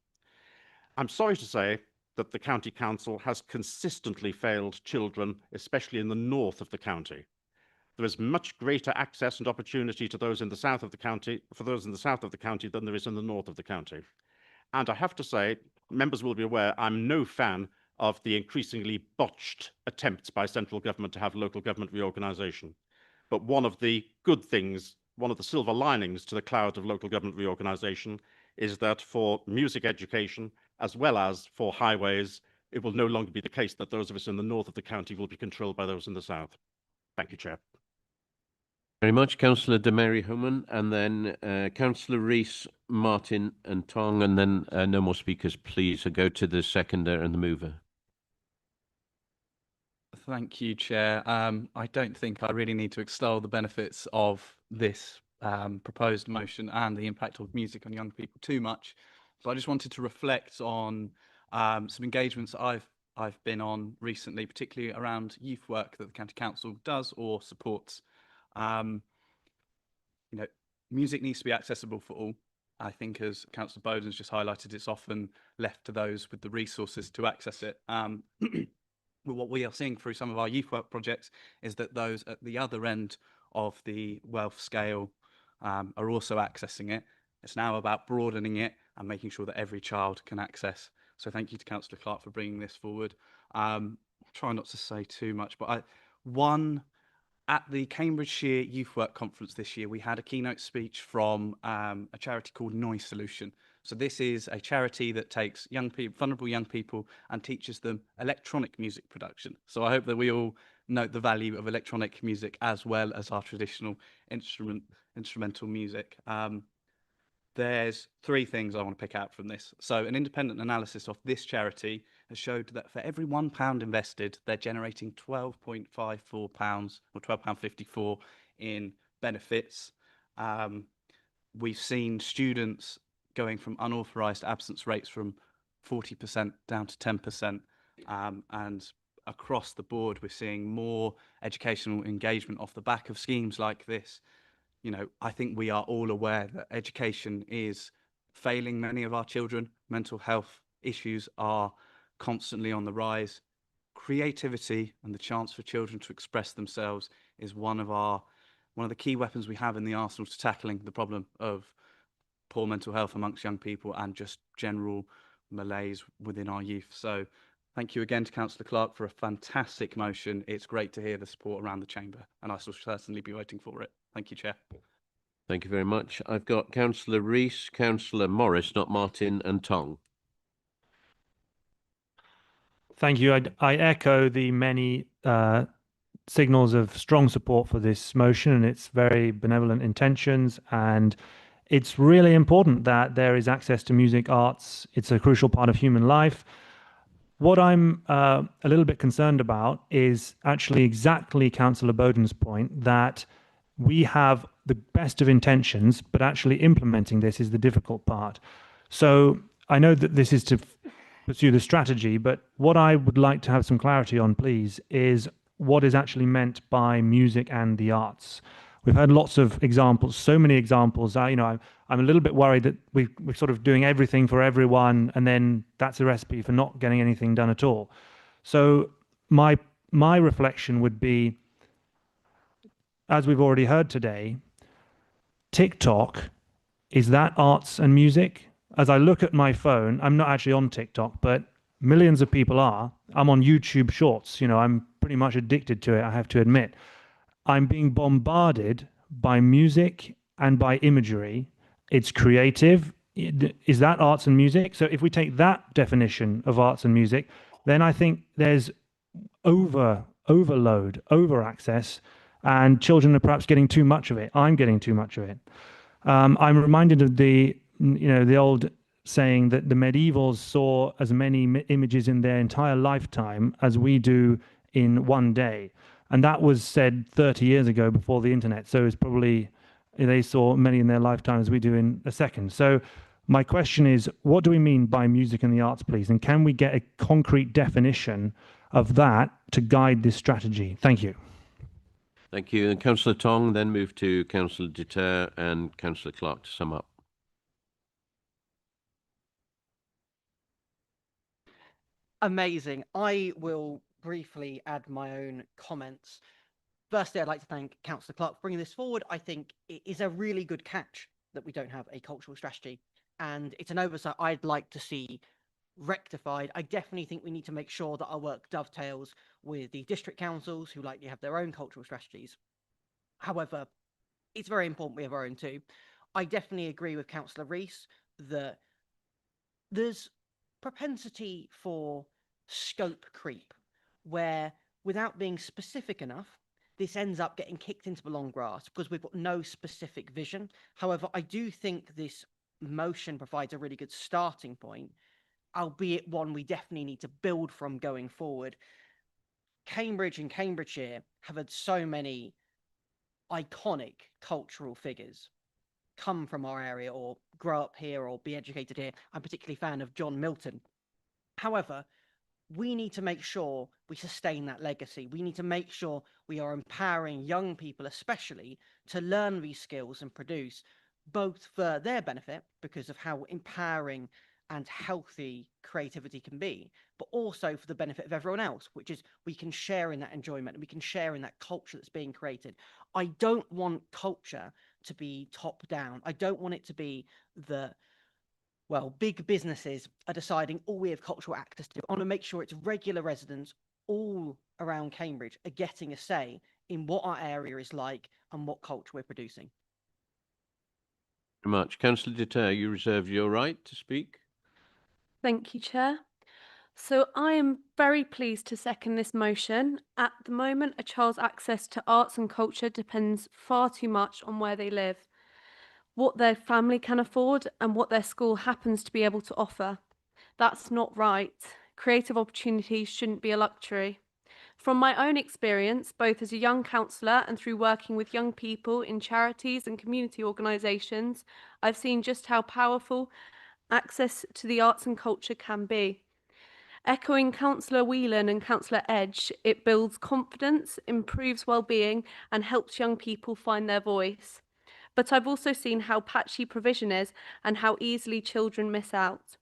I'm sorry to say that the County Council has consistently failed children, especially in the north of the county. There is much greater access and opportunity to those in the south of the county, for those in the south of the county, than there is in the north of the county. And I have to say, members will be aware, I'm no fan of the increasingly botched attempts by central government to have local government reorganisation. But one of the good things, one of the silver linings to the cloud of local government reorganisation is that for music education, as well as for highways, it will no longer be the case that those of us in the north of the county will be controlled by those in the south. Thank you, Chair. Very much, Councillor de Mary Homan, and then Councillor Rees, Martin and Tong, and then no more speakers, please. So go to the seconder and the mover. Thank you, Chair. I don't think I really need to extol the benefits of this proposed motion and the impact of music on young people too much. So I just wanted to reflect on some engagements I've been on recently, particularly around youth work that the County Council does or supports. Music needs to be accessible for all. I think, as Councillor Bowden's just highlighted, it's often left to those with the resources to access it. But what we are seeing through some of our youth work projects is that those at the other end of the wealth scale are also accessing it. It's now about broadening it and making sure that every child can access. So thank you to Councillor Clark for bringing this forward. Try not to say too much, but at the Cambridgeshire Youth Work Conference this year, we had a keynote speech from a charity called Noise Solution. So this is a charity that takes young people, vulnerable young people, and teaches them electronic music production. So I hope that we all note the value of electronic music as well as our traditional instrumental music. There's three things I want to pick out from this. So an independent analysis of this charity has showed that for every £1 invested, they're generating £12.54 or £12.54 in benefits. We've seen students going from unauthorised absence rates from 40% down to 10%. And across the board, we're seeing more educational engagement off the back of schemes like this. I think we are all aware that education is failing many of our children. Mental health issues are constantly on the rise. Creativity and the chance for children to express themselves is one of the key weapons we have in the arsenal to tackling the problem of poor mental health amongst young people and just general malaise within our youth. So thank you again to Councillor Clark for a fantastic motion. It's great to hear the support around the chamber, and I shall certainly be voting for it. Thank you, Chair. Thank you very much. I've got Councillor Rees, Councillor Morris, not Martin, and Tong. Thank you. I echo the many signals of strong support for this motion and its very benevolent intentions, and it's really important that there is access to music, arts. It's a crucial part of human life. What I'm a little bit concerned about is actually exactly Councillor Bowden's point that we have the best of intentions, but actually implementing this is the difficult part. So I know that this is to pursue the strategy, but what I would like to have some clarity on, please, is what is actually meant by music and the arts. We've had lots of examples, so many examples. I'm a little bit worried that we're sort of doing everything for everyone, and then that's a recipe for not getting anything done at all. So my reflection would be, as we've already heard today, TikTok, is that arts and music? As I look at my phone, I'm not actually on TikTok, but millions of people are. I'm on YouTube Shorts. I'm pretty much addicted to it, I have to admit. I'm being bombarded by music and by imagery. It's creative. Is that arts and music? So if we take that definition of arts and music, then I think there's overload, over access, and children are perhaps getting too much of it. I'm getting too much of it. I'm reminded of the old saying that the medievals saw as many images in their entire lifetime as we do in one day. And that was said 30 years ago before the internet. So it's probably they saw many in their lifetime as we do in a second. So my question is, what do we mean by music and the arts, please? And can we get a concrete definition of that to guide this strategy? Thank you. Thank you. And Councillor Tong, then move to Councillor De Terre and Councillor Clark to sum up. Amazing. I will briefly add my own comments. Firstly, I'd like to thank Councillor Clark for bringing this forward. I think it is a really good catch that we don't have a cultural strategy, and it's an oversight I'd like to see rectified. I definitely think we need to make sure that our work dovetails with the district councils who likely have their own cultural strategies. However, it's very important we have our own too. I definitely agree with Councillor Rees that there's propensity for scope creep, where without being specific enough, this ends up getting kicked into the long grass because we've got no specific vision. However, I do think this motion provides a really good starting point, albeit one we definitely need to build from going forward. Cambridge and Cambridgeshire have had so many iconic cultural figures come from our area or grow up here or be educated here. I'm particularly a fan of John Milton. However, we need to make sure we sustain that legacy. We need to make sure we are empowering young people, especially, to learn these skills and produce, both for their benefit, because of how empowering and healthy creativity can be, but also for the benefit of everyone else, which is we can share in that enjoyment and we can share in that culture that's being created. I don't want culture to be top down. I don't want it to be big businesses are deciding all we have cultural access to. I want to make sure it's regular residents all around Cambridge are getting a say in what our area is like and what culture we're producing. Very much. Councillor De Terre, you reserve your right to speak. Thank you, Chair. So I am very pleased to second this motion. At the moment, a child's access to arts and culture depends far too much on where they live, what their family can afford, and what their school happens to be able to offer. That's not right. Creative opportunities shouldn't be a luxury. From my own experience, both as a young counsellor and through working with young people in charities and community organisations, I've seen just how powerful access to the arts and culture can be. Echoing Councillor Whelan and Councillor Edge, it builds confidence, improves well-being, and helps young people find their voice. But I've also seen how patchy provision is and how easily children miss out.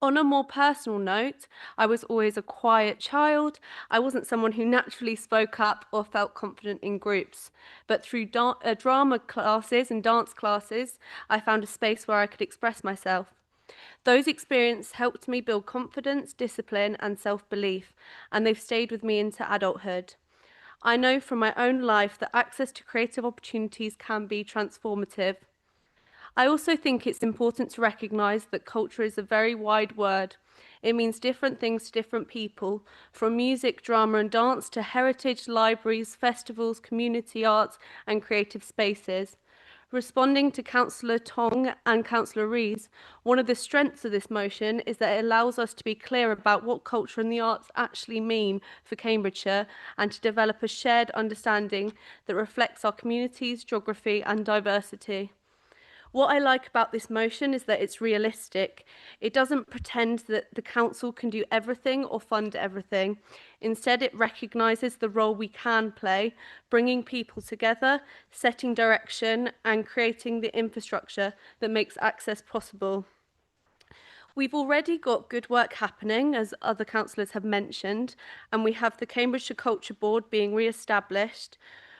On a more personal note, I was always a quiet child. I wasn't someone who naturally spoke up or felt confident in groups. But through drama classes and dance classes, I found a space where I could express myself. Those experiences helped me build confidence, discipline, and self-belief, and they've stayed with me into adulthood. I know from my own life that access to creative opportunities can be transformative. I also think it's important to recognise that culture is a very wide word. It means different things to different people, from music, drama and dance to heritage, libraries, festivals, community arts and creative spaces. Responding to Councillor Tong and Councillor Rees, one of the strengths of this motion is that it allows us to be clear about what culture and the arts actually mean for Cambridgeshire and to develop a shared understanding that reflects our community's geography and diversity. What I like about this motion is that it's realistic. It doesn't pretend that the council can do everything or fund everything. Instead, it recognises the role we can play, bringing people together, setting direction and creating the infrastructure that makes access possible. We've already got good work happening, as other councillors have mentioned, and we have the Cambridgeshire Culture Board being re-established.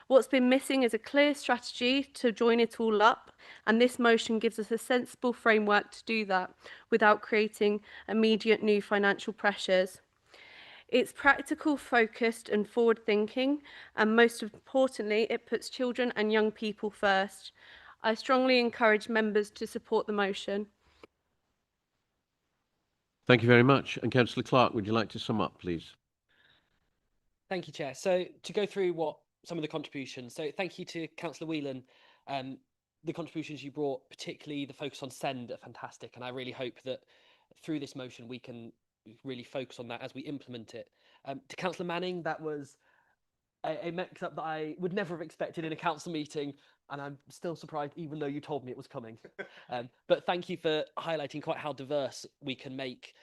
What's been missing is a clear strategy to join it all up, and this motion gives us a sensible framework to do that without creating immediate new financial pressures. It's practical, focused and forward-thinking, and most importantly, it puts children and young people first. I strongly encourage members to support the motion. Thank you very much. And Councillor Clark, would you like to sum up, please? Thank you, Chair. So to go through what some of the contributions. So thank you to Councillor Whelan. The contributions you brought, particularly the focus on SEND, are fantastic. And I really hope that through this motion, we can really focus on that as we implement it. To Councillor Manning, that was a mix-up that I would never have expected in a council meeting. And I'm still surprised, even though you told me it was coming. But thank you for highlighting quite how diverse we can make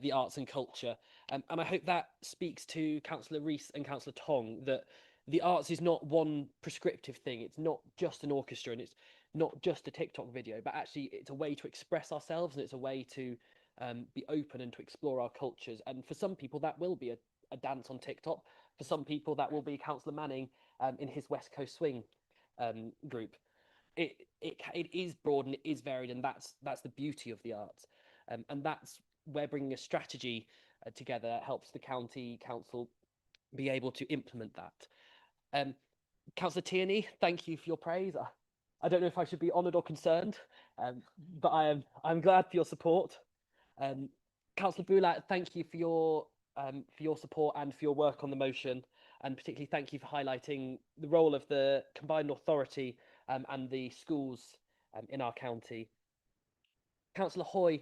the arts and culture. And I hope that speaks to Councillor Rees and Councillor Tong, that the arts is not one prescriptive thing. It's not just an orchestra and it's not just a TikTok video, but actually it's a way to express ourselves and it's a way to be open and to explore our cultures. And for some people, that will be a dance on TikTok. For some people, that will be Councillor Manning in his West Coast Swing group. It is broad and it is varied, and that's the beauty of the arts. And that's where bringing a strategy together helps the county council be able to implement that. Councillor Tierney, thank you for your praise. I don't know if I should be honoured or concerned, but I'm glad for your support. Councillor Boulat, thank you for your support and for your work on the motion, and particularly thank you for highlighting the role of the combined authority and the schools in our county. Councillor Hoy,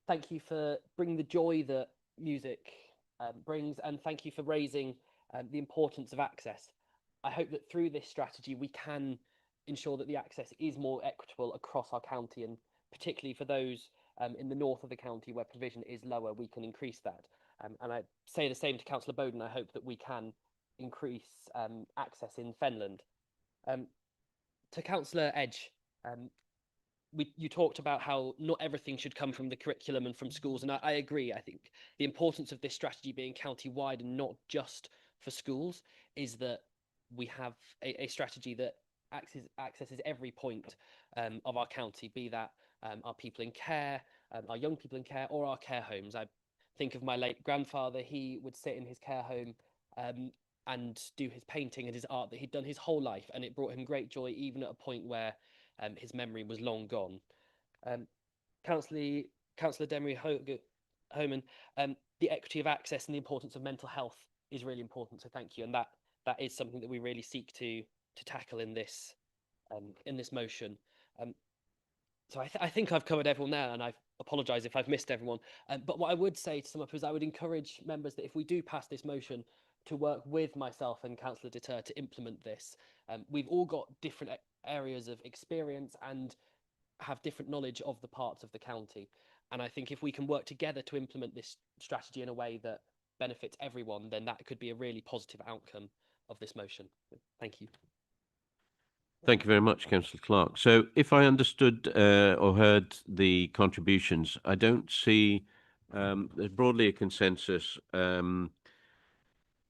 thank you for bringing the joy that music brings, and thank you for raising the importance of access. I hope that through this strategy we can ensure that the access is more equitable across our county, and particularly for those in the north of the county where provision is lower, we can increase that. And I say the same to Councillor Bowden. I hope that we can increase access in Fenland. To Councillor Edge, you talked about how not everything should come from the curriculum and from schools, and I agree. I think the importance of this strategy being county-wide and not just for schools is that we have a strategy that accesses every point of our county, be that our people in care, our young people in care, or our care homes. I think of my late grandfather. He would sit in his care home and do his painting and his art that he'd done his whole life, and it brought him great joy, even at a point where his memory was long gone. Councillor Demery Homan, the equity of access and the importance of mental health is really important. So thank you, and that is something that we really seek to tackle in this motion. So I think I've covered everyone there, and I apologise if I've missed everyone. But what I would say to sum up is I would encourage members that if we do pass this motion, to work with myself and Councillor Deter to implement this. We've all got different areas of experience and have different knowledge of the parts of the county. And I think if we can work together to implement this strategy in a way that benefits everyone, then that could be a really positive outcome of this motion. Thank you. Thank you very much, Councillor Clark. So if I understood or heard the contributions, I don't see there's broadly a consensus.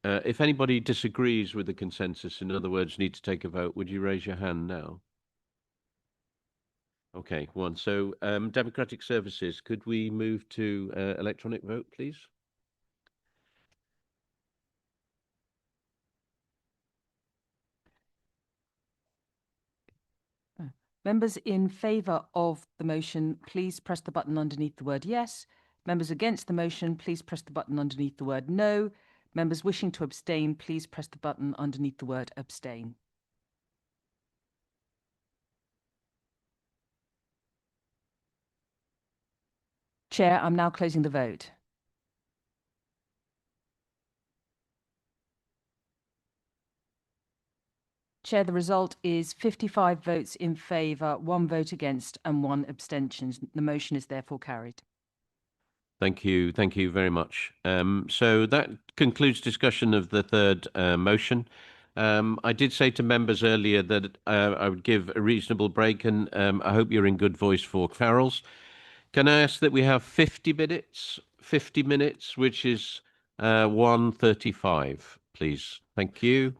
If anybody disagrees with the consensus, in other words, need to take a vote, would you raise your hand now? Okay, one. So Democratic Services, could we move to electronic vote, please? Members in favour of the motion, please press the button underneath the word yes. Members against the motion, please press the button underneath the word no. Members wishing to abstain, please press the button underneath the word abstain. Chair, I'm now closing the vote. Chair, the result is 55 votes in favour, 1 vote against and 1 abstention. The motion is therefore carried. Thank you. Thank you very much. So that concludes discussion of the third motion. I did say to members earlier that I would give a reasonable break, and I hope you're in good voice for carols. Can I ask that we have 50 minutes? 50 minutes, which is 1:35, please. Thank you.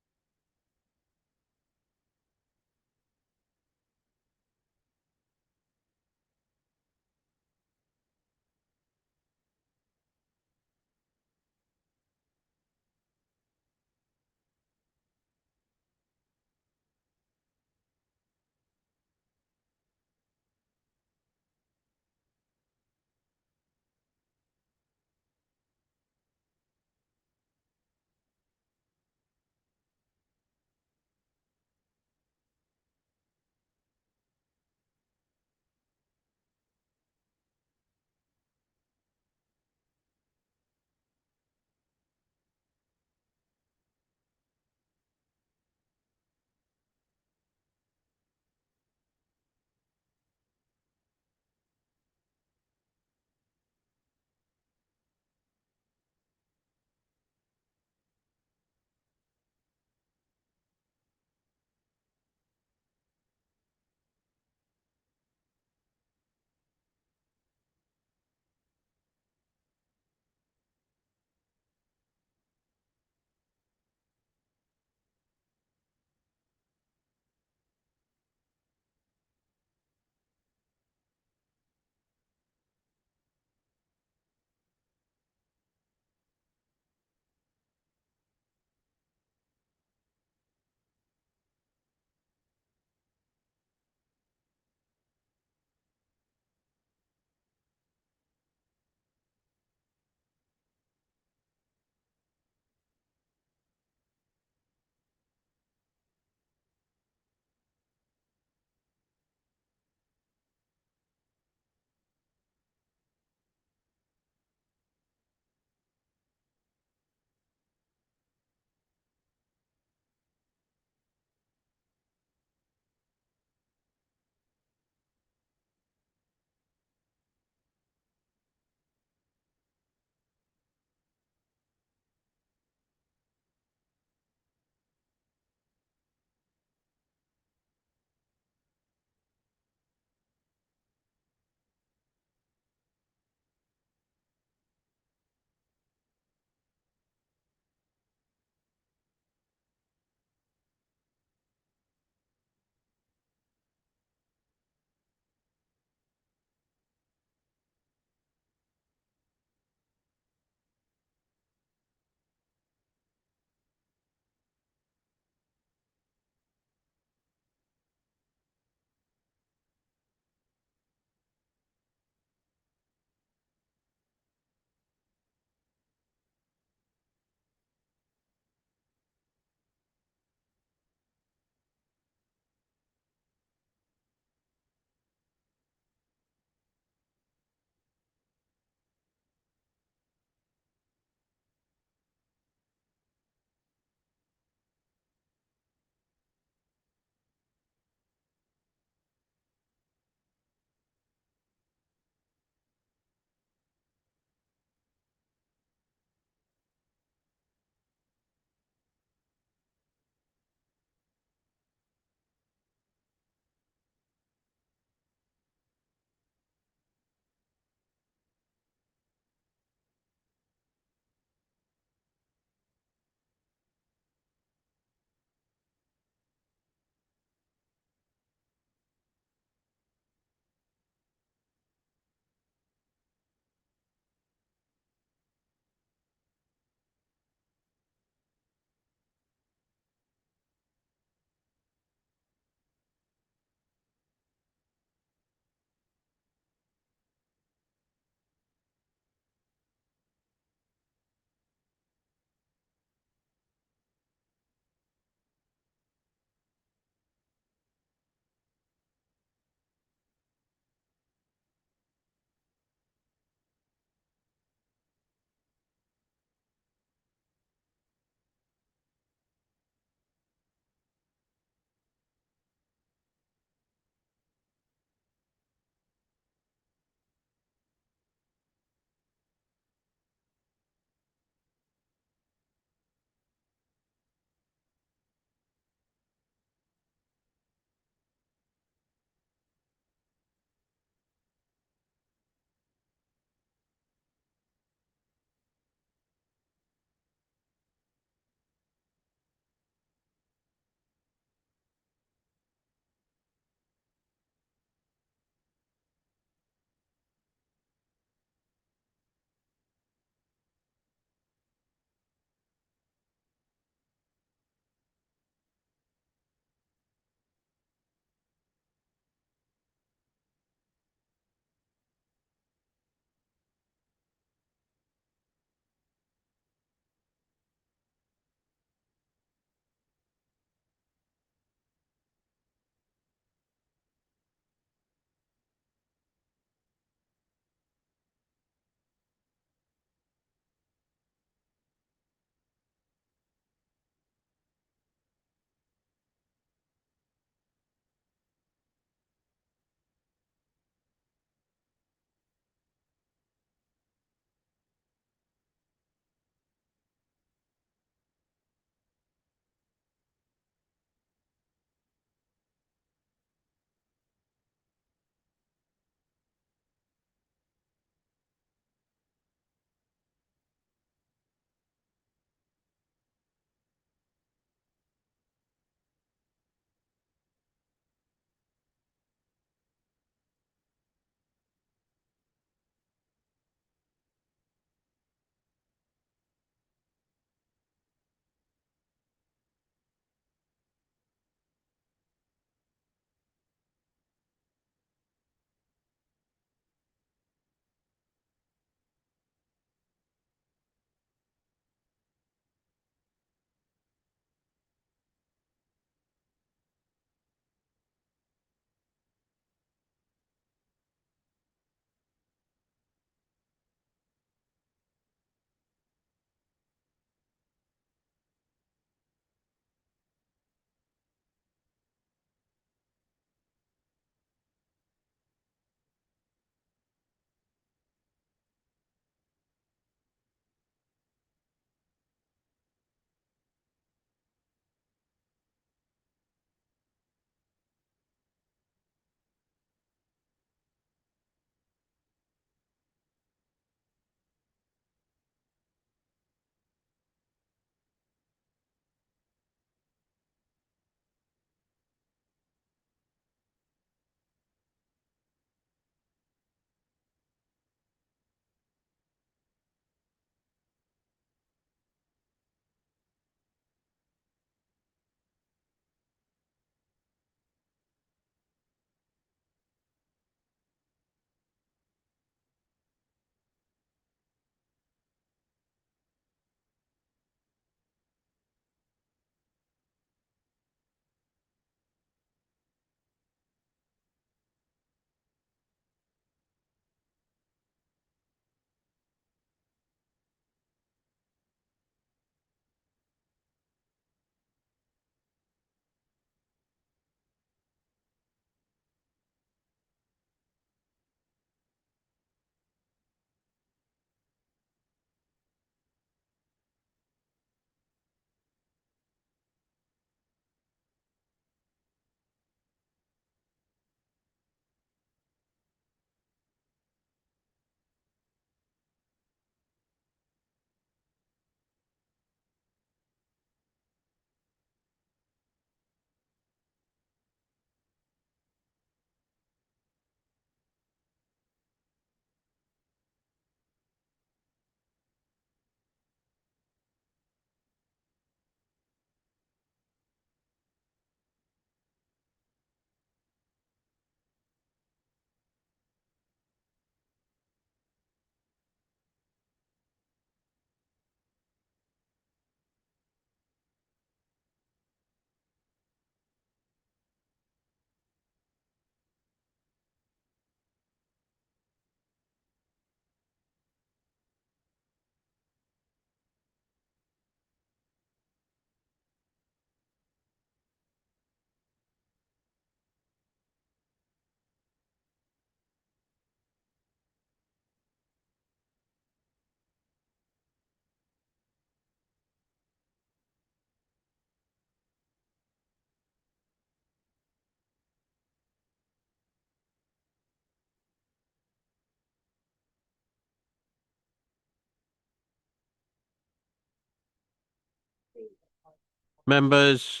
Members,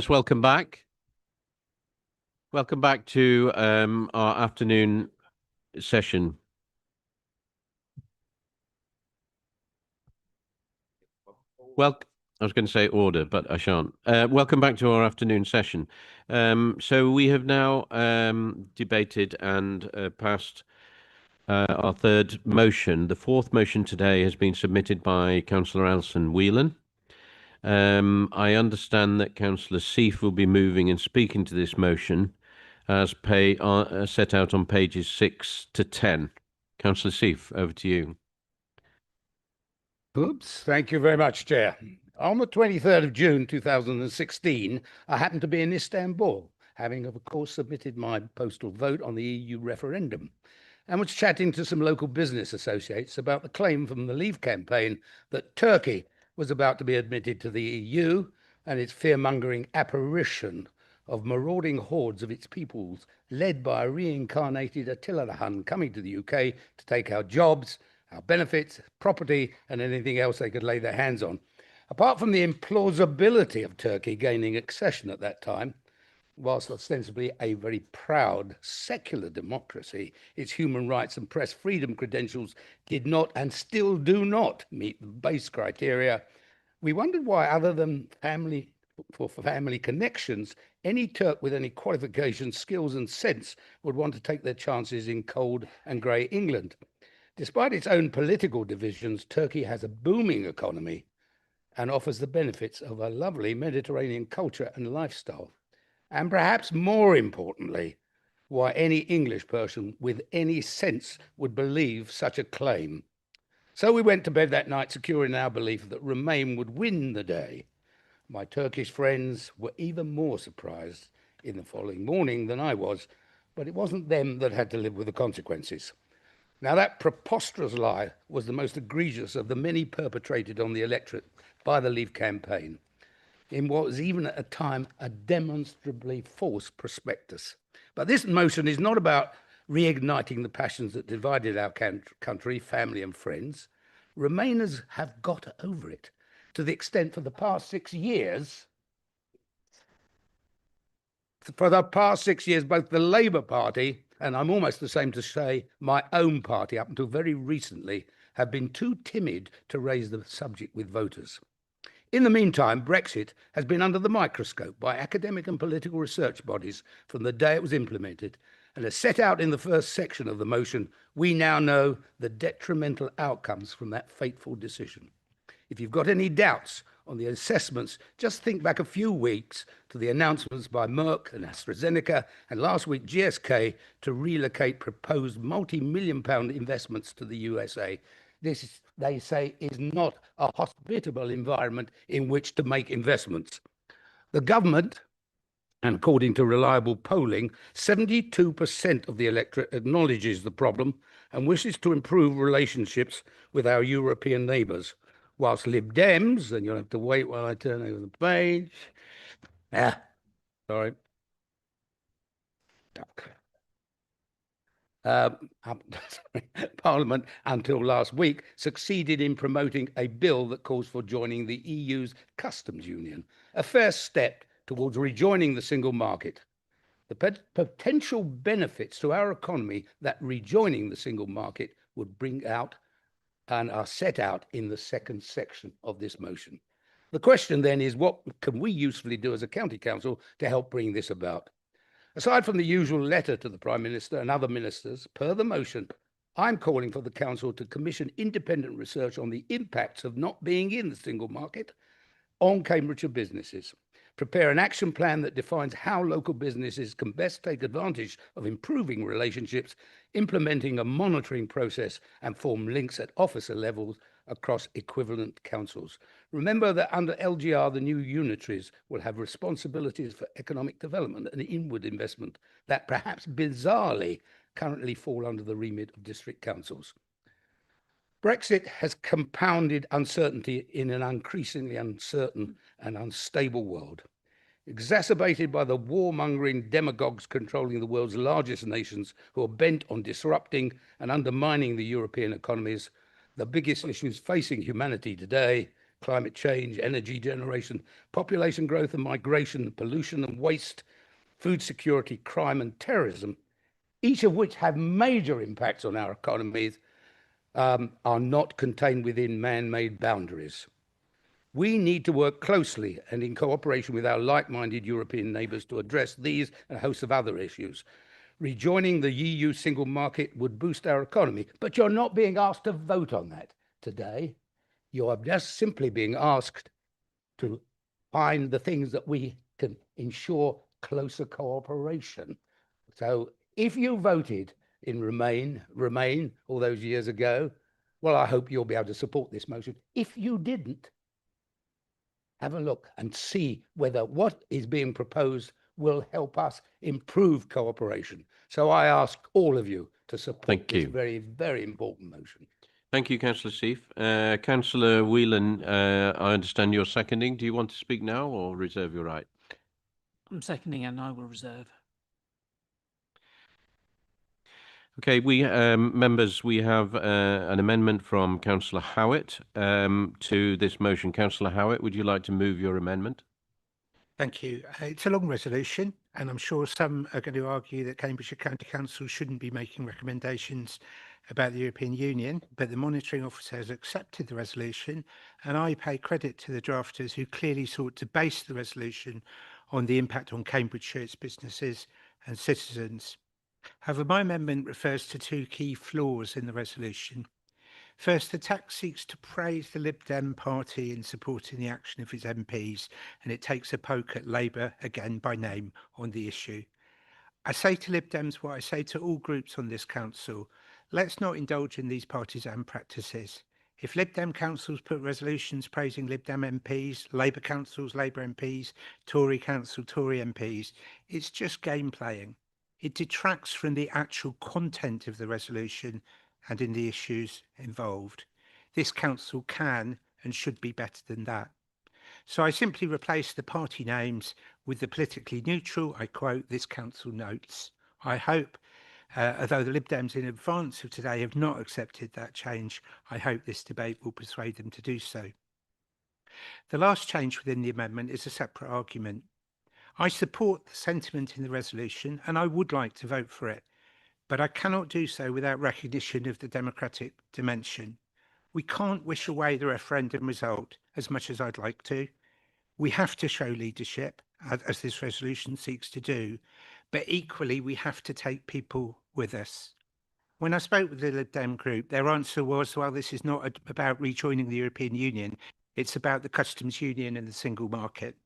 welcome back. Welcome back to our afternoon session. Well, I was going to say order, but I shan't. Welcome back to our afternoon session. So we have now debated and passed our third motion. The fourth motion today has been submitted by Councillor Alison Whelan. I understand that Councillor Seif will be moving and speaking to this motion as set out on pages 6 to 10. Councillor Seif, over to you. Oops, thank you very much, Chair. On the 23rd of June 2016, I happened to be in Istanbul, having, of course, submitted my postal vote on the EU referendum, and was chatting to some local business associates about the claim from the Leave campaign that Turkey was about to be admitted to the EU, and its fear-mongering apparition of marauding hordes of its peoples, led by a reincarnated Attila the Hun coming to the UK to take our jobs, our benefits, property, and anything else they could lay their hands on. Apart from the implausibility of Turkey gaining accession at that time, whilst ostensibly a very proud secular democracy, its human rights and press freedom credentials did not and still do not meet the base criteria. We wondered why, other than family connections, any Turk with any qualifications, skills and sense would want to take their chances in cold and grey England. Despite its own political divisions, Turkey has a booming economy and offers the benefits of a lovely Mediterranean culture and lifestyle. And perhaps more importantly, why any English person with any sense would believe such a claim. So we went to bed that night secure in our belief that Remain would win the day. My Turkish friends were even more surprised in the following morning than I was, but it wasn't them that had to live with the consequences. Now, that preposterous lie was the most egregious of the many perpetrated on the electorate by the Leave campaign, in what was even at a time a demonstrably false prospectus. But this motion is not about reigniting the passions that divided our country, family and friends. Remainers have got over it, to the extent for the past 6 years, both the Labour Party, and I'm almost the same to say my own party up until very recently, have been too timid to raise the subject with voters. In the meantime, Brexit has been under the microscope by academic and political research bodies from the day it was implemented, and as set out in the first section of the motion, we now know the detrimental outcomes from that fateful decision. If you've got any doubts on the assessments, just think back a few weeks to the announcements by Merck and AstraZeneca and last week GSK to relocate proposed multi-million-pound investments to the USA. This, they say, is not a hospitable environment in which to make investments. The government, and according to reliable polling, 72% of the electorate acknowledges the problem and wishes to improve relationships with our European neighbours, whilst Lib Dems, and you'll have to wait while I turn over the page. Sorry. Duck. Parliament, until last week, succeeded in promoting a bill that calls for joining the EU's customs union, a first step towards rejoining the single market. The potential benefits to our economy that rejoining the single market would bring out and are set out in the second section of this motion. The question then is, what can we usefully do as a county council to help bring this about? Aside from the usual letter to the Prime Minister and other ministers, per the motion, I'm calling for the council to commission independent research on the impacts of not being in the single market on Cambridgeshire businesses, prepare an action plan that defines how local businesses can best take advantage of improving relationships, implementing a monitoring process, and form links at officer levels across equivalent councils. Remember that under LGR, the new unitaries will have responsibilities for economic development and inward investment that perhaps bizarrely currently fall under the remit of district councils. Brexit has compounded uncertainty in an increasingly uncertain and unstable world. Exacerbated by the warmongering demagogues controlling the world's largest nations who are bent on disrupting and undermining the European economies, the biggest issues facing humanity today, climate change, energy generation, population growth and migration, pollution and waste, food security, crime and terrorism, each of which have major impacts on our economies, are not contained within man-made boundaries. We need to work closely and in cooperation with our like-minded European neighbours to address these and a host of other issues. Rejoining the EU single market would boost our economy, but you're not being asked to vote on that today. You are just simply being asked to find the things that we can ensure closer cooperation. So if you voted in Remain all those years ago, well, I hope you'll be able to support this motion. If you didn't, have a look and see whether what is being proposed will help us improve cooperation. So I ask all of you to support this very, very important motion. Thank you, Councillor Sieff. Councillor Whelan, I understand you're seconding. Do you want to speak now or reserve your right? I'm seconding and I will reserve. Okay, members, we have an amendment from Councillor Howitt to this motion. Councillor Howitt, would you like to move your amendment? Thank you. It's a long resolution, and I'm sure some are going to argue that Cambridgeshire County Council shouldn't be making recommendations about the European Union, but the monitoring officer has accepted the resolution, and I pay credit to the drafters who clearly sought to base the resolution on the impact on Cambridgeshire, its businesses and citizens. However, my amendment refers to two key flaws in the resolution. First, the text seeks to praise the Lib Dem party in supporting the action of its MPs, and it takes a poke at Labour, again by name, on the issue. I say to Lib Dems what I say to all groups on this council: let's not indulge in these partisan practices. If Lib Dem councils put resolutions praising Lib Dem MPs, Labour councils, Labour MPs, Tory council, Tory MPs, it's just game playing. It detracts from the actual content of the resolution and in the issues involved. This council can and should be better than that. So I simply replace the party names with the politically neutral, I quote, "this council notes." I hope, although the Lib Dems in advance of today have not accepted that change, I hope this debate will persuade them to do so. The last change within the amendment is a separate argument. I support the sentiment in the resolution and I would like to vote for it, but I cannot do so without recognition of the democratic dimension. We can't wish away the referendum result as much as I'd like to. We have to show leadership, as this resolution seeks to do, but equally we have to take people with us. When I spoke with the Lib Dem group, their answer was, well, this is not about rejoining the European Union, it's about the customs union and the single market.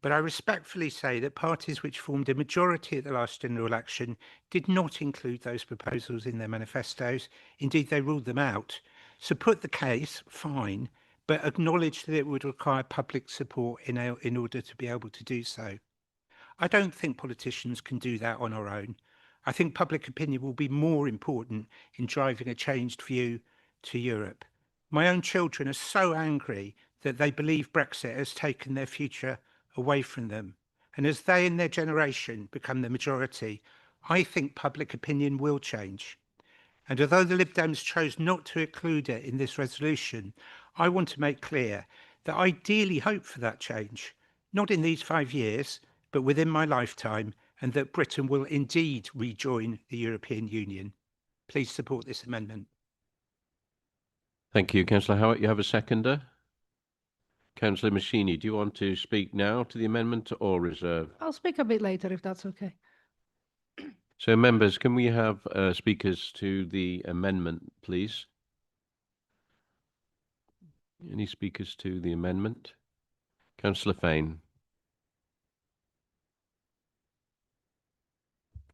But I respectfully say that parties which formed a majority at the last general election did not include those proposals in their manifestos. Indeed, they ruled them out. So put the case, fine, but acknowledge that it would require public support in order to be able to do so. I don't think politicians can do that on our own. I think public opinion will be more important in driving a changed view to Europe. My own children are so angry that they believe Brexit has taken their future away from them. And as they and their generation become the majority, I think public opinion will change. And although the Lib Dems chose not to include it in this resolution, I want to make clear that I ideally hope for that change, not in these 5 years, but within my lifetime, and that Britain will indeed rejoin the European Union. Please support this amendment. Thank you, Councillor Howitt. You have a seconder? Councillor Maschini, do you want to speak now to the amendment or reserve? I'll speak a bit later if that's okay. So, members, can we have speakers to the amendment, please? Any speakers to the amendment? Councillor Fane.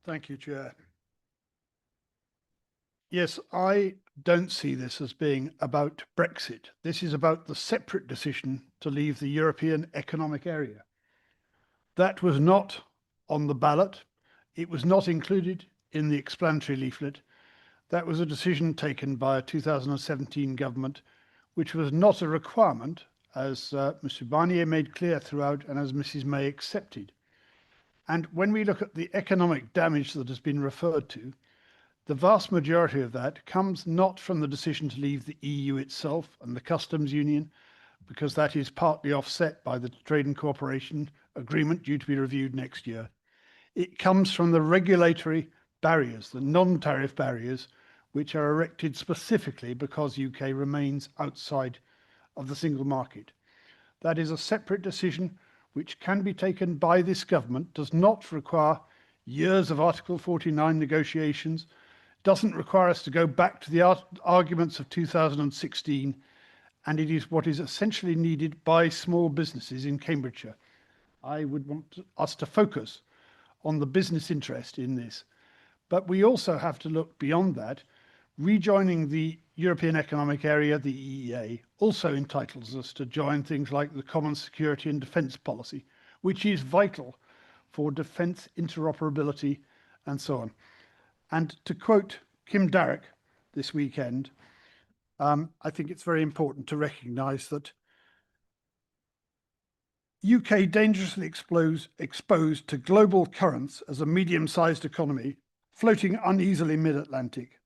Thank you, Chair. Yes, I don't see this as being about Brexit. This is about the separate decision to leave the European Economic Area. That was not on the ballot. It was not included in the explanatory leaflet. That was a decision taken by a 2017 government, which was not a requirement, as Mr. Barnier made clear throughout and as Mrs. May accepted. And when we look at the economic damage that has been referred to, the vast majority of that comes not from the decision to leave the EU itself and the customs union, because that is partly offset by the trade and cooperation agreement due to be reviewed next year. It comes from the regulatory barriers, the non-tariff barriers, which are erected specifically because UK remains outside of the single market. That is a separate decision which can be taken by this government, does not require years of Article 49 negotiations, doesn't require us to go back to the arguments of 2016, and it is what is essentially needed by small businesses in Cambridgeshire. I would want us to focus on the business interest in this. But we also have to look beyond that. Rejoining the European Economic Area, the EEA, also entitles us to join things like the Common Security and Defence Policy, which is vital for defence interoperability and so on. And to quote Kim Darroch this weekend, I think it's very important to recognise that UK dangerously exposed to global currents as a medium-sized economy, floating uneasily mid-Atlantic,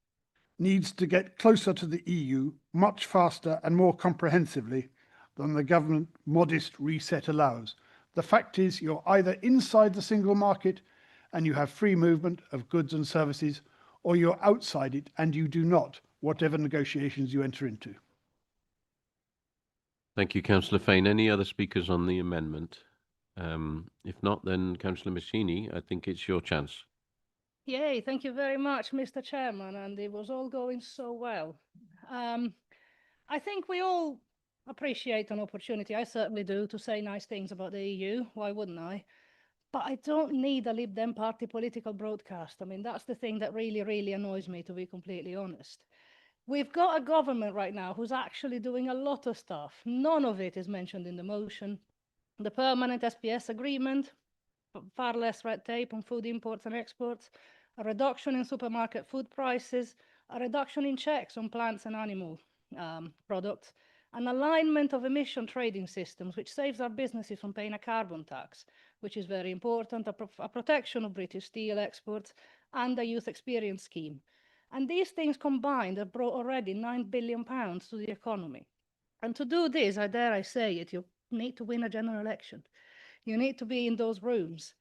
needs to get closer to the EU much faster and more comprehensively than the government modest reset allows. The fact is, you're either inside the single market and you have free movement of goods and services, or you're outside it and you do not, whatever negotiations you enter into. Thank you, Councillor Fane. Any other speakers on the amendment? If not, then Councillor Massini, I think it's your chance. Yay, thank you very much, Mr. Chairman, and it was all going so well. I think we all appreciate an opportunity, I certainly do, to say nice things about the EU. Why wouldn't I? But I don't need a Lib Dem party political broadcast. I mean, that's the thing that really, really annoys me, to be completely honest. We've got a government right now who's actually doing a lot of stuff. None of it is mentioned in the motion. The permanent SPS agreement, far less red tape on food imports and exports, a reduction in supermarket food prices, a reduction in checks on plants and animal products, an alignment of emission trading systems, which saves our businesses from paying a carbon tax, which is very important, a protection of British steel exports, and a youth experience scheme. And these things combined have brought already £9 billion to the economy. And to do this, I dare I say it, you need to win a general election. You need to be in those rooms.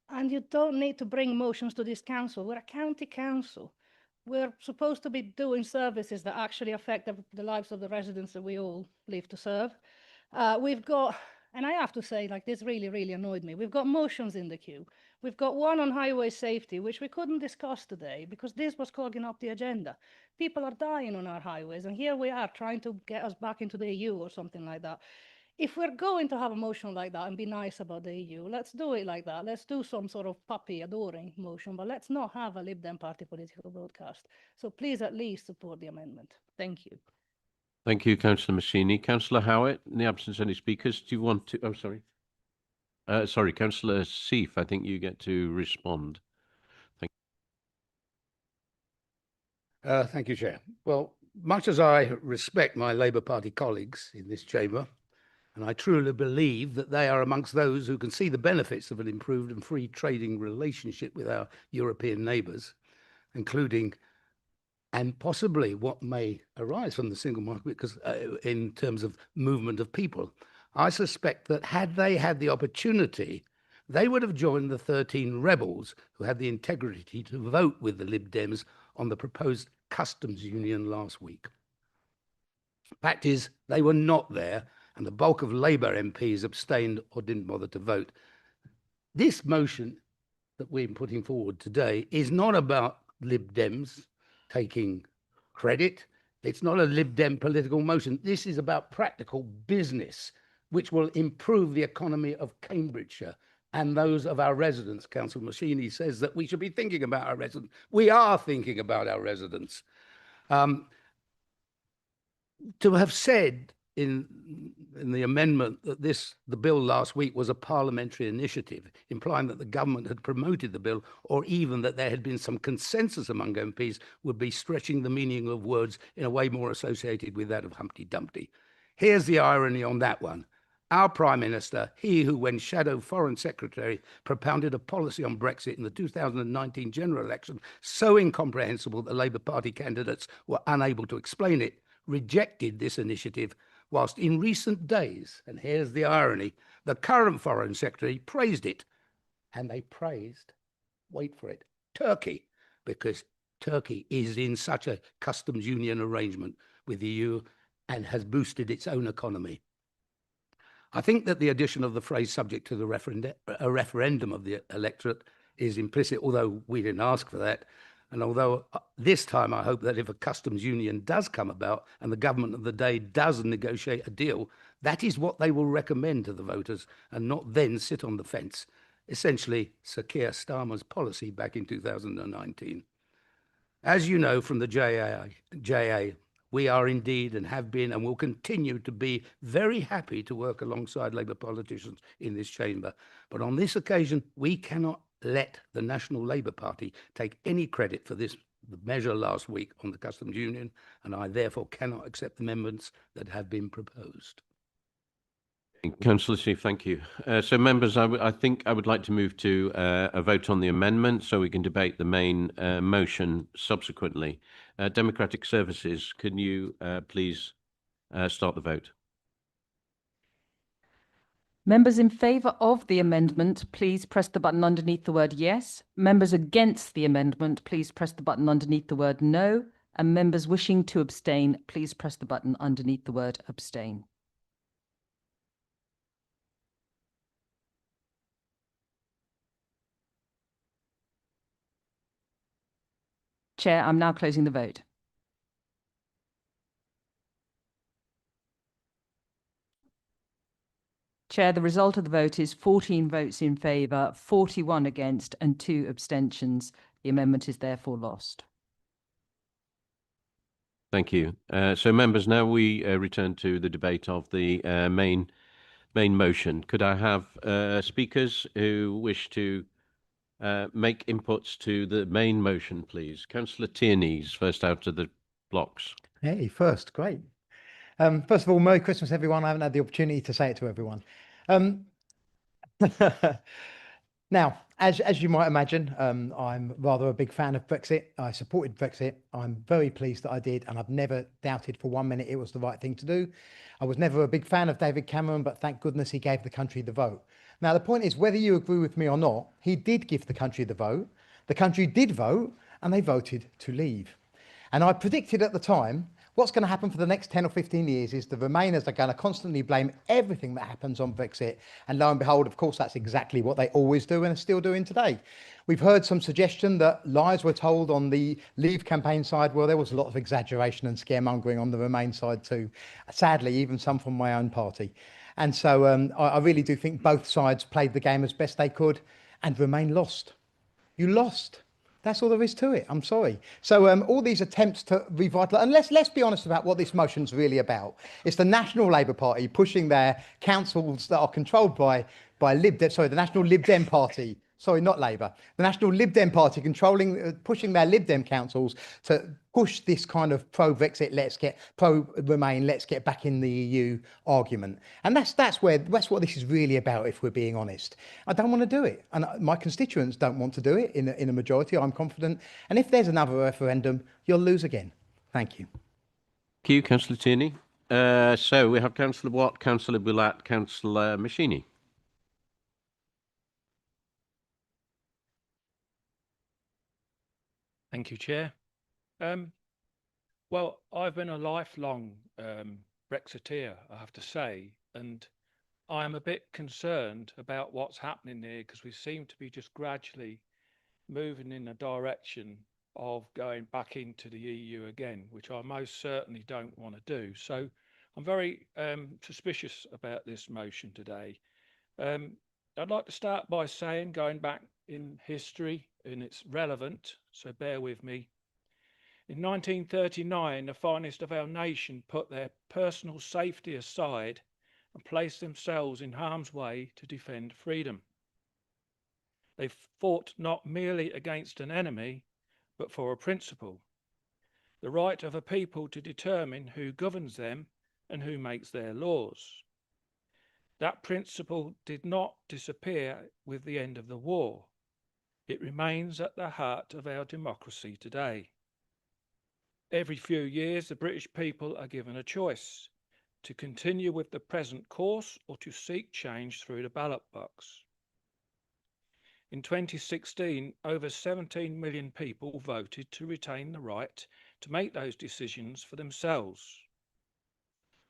And you don't need to bring motions to this council. We're a county council. We're supposed to be doing services that actually affect the lives of the residents that we all live to serve. We've got, and I have to say, like, this really, really annoyed me. We've got motions in the queue. We've got one on highway safety, which we couldn't discuss today because this was clogging up the agenda. People are dying on our highways, and here we are trying to get us back into the EU or something like that. If we're going to have a motion like that and be nice about the EU, let's do it like that. Let's do some sort of puppy adoring motion, but let's not have a Lib Dem party political broadcast. So please at least support the amendment. Thank you. Thank you, Councillor Massini. Councillor Howitt, in the absence of any speakers, do you want to... Oh, sorry. Sorry, Councillor Seif, I think you get to respond. Thank you, Chair. Well, much as I respect my Labour Party colleagues in this chamber, and I truly believe that they are amongst those who can see the benefits of an improved and free trading relationship with our European neighbours, including and possibly what may arise from the single market, because in terms of movement of people, I suspect that had they had the opportunity, they would have joined the 13 rebels who had the integrity to vote with the Lib Dems on the proposed customs union last week. Fact is, they were not there, and the bulk of Labour MPs abstained or didn't bother to vote. This motion that we're putting forward today is not about Lib Dems taking credit. It's not a Lib Dem political motion. This is about practical business, which will improve the economy of Cambridgeshire and those of our residents. Councillor Massini says that we should be thinking about our residents. We are thinking about our residents. To have said in the amendment that the bill last week was a parliamentary initiative, implying that the government had promoted the bill, or even that there had been some consensus among MPs, would be stretching the meaning of words in a way more associated with that of Humpty Dumpty. Here's the irony on that one. Our Prime Minister, he who, when Shadow Foreign Secretary, propounded a policy on Brexit in the 2019 general election so incomprehensible that Labour Party candidates were unable to explain it, rejected this initiative whilst in recent days, and here's the irony, the current Foreign Secretary praised it. And they praised, wait for it, Turkey, because Turkey is in such a customs union arrangement with the EU and has boosted its own economy. I think that the addition of the phrase subject to the referendum of the electorate is implicit, although we didn't ask for that. And although this time I hope that if a customs union does come about and the government of the day does negotiate a deal, that is what they will recommend to the voters and not then sit on the fence. Essentially, Sir Keir Starmer's policy back in 2019. As you know from the JA, we are indeed and have been and will continue to be very happy to work alongside Labour politicians in this chamber. But on this occasion, we cannot let the National Labour Party take any credit for this measure last week on the customs union, and I therefore cannot accept the amendments that have been proposed. Councillor Steve, thank you. So, members, I think I would like to move to a vote on the amendment so we can debate the main motion subsequently. Democratic Services, can you please start the vote? Members in favour of the amendment, please press the button underneath the word yes. Members against the amendment, please press the button underneath the word no. And members wishing to abstain, please press the button underneath the word abstain. Chair, I'm now closing the vote. Chair, the result of the vote is 14 votes in favour, 41 against and 2 abstentions. The amendment is therefore lost. Thank you. So, members, now we return to the debate of the main motion. Could I have speakers who wish to make inputs to the main motion, please? Councillor Tierney, first out of the blocks. Hey, first, great. First of all, Merry Christmas, everyone. I haven't had the opportunity to say it to everyone. Now, as you might imagine, I'm rather a big fan of Brexit. I supported Brexit. I'm very pleased that I did, and I've never doubted for 1 minute it was the right thing to do. I was never a big fan of David Cameron, but thank goodness he gave the country the vote. Now, the point is, whether you agree with me or not, he did give the country the vote. The country did vote, and they voted to leave. And I predicted at the time, what's going to happen for the next 10 or 15 years is the Remainers are going to constantly blame everything that happens on Brexit. And lo and behold, of course, that's exactly what they always do and are still doing today. We've heard some suggestion that lies were told on the Leave campaign side. Well, there was a lot of exaggeration and scaremongering on the Remain side too. Sadly, even some from my own party. And so I really do think both sides played the game as best they could and Remain lost. You lost. That's all there is to it. I'm sorry. So all these attempts to revitalise, and let's be honest about what this motion's really about. It's the National Labour Party pushing their councils that are controlled by Lib Dem, sorry, the National Lib Dem Party. Sorry, not Labour. The National Lib Dem Party pushing their Lib Dem councils to push this kind of pro-Brexit, pro-Remain, let's get back in the EU argument. And that's what this is really about, if we're being honest. I don't want to do it. And my constituents don't want to do it in a majority, I'm confident. And if there's another referendum, you'll lose again. Thank you. Thank you, Councillor Tierney. So we have Councillor Watt, Councillor Bulat, Councillor Machini. Thank you, Chair. Well, I've been a lifelong Brexiteer, I have to say, and I am a bit concerned about what's happening there because we seem to be just gradually moving in a direction of going back into the EU again, which I most certainly don't want to do. So I'm very suspicious about this motion today. I'd like to start by saying, going back in history, and it's relevant, so bear with me. In 1939, the finest of our nation put their personal safety aside and placed themselves in harm's way to defend freedom. They fought not merely against an enemy, but for a principle, the right of a people to determine who governs them and who makes their laws. That principle did not disappear with the end of the war. It remains at the heart of our democracy today. Every few years, the British people are given a choice. to continue with the present course or to seek change through the ballot box. In 2016, over 17 million people voted to retain the right to make those decisions for themselves.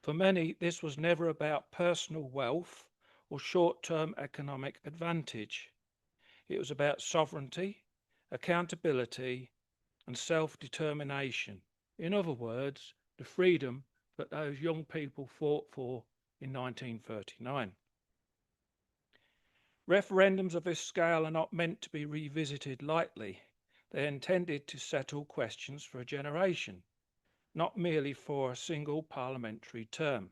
For many, this was never about personal wealth or short-term economic advantage. It was about sovereignty, accountability, and self-determination. In other words, the freedom that those young people fought for in 1939. Referendums of this scale are not meant to be revisited lightly. They're intended to settle questions for a generation, not merely for a single parliamentary term.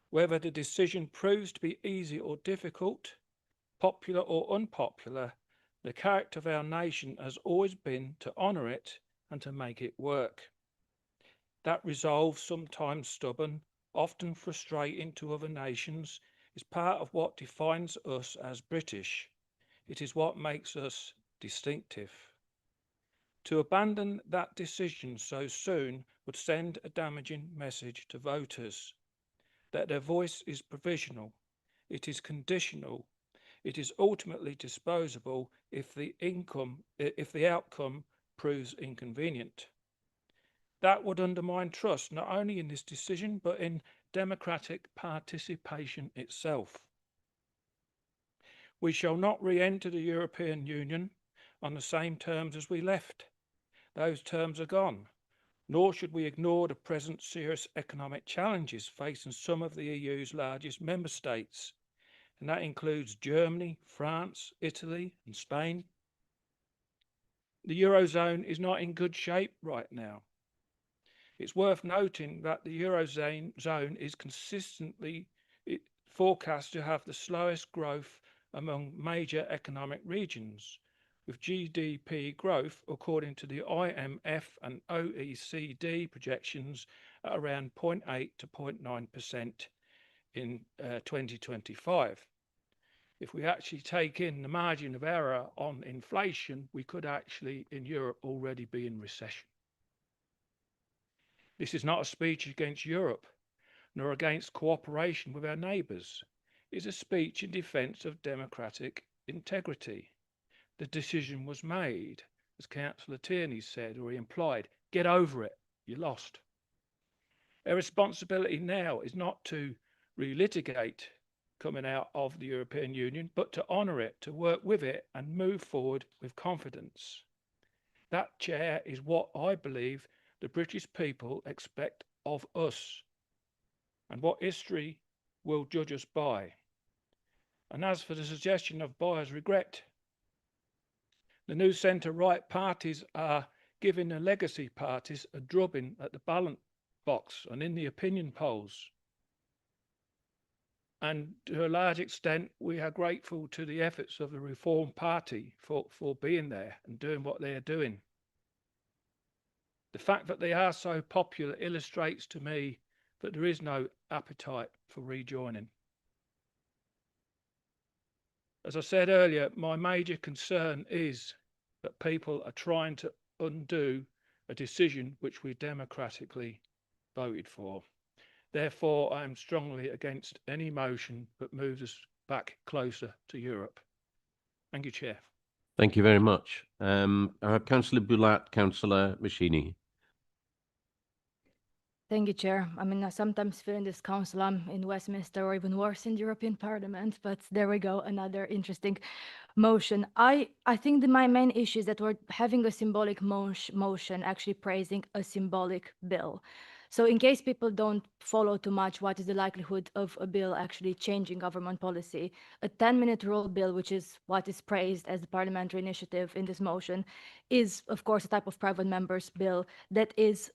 Whether the decision proves to be easy or difficult, popular or unpopular, the character of our nation has always been to honour it and to make it work. That resolve, sometimes stubborn, often frustrating to other nations, is part of what defines us as British. It is what makes us distinctive. To abandon that decision so soon would send a damaging message to voters that their voice is provisional, it is conditional, it is ultimately disposable if the outcome proves inconvenient. That would undermine trust not only in this decision but in democratic participation itself. We shall not re-enter the European Union on the same terms as we left. Those terms are gone. Nor should we ignore the present serious economic challenges facing some of the EU's largest member states, and that includes Germany, France, Italy, and Spain. The Eurozone is not in good shape right now. It's worth noting that the Eurozone is consistently forecast to have the slowest growth among major economic regions, with GDP growth, according to the IMF and OECD projections, at around 0.8 to 0.9% in 2025. If we actually take in the margin of error on inflation, we could actually, in Europe, already be in recession. This is not a speech against Europe, nor against cooperation with our neighbours. It's a speech in defence of democratic integrity. The decision was made, as Councillor Tierney said, or he implied, get over it, you lost. Our responsibility now is not to relitigate coming out of the European Union, but to honour it, to work with it and move forward with confidence. That, Chair, is what I believe the British people expect of us and what history will judge us by. And as for the suggestion of buyer's regret, the new centre-right parties are giving the legacy parties a drubbing at the ballot box and in the opinion polls. And to a large extent, we are grateful to the efforts of the Reform Party for being there and doing what they are doing. The fact that they are so popular illustrates to me that there is no appetite for rejoining. As I said earlier, my major concern is that people are trying to undo a decision which we democratically voted for. Therefore, I am strongly against any motion that moves us back closer to Europe. Thank you, Chair. Thank you very much. I have Councillor Bulat, Councillor Machini. Thank you, Chair. I mean, I sometimes feel in this council I'm in Westminster or even worse in the European Parliament, but there we go, another interesting motion. I think my main issue is that we're having a symbolic motion actually praising a symbolic bill. So in case people don't follow too much, what is the likelihood of a bill actually changing government policy? A 10-minute rule bill, which is what is praised as the parliamentary initiative in this motion, is of course a type of private member's bill that is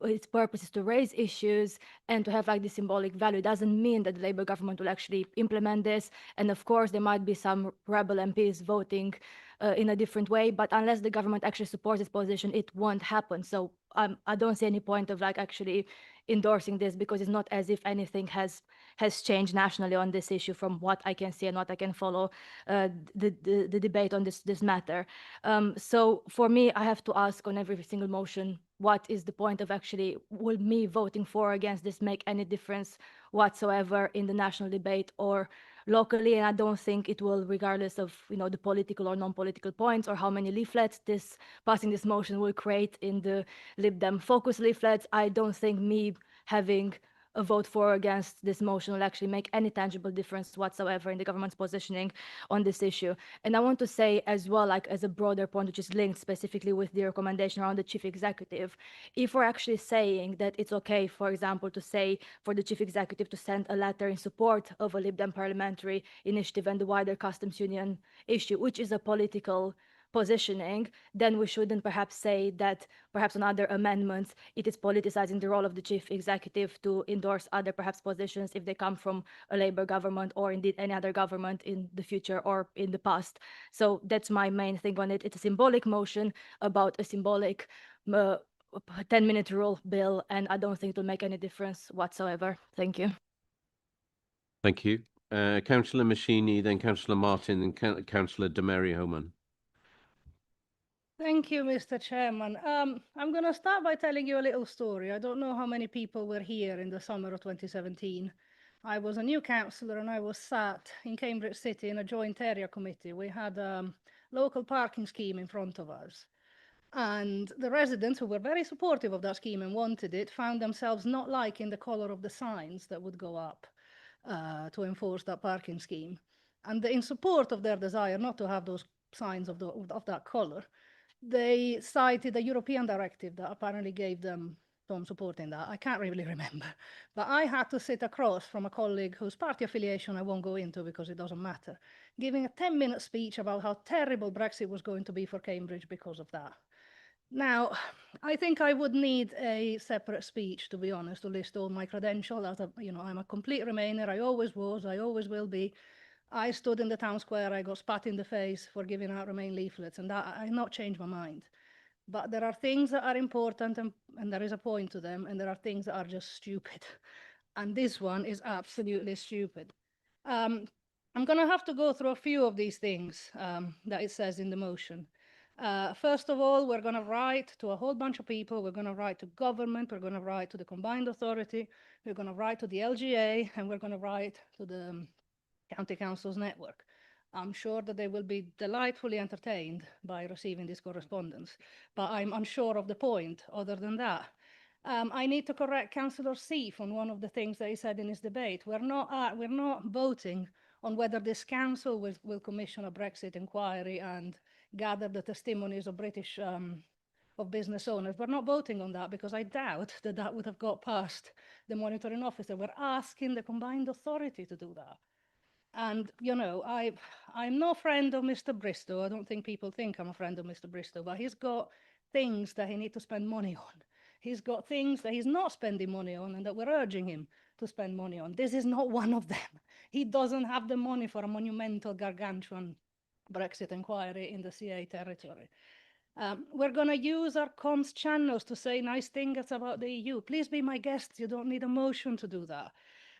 its purpose is to raise issues and to have like the symbolic value. It doesn't mean that the Labour government will actually implement this. And of course, there might be some rebel MPs voting in a different way, but unless the government actually supports this position, it won't happen. So I don't see any point of like actually endorsing this, because it's not as if anything has changed nationally on this issue from what I can see and what I can follow the debate on this matter. So for me, I have to ask on every single motion, what is the point of actually, will me voting for or against this make any difference whatsoever in the national debate or locally? And I don't think it will, regardless of, you know, the political or non-political points or how many leaflets this passing this motion will create in the Lib Dem focus leaflets. I don't think me having a vote for or against this motion will actually make any tangible difference whatsoever in the government's positioning on this issue. And I want to say as well, like as a broader point, which is linked specifically with the recommendation around the chief executive, if we're actually saying that it's okay, for example, to say for the chief executive to send a letter in support of a Lib Dem parliamentary initiative and the wider customs union issue, which is a political positioning, then we shouldn't perhaps say that perhaps on other amendments it is politicizing the role of the chief executive to endorse other perhaps positions if they come from a Labour government or indeed any other government in the future or in the past. So that's my main thing on it. It's a symbolic motion about a symbolic 10-minute rule bill, and I don't think it will make any difference whatsoever. Thank you. Thank you. Councillor Maschini, then Councillor Martin, and Councillor de Mary Homan. Thank you, Mr. Chairman. I'm going to start by telling you a little story. I don't know how many people were here in the summer of 2017. I was a new councillor and I was sat in Cambridge City in a joint area committee. We had a local parking scheme in front of us. And the residents, who were very supportive of that scheme and wanted it, found themselves not liking the colour of the signs that would go up to enforce that parking scheme. And in support of their desire not to have those signs of that colour, they cited a European directive that apparently gave them some support in that. I can't really remember. But I had to sit across from a colleague whose party affiliation I won't go into because it doesn't matter, giving a 10-minute speech about how terrible Brexit was going to be for Cambridge because of that. Now, I think I would need a separate speech, to be honest, to list all my credentials. As I'm a complete Remainer. I always was. I always will be. I stood in the town square, I got spat in the face for giving out Remain leaflets, and that I've not changed my mind. But there are things that are important, and there is a point to them, and there are things that are just stupid. And this one is absolutely stupid. I'm going to have to go through a few of these things that it says in the motion. First of all, we're going to write to a whole bunch of people. We're going to write to government. We're going to write to the Combined Authority. We're going to write to the LGA, and we're going to write to the County Councils Network. I'm sure that they will be delightfully entertained by receiving this correspondence, but I'm unsure of the point other than that. I need to correct Councillor Seif on one of the things that he said in his debate. We're not voting on whether this council will commission a Brexit inquiry and gather the testimonies of British of business owners. We're not voting on that because I doubt that that would have got past the monitoring officer. We're asking the Combined Authority to do that. And, I'm no friend of Mr. Bristow. I don't think people think I'm a friend of Mr. Bristow, but he's got things that he needs to spend money on. He's got things that he's not spending money on and that we're urging him to spend money on. This is not one of them. He doesn't have the money for a monumental, gargantuan Brexit inquiry in the CA territory. We're going to use our comms channels to say nice things about the EU. Please be my guests. You don't need a motion to do that.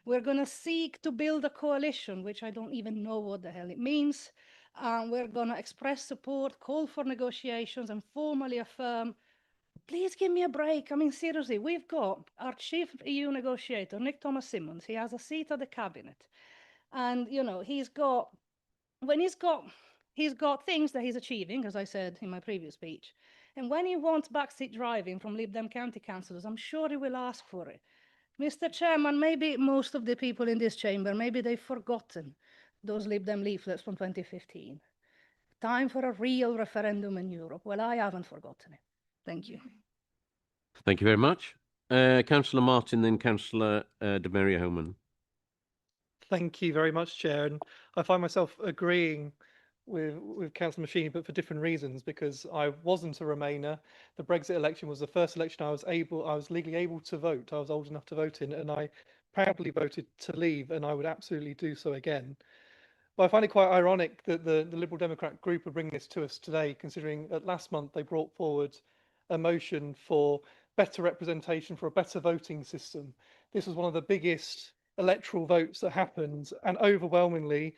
We're going to seek to build a coalition, which I don't even know what the hell it means. We're going to express support, call for negotiations, and formally affirm, please give me a break. I mean, seriously, we've got our chief EU negotiator, Nick Thomas-Symonds. He has a seat at the cabinet. And, he's got things that he's achieving, as I said in my previous speech. And when he wants backseat driving from Lib Dem county councillors, I'm sure he will ask for it. Mr. Chairman, maybe most of the people in this chamber, maybe they've forgotten those Lib Dem leaflets from 2015. Time for a real referendum in Europe. Well, I haven't forgotten it. Thank you. Thank you very much. Councillor Martin, then Councillor de Mary Homan. Thank you very much, Chair. And I find myself agreeing with Councillor Maschini, but for different reasons, because I wasn't a Remainer. The Brexit election was the first election I was legally able to vote. I was old enough to vote in, and I proudly voted to leave, and I would absolutely do so again. But I find it quite ironic that the Liberal Democrat group are bringing this to us today, considering that last month they brought forward a motion for better representation, for a better voting system. This was one of the biggest electoral votes that happened, and overwhelmingly,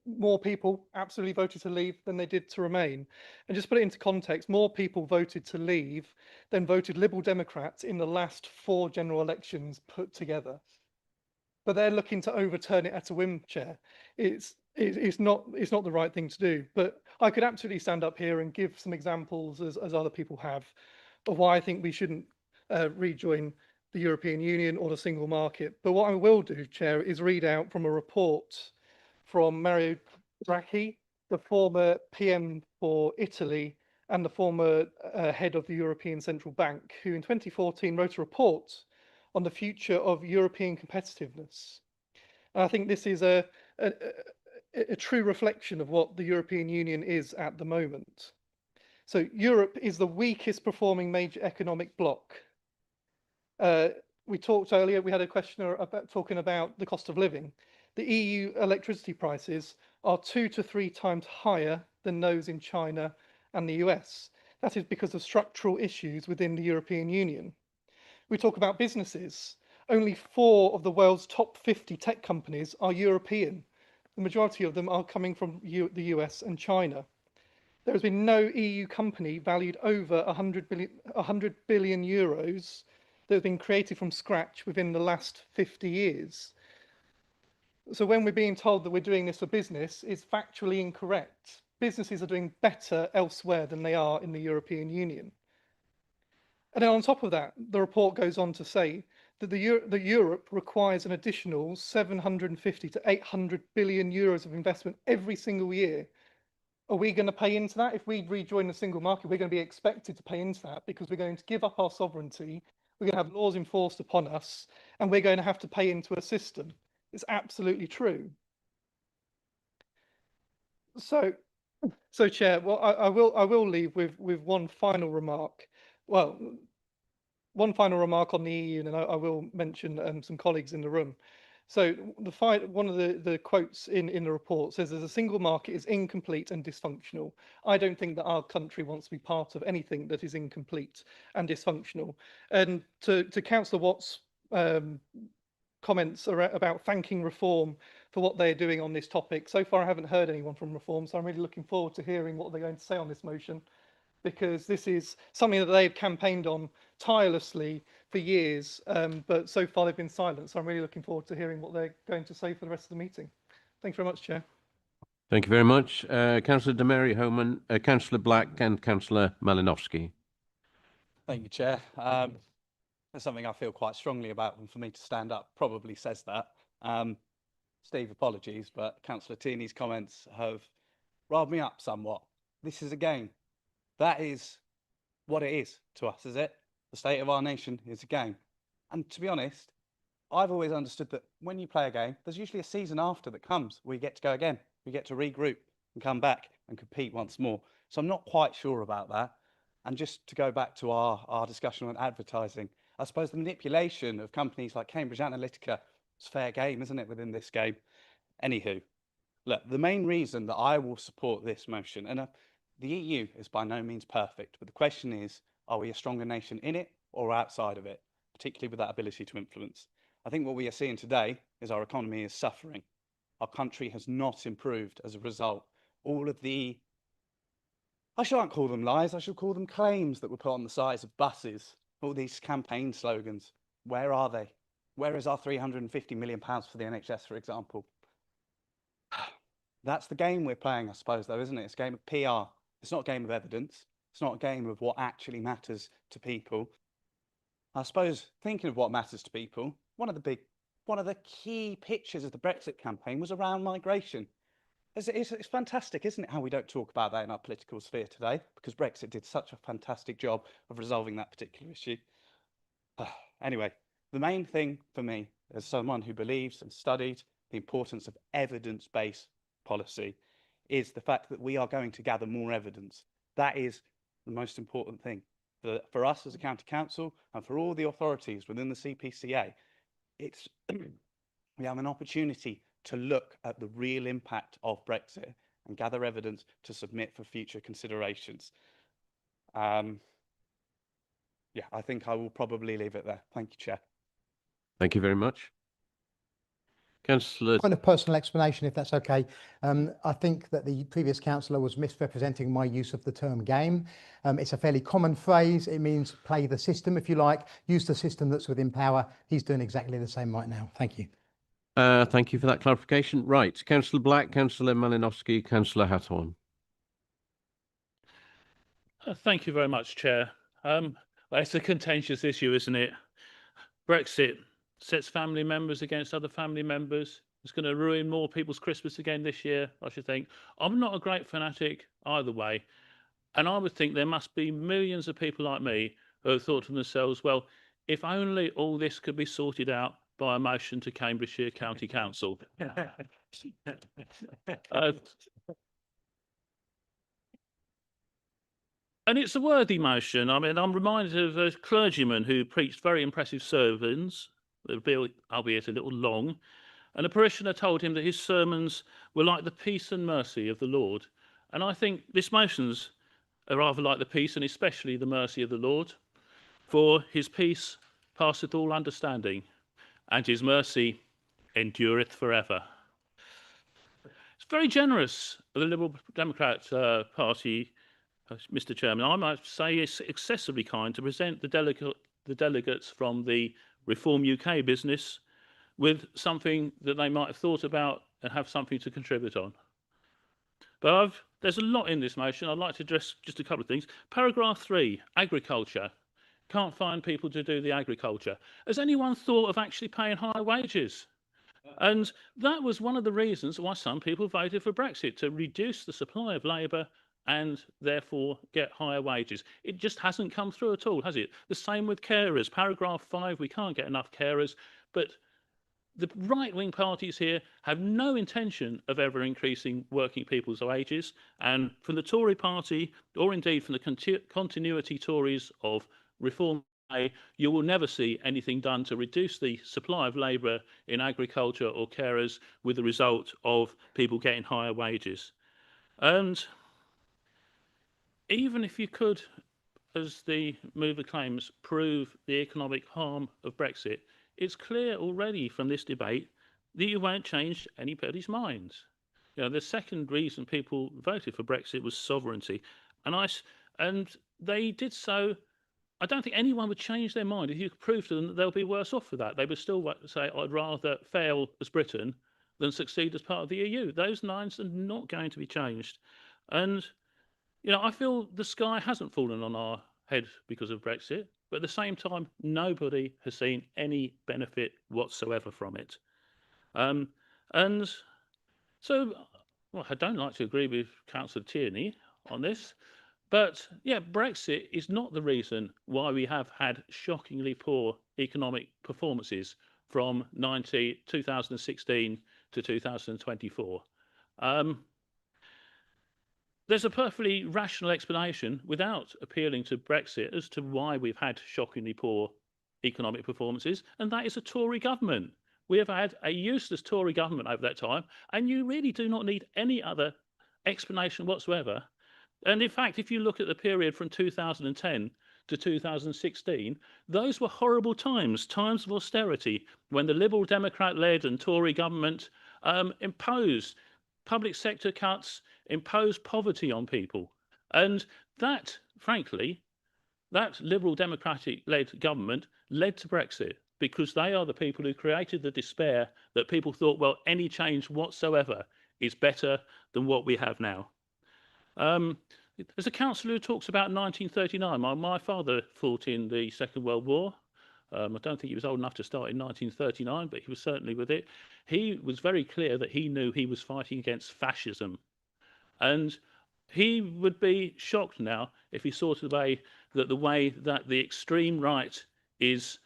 more people absolutely voted to leave than they did to remain. And just put it into context, more people voted to leave than voted Liberal Democrats in the last 4 general elections put together. But they're looking to overturn it at a whim, Chair. It's not the right thing to do. But I could absolutely stand up here and give some examples, as other people have, of why I think we shouldn't rejoin the European Union or the single market. But what I will do, Chair, is read out from a report from Mario Draghi, the former PM for Italy and the former head of the European Central Bank, who in 2014 wrote a report on the future of European competitiveness. And I think this is a true reflection of what the European Union is at the moment. So Europe is the weakest performing major economic bloc. We talked earlier, we had a questioner talking about the cost of living. The EU electricity prices are 2 to 3 times higher than those in China and the US. That is because of structural issues within the European Union. We talk about businesses. Only 4 of the world's top 50 tech companies are European. The majority of them are coming from the US and China. There has been no EU company valued over 100 billion euros that has been created from scratch within the last 50 years. So when we're being told that we're doing this for business, it's factually incorrect. Businesses are doing better elsewhere than they are in the European Union. And then on top of that, the report goes on to say that Europe requires an additional 750 to 800 billion euros of investment every single year. Are we going to pay into that? If we rejoin the single market, we're going to be expected to pay into that because we're going to give up our sovereignty, we're going to have laws enforced upon us, and we're going to have to pay into a system. It's absolutely true. So Chair, well, I will leave with one final remark. Well, one final remark on the EU, and then I will mention some colleagues in the room. So one of the quotes in the report says, "As a single market is incomplete and dysfunctional." I don't think that our country wants to be part of anything that is incomplete and dysfunctional. And to Councillor Watt's comments about thanking Reform for what they're doing on this topic, so far I haven't heard anyone from Reform, so I'm really looking forward to hearing what they're going to say on this motion, because this is something that they've campaigned on tirelessly for years, but so far they've been silent. So I'm really looking forward to hearing what they're going to say for the rest of the meeting. Thank you very much, Chair. Thank you very much. Councillor Demery Homan, Councillor Black and Councillor Malinowski. Thank you, Chair. There's something I feel quite strongly about, and for me to stand up probably says that. Steve, apologies, but Councillor Teeney's comments have riled me up somewhat. This is a game. That is what it is to us, is it? The state of our nation is a game. And to be honest, I've always understood that when you play a game, there's usually a season after that comes where you get to go again. We get to regroup and come back and compete once more. So I'm not quite sure about that. And just to go back to our discussion on advertising, I suppose the manipulation of companies like Cambridge Analytica is fair game, isn't it, within this game? Anywho, look, the main reason that I will support this motion, and the EU is by no means perfect, but the question is, are we a stronger nation in it or outside of it, particularly with that ability to influence? I think what we are seeing today is our economy is suffering. Our country has not improved as a result. All of the, I shan't call them lies, I shall call them claims that were put on the sides of buses, all these campaign slogans, where are they? Where is our £350 million for the NHS, for example? That's the game we're playing, I suppose, though, isn't it? It's a game of PR. It's not a game of evidence. It's not a game of what actually matters to people. I suppose, thinking of what matters to people, one of the key pictures of the Brexit campaign was around migration. It's fantastic, isn't it, how we don't talk about that in our political sphere today, because Brexit did such a fantastic job of resolving that particular issue. Anyway, the main thing for me, as someone who believes and studied the importance of evidence-based policy, is the fact that we are going to gather more evidence. That is the most important thing. For us as a county council and for all the authorities within the CPCA, it's we have an opportunity to look at the real impact of Brexit and gather evidence to submit for future considerations. Yeah, I think I will probably leave it there. Thank you, Chair. Thank you very much. Councillor. Point of personal explanation, if that's okay. I think that the previous councillor was misrepresenting my use of the term game. It's a fairly common phrase. It means play the system, if you like, use the system that's within power. He's doing exactly the same right now. Thank you. Thank you for that clarification. Right, Councillor Black, Councillor Malinowski, Councillor Hathorn. Thank you very much, Chair. Well, it's a contentious issue, isn't it? Brexit sets family members against other family members. It's going to ruin more people's Christmas again this year, I should think. I'm not a great fanatic either way. And I would think there must be millions of people like me who have thought to themselves, well, if only all this could be sorted out by a motion to Cambridgeshire County Council. And it's a worthy motion. I mean, I'm reminded of a clergyman who preached very impressive sermons, albeit a little long, and a parishioner told him that his sermons were like the peace and mercy of the Lord. And I think this motion's are rather like the peace and especially the mercy of the Lord. For his peace passeth all understanding, and his mercy endureth forever. It's very generous of the Liberal Democrat Party, Mr. Chairman. I might say it's excessively kind to present the delegates from the Reform UK business with something that they might have thought about and have something to contribute on. But there's a lot in this motion. I'd like to address just a couple of things. Paragraph 3, agriculture. Can't find people to do the agriculture. Has anyone thought of actually paying higher wages? And that was one of the reasons why some people voted for Brexit, to reduce the supply of labour and therefore get higher wages. It just hasn't come through at all, has it? The same with carers. Paragraph 5, we can't get enough carers, but the right-wing parties here have no intention of ever increasing working people's wages. And from the Tory party, or indeed from the continuity Tories of Reform, you will never see anything done to reduce the supply of labour in agriculture or carers, with the result of people getting higher wages. And even if you could, as the mover claims, prove the economic harm of Brexit, it's clear already from this debate that you won't change anybody's minds. You know, the second reason people voted for Brexit was sovereignty, and they did so. I don't think anyone would change their mind if you could prove to them that they'll be worse off for that. They would still say, I'd rather fail as Britain than succeed as part of the EU. Those lines are not going to be changed. And, you know, I feel the sky hasn't fallen on our head because of Brexit, but at the same time, nobody has seen any benefit whatsoever from it. And so, well, I don't like to agree with Councillor Tierney on this, but yeah, Brexit is not the reason why we have had shockingly poor economic performances from 2016 to 2024. There's a perfectly rational explanation without appealing to Brexit as to why we've had shockingly poor economic performances, and that is a Tory government. We have had a useless Tory government over that time, and you really do not need any other explanation whatsoever. And in fact, if you look at the period from 2010 to 2016, those were horrible times, times of austerity, when the Liberal Democrat-led and Tory government imposed public sector cuts, imposed poverty on people. And that, frankly, that Liberal Democratic-led government led to Brexit, because they are the people who created the despair that people thought, well, any change whatsoever is better than what we have now. There's a councillor who talks about 1939. My father fought in the Second World War. I don't think he was old enough to start in 1939, but he was certainly with it. He was very clear that he knew he was fighting against fascism. And he would be shocked now if he saw the way that the extreme right is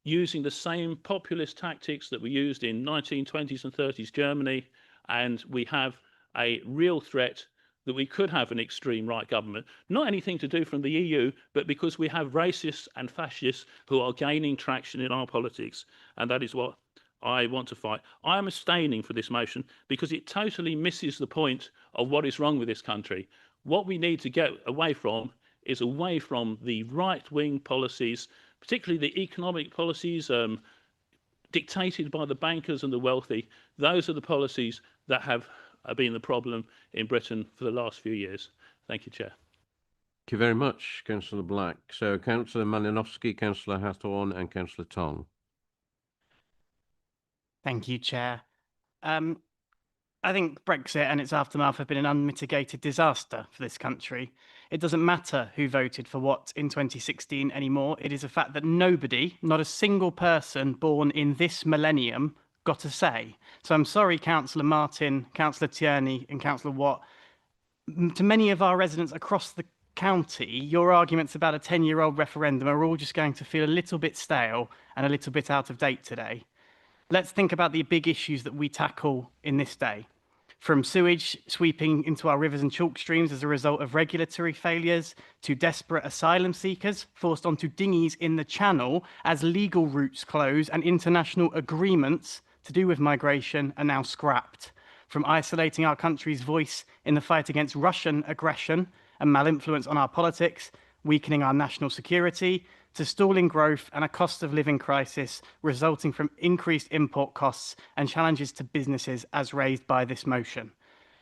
using the same populist tactics that were used in 1920s and 30s Germany, and we have a real threat that we could have an extreme right government, not anything to do from the EU, but because we have racists and fascists who are gaining traction in our politics. And that is what I want to fight. I am abstaining for this motion because it totally misses the point of what is wrong with this country. What we need to get away from is away from the right-wing policies, particularly the economic policies, dictated by the bankers and the wealthy. Those are the policies that have been the problem in Britain for the last few years. Thank you, Chair. Thank you very much, Councillor Black. So Councillor Malinowski, Councillor Hathorn and Councillor Tong. Thank you, Chair. I think Brexit and its aftermath have been an unmitigated disaster for this country. It doesn't matter who voted for what in 2016 anymore. It is a fact that nobody, not a single person born in this millennium, got a say. So I'm sorry, Councillor Martin, Councillor Tierney and Councillor Watt. To many of our residents across the county, your arguments about a 10-year-old referendum are all just going to feel a little bit stale and a little bit out of date today. Let's think about the big issues that we tackle in this day. From sewage sweeping into our rivers and chalk streams as a result of regulatory failures, to desperate asylum seekers forced onto dinghies in the Channel as legal routes close and international agreements to do with migration are now scrapped. From isolating our country's voice in the fight against Russian aggression and malinfluence on our politics, weakening our national security, to stalling growth and a cost of living crisis resulting from increased import costs and challenges to businesses as raised by this motion.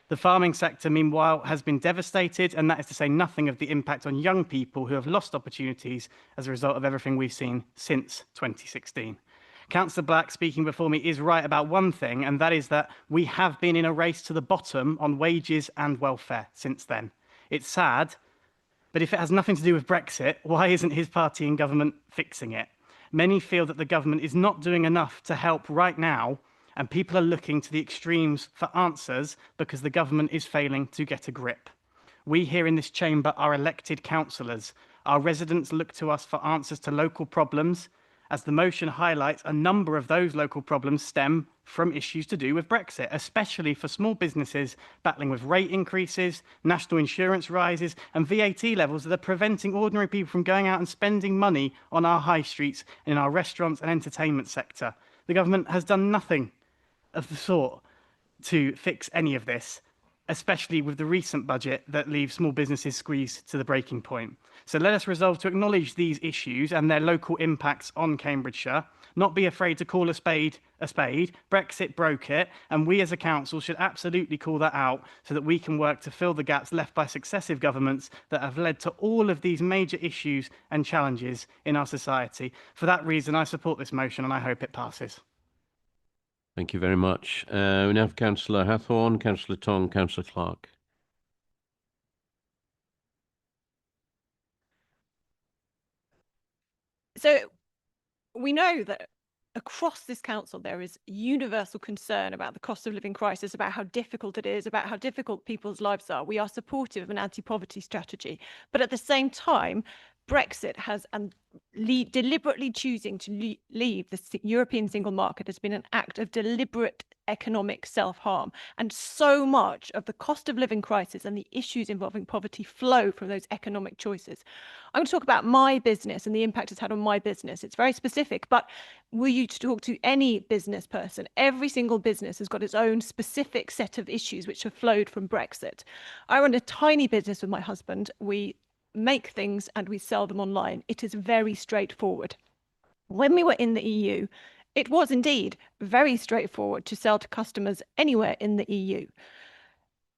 The farming sector, meanwhile, has been devastated, and that is to say nothing of the impact on young people who have lost opportunities as a result of everything we've seen since 2016. Councillor Black, speaking before me, is right about one thing, and that is that we have been in a race to the bottom on wages and welfare since then. It's sad, but if it has nothing to do with Brexit, why isn't his party in government fixing it? Many feel that the government is not doing enough to help right now, and people are looking to the extremes for answers because the government is failing to get a grip. We here in this chamber are elected councillors. Our residents look to us for answers to local problems. As the motion highlights, a number of those local problems stem from issues to do with Brexit, especially for small businesses battling with rate increases, national insurance rises, and VAT levels that are preventing ordinary people from going out and spending money on our high streets and in our restaurants and entertainment sector. The government has done nothing of the sort to fix any of this, especially with the recent budget that leaves small businesses squeezed to the breaking point. So let us resolve to acknowledge these issues and their local impacts on Cambridgeshire, not be afraid to call a spade a spade. Brexit broke it, and we as a council should absolutely call that out so that we can work to fill the gaps left by successive governments that have led to all of these major issues and challenges in our society. For that reason, I support this motion and I hope it passes. Thank you very much. We now have Councillor Hathorn, Councillor Tong, Councillor Clark. So we know that across this council there is universal concern about the cost of living crisis, about how difficult it is, about how difficult people's lives are. We are supportive of an anti-poverty strategy, but at the same time, Brexit has deliberately choosing to leave the European single market has been an act of deliberate economic self-harm. And so much of the cost of living crisis and the issues involving poverty flow from those economic choices. I'm going to talk about my business and the impact it's had on my business. It's very specific, but were you to talk to any business person, every single business has got its own specific set of issues which have flowed from Brexit. I run a tiny business with my husband. We make things and we sell them online. It is very straightforward. When we were in the EU, it was indeed very straightforward to sell to customers anywhere in the EU.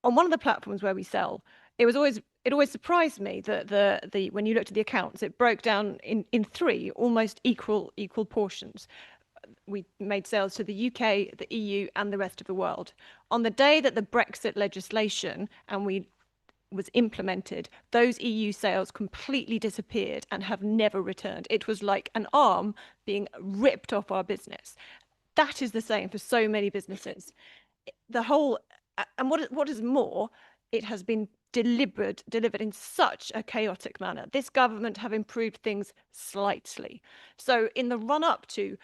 On one of the platforms where we sell, it always surprised me that when you looked at the accounts, it broke down in three almost equal portions. We made sales to the UK, the EU, and the rest of the world. On the day that the Brexit legislation was implemented, those EU sales completely disappeared and have never returned. It was like an arm being ripped off our business. That is the same for so many businesses. And what is more, it has been delivered in such a chaotic manner. This government have improved things slightly. So in the run-up to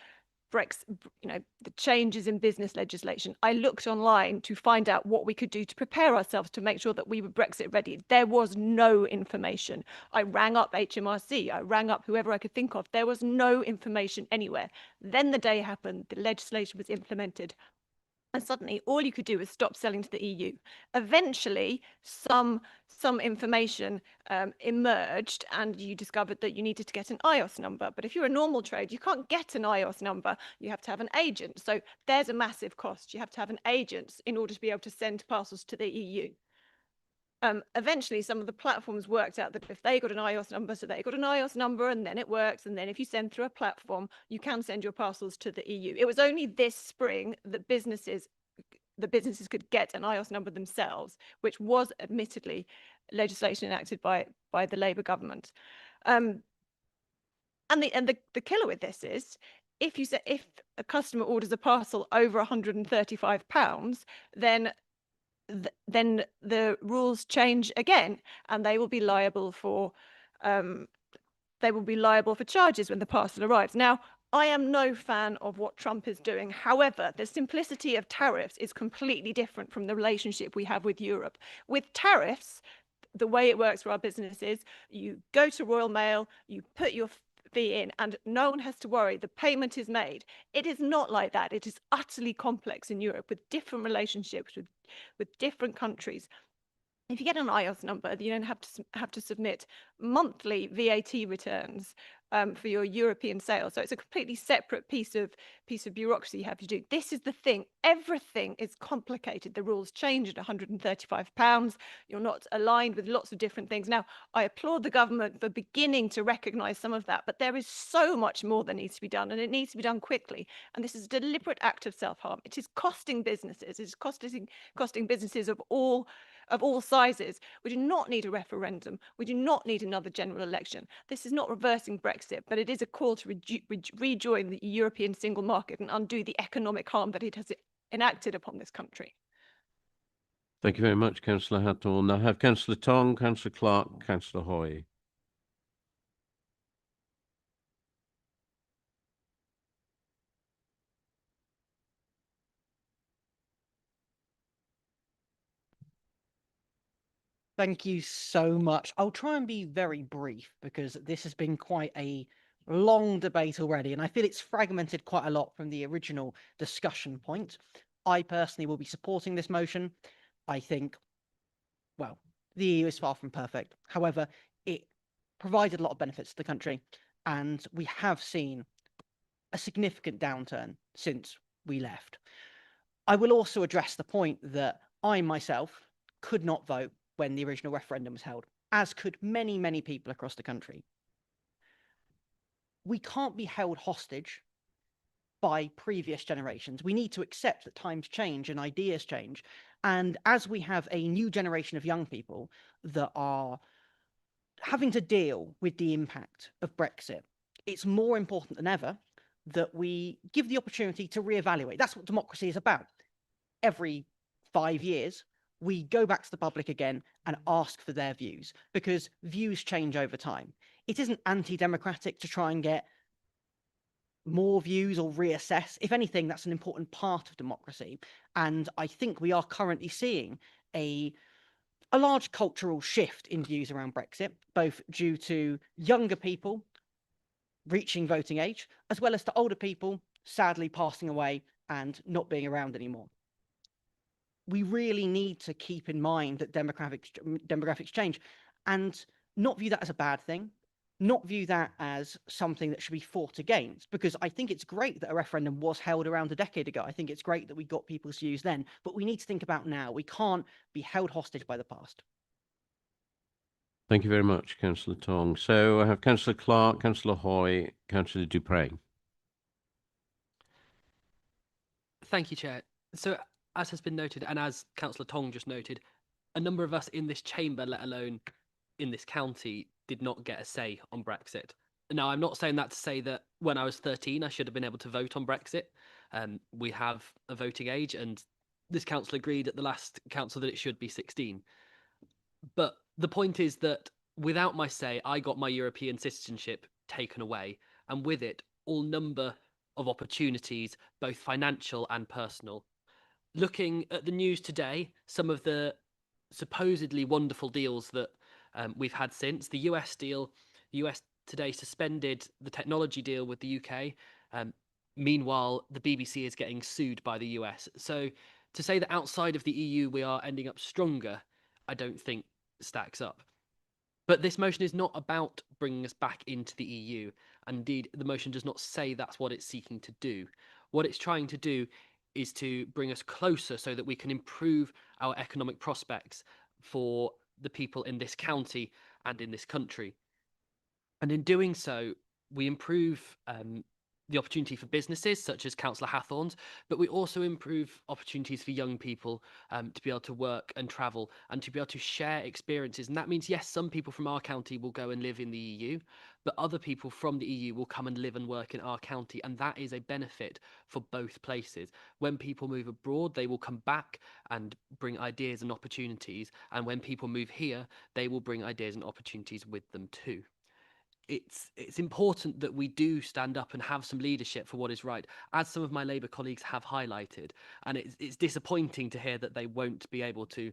Brexit, the changes in business legislation, I looked online to find out what we could do to prepare ourselves to make sure that we were Brexit ready. There was no information. I rang up HMRC, I rang up whoever I could think of. There was no information anywhere. Then the day happened, the legislation was implemented. and suddenly all you could do was stop selling to the EU. Eventually, some information emerged, and you discovered that you needed to get an IOS number. But if you're a normal trade, you can't get an IOS number. You have to have an agent. So there's a massive cost. You have to have an agent in order to be able to send parcels to the EU. Eventually, some of the platforms worked out that if they got an IOS number, so they got an IOS number, and then it works. And then if you send through a platform, you can send your parcels to the EU. It was only this spring that businesses could get an IOS number themselves, which was admittedly legislation enacted by the Labour government. And the killer with this is, if a customer orders a parcel over £135, then the rules change again, and they will be liable for charges when the parcel arrives. Now, I am no fan of what Trump is doing. However, the simplicity of tariffs is completely different from the relationship we have with Europe. With tariffs, the way it works for our businesses, you go to Royal Mail, you put your fee in, and no one has to worry, the payment is made. It is not like that. It is utterly complex in Europe, with different relationships with different countries. If you get an IOS number, you don't have to submit monthly VAT returns for your European sales. So it's a completely separate piece of bureaucracy you have to do. This is the thing. Everything is complicated. The rules change at £135. You're not aligned with lots of different things. Now, I applaud the government for beginning to recognise some of that, but there is so much more that needs to be done, and it needs to be done quickly. And this is a deliberate act of self-harm. It is costing businesses. It is costing businesses of all sizes. We do not need a referendum. We do not need another general election. This is not reversing Brexit, but it is a call to rejoin the European single market and undo the economic harm that it has enacted upon this country. Thank you very much, Councillor Hathorn. I have Councillor Tong, Councillor Clark, Councillor Hoy. Thank you so much. I'll try and be very brief because this has been quite a long debate already, and I feel it's fragmented quite a lot from the original discussion point. I personally will be supporting this motion. I think, well, the EU is far from perfect. However, it provided a lot of benefits to the country, and we have seen a significant downturn since we left. I will also address the point that I myself could not vote when the original referendum was held, as could many, many people across the country. We can't be held hostage by previous generations. We need to accept that times change and ideas change. And as we have a new generation of young people that are having to deal with the impact of Brexit, it's more important than ever that we give the opportunity to reevaluate. That's what democracy is about. Every 5 years, we go back to the public again and ask for their views, because views change over time. It isn't anti-democratic to try and get more views or reassess. If anything, that's an important part of democracy. And I think we are currently seeing a large cultural shift in views around Brexit, both due to younger people reaching voting age, as well as to older people sadly passing away and not being around anymore. We really need to keep in mind that demographics change and not view that as a bad thing, not view that as something that should be fought against, because I think it's great that a referendum was held around a decade ago. I think it's great that we got people's views then, but we need to think about now. We can't be held hostage by the past. Thank you very much, Councillor Tong. So I have Councillor Clark, Councillor Hoy, Councillor Dupre. Thank you, Chair. So, as has been noted, and as Councillor Tong just noted, a number of us in this chamber, let alone in this county, did not get a say on Brexit. Now, I'm not saying that to say that when I was 13, I should have been able to vote on Brexit. We have a voting age, and this council agreed at the last council that it should be 16. But the point is that without my say, I got my European citizenship taken away, and with it, all number of opportunities, both financial and personal. Looking at the news today, some of the supposedly wonderful deals that we've had since, the US deal, the US today suspended the technology deal with the UK. Meanwhile, the BBC is getting sued by the US. So to say that outside of the EU we are ending up stronger, I don't think stacks up. But this motion is not about bringing us back into the EU. Indeed, the motion does not say that's what it's seeking to do. What it's trying to do is to bring us closer so that we can improve our economic prospects for the people in this county and in this country. And in doing so, we improve the opportunity for businesses such as Councillor Hathorn's, but we also improve opportunities for young people to be able to work and travel and to be able to share experiences. And that means, yes, some people from our county will go and live in the EU, but other people from the EU will come and live and work in our county. And that is a benefit for both places. When people move abroad, they will come back and bring ideas and opportunities. And when people move here, they will bring ideas and opportunities with them too. It's important that we do stand up and have some leadership for what is right, as some of my Labour colleagues have highlighted. And it's disappointing to hear that they won't be able to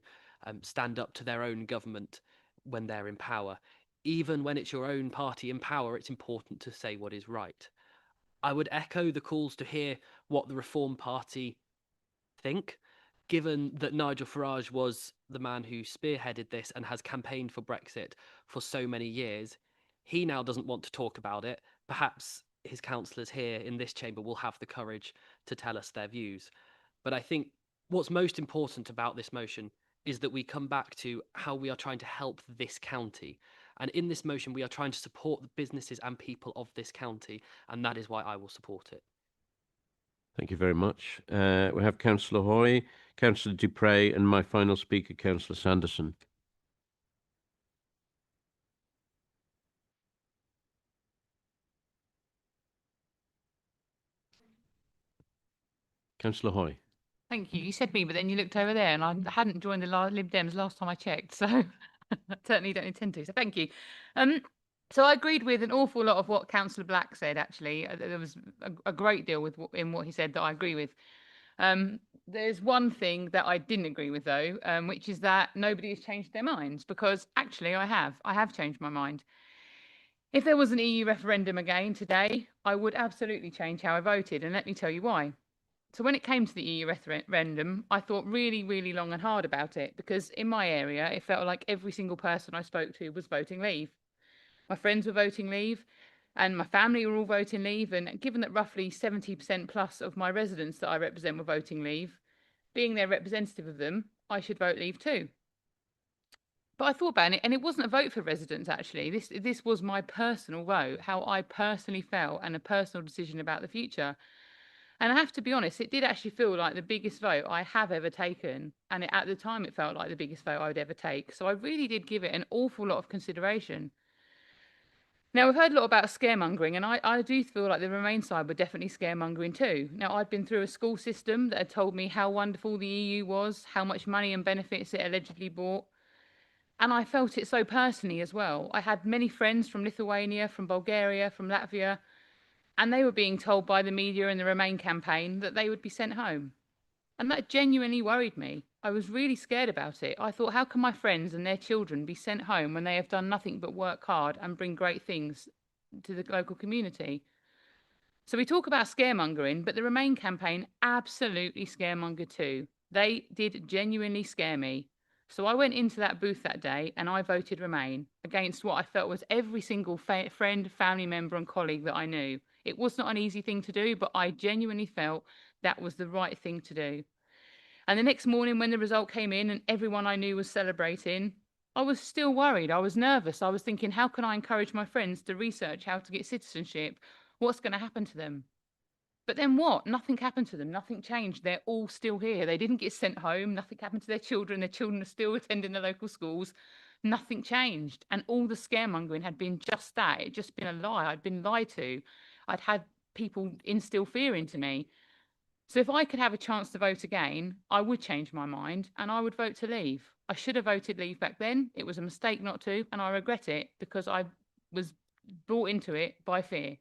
stand up to their own government when they're in power. Even when it's your own party in power, it's important to say what is right. I would echo the calls to hear what the Reform Party think, given that Nigel Farage was the man who spearheaded this and has campaigned for Brexit for so many years. He now doesn't want to talk about it. Perhaps his councillors here in this chamber will have the courage to tell us their views. But I think what's most important about this motion is that we come back to how we are trying to help this county. And in this motion, we are trying to support the businesses and people of this county. And that is why I will support it. Thank you very much. We have Councillor Hoy, Councillor Dupre, and my final speaker, Councillor Sanderson. Councillor Hoy. Thank you. You said me, but then you looked over there, and I hadn't joined the Lib Dems last time I checked, so I certainly don't intend to. So thank you. So I agreed with an awful lot of what Councillor Black said. Actually, there was a great deal in what he said that I agree with. There's one thing that I didn't agree with, though, which is that nobody has changed their minds, because actually I have changed my mind. If there was an EU referendum again today, I would absolutely change how I voted, and let me tell you why. So when it came to the EU referendum, I thought really, really long and hard about it, because in my area, it felt like every single person I spoke to was voting Leave. My friends were voting Leave, and my family were all voting Leave. And given that roughly 70% plus of my residents that I represent were voting Leave, being their representative of them, I should vote Leave too. But I thought about it, and it wasn't a vote for residents, actually. This was my personal vote, how I personally felt, and a personal decision about the future. And I have to be honest, it did actually feel like the biggest vote I have ever taken. And at the time, it felt like the biggest vote I would ever take. So I really did give it an awful lot of consideration. Now, we've heard a lot about scaremongering, and I do feel like the Remain side were definitely scaremongering too. Now, I'd been through a school system that had told me how wonderful the EU was, how much money and benefits it allegedly brought. And I felt it so personally as well. I had many friends from Lithuania, from Bulgaria, from Latvia, and they were being told by the media and the Remain campaign that they would be sent home. And that genuinely worried me. I was really scared about it. I thought, how can my friends and their children be sent home when they have done nothing but work hard and bring great things to the local community? So we talk about scaremongering, but the Remain campaign absolutely scaremongered too. They did genuinely scare me. So I went into that booth that day and I voted Remain against what I felt was every single friend, family member and colleague that I knew. It was not an easy thing to do, but I genuinely felt that was the right thing to do. And the next morning when the result came in and everyone I knew was celebrating, I was still worried. I was nervous. I was thinking, how can I encourage my friends to research how to get citizenship? What's going to happen to them? But then what? Nothing happened to them. Nothing changed. They're all still here. They didn't get sent home. Nothing happened to their children. Their children are still attending the local schools. Nothing changed. And all the scaremongering had been just that. It had just been a lie. I'd been lied to. I'd had people instill fear into me. So if I could have a chance to vote again, I would change my mind and I would vote to leave. I should have voted Leave back then. It was a mistake not to, and I regret it because I was brought into it by fear.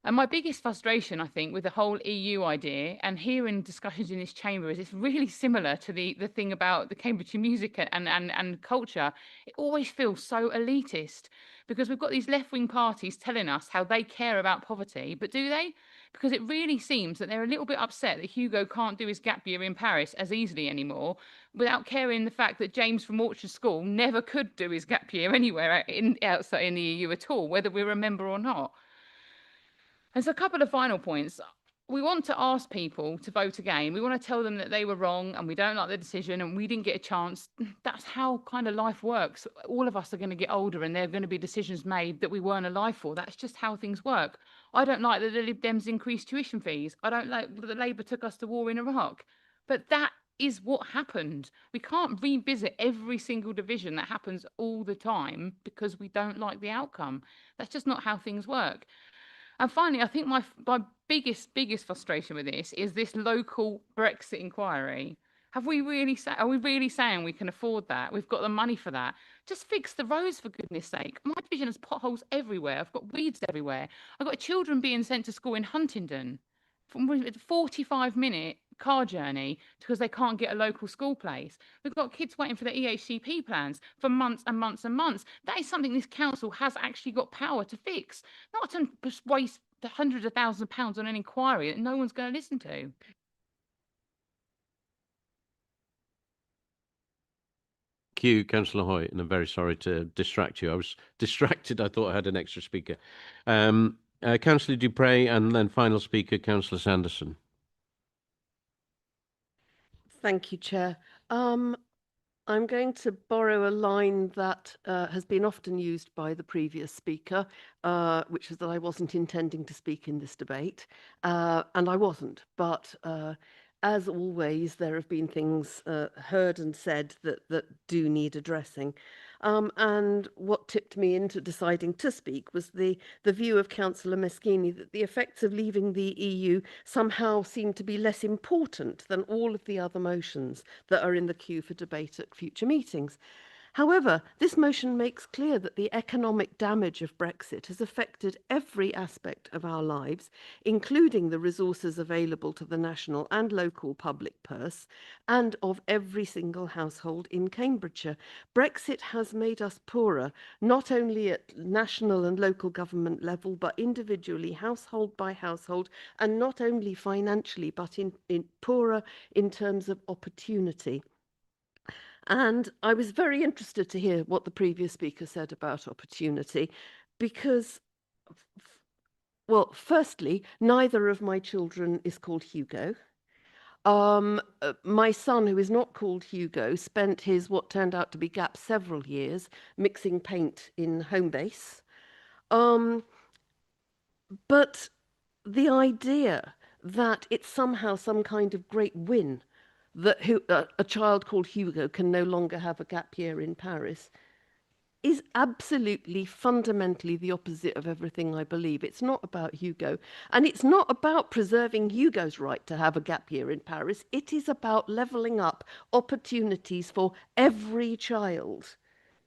And my biggest frustration, I think, with the whole EU idea and hearing discussions in this chamber is it's really similar to the thing about the Cambridgeshire music and culture. It always feels so elitist because we've got these left-wing parties telling us how they care about poverty, but do they? because it really seems that they're a little bit upset that Hugo can't do his gap year in Paris as easily anymore, without caring the fact that James from Orchard School never could do his gap year anywhere outside in the EU at all, whether we're a member or not. And so a couple of final points. We want to ask people to vote again. We want to tell them that they were wrong and we don't like the decision and we didn't get a chance. That's how kind of life works. All of us are going to get older and there are going to be decisions made that we weren't alive for. That's just how things work. I don't like that the Lib Dems increased tuition fees. I don't like that Labour took us to war in Iraq. But that is what happened. We can't revisit every single division that happens all the time because we don't like the outcome. That's just not how things work. And finally, I think my biggest frustration with this is this local Brexit inquiry. Are we really saying we can afford that? We've got the money for that. Just fix the roads, for goodness sake. My division has potholes everywhere. I've got weeds everywhere. I've got children being sent to school in Huntingdon from a 45-minute car journey because they can't get a local school place. We've got kids waiting for their EHCP plans for months and months and months. That is something this council has actually got power to fix, not to just waste the hundreds of thousands of pounds on an inquiry that no one's going to listen to. Thank you, Councillor Hoyt, and I'm very sorry to distract you. I was distracted. I thought I had an extra speaker. Councillor Dupre, and then final speaker, Councillor Sanderson. Thank you, Chair. I'm going to borrow a line that has been often used by the previous speaker, which is that I wasn't intending to speak in this debate, and I wasn't. But as always, there have been things heard and said that do need addressing. And what tipped me into deciding to speak was the view of Councillor Meschini that the effects of leaving the EU somehow seem to be less important than all of the other motions that are in the queue for debate at future meetings. However, this motion makes clear that the economic damage of Brexit has affected every aspect of our lives, including the resources available to the national and local public purse, and of every single household in Cambridgeshire. Brexit has made us poorer, not only at national and local government level, but individually, household by household, and not only financially, but in poorer in terms of opportunity. And I was very interested to hear what the previous speaker said about opportunity, because, well, firstly, neither of my children is called Hugo. My son, who is not called Hugo, spent his what turned out to be gap several years mixing paint in Homebase. But the idea that it's somehow some kind of great win that a child called Hugo can no longer have a gap year in Paris is absolutely fundamentally the opposite of everything I believe. It's not about Hugo, and it's not about preserving Hugo's right to have a gap year in Paris. It is about levelling up opportunities for every child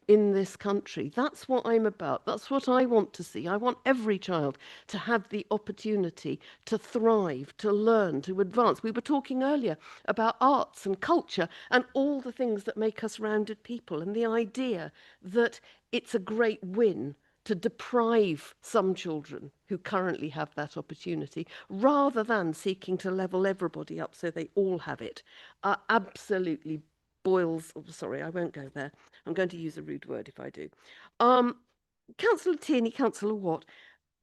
in this country. That's what I'm about. That's what I want to see. I want every child to have the opportunity to thrive, to learn, to advance. We were talking earlier about arts and culture and all the things that make us rounded people, and the idea that it's a great win to deprive some children who currently have that opportunity, rather than seeking to level everybody up so they all have it, absolutely boils. Oh, sorry, I won't go there. I'm going to use a rude word if I do. Councillor Tierney, Councillor Watt,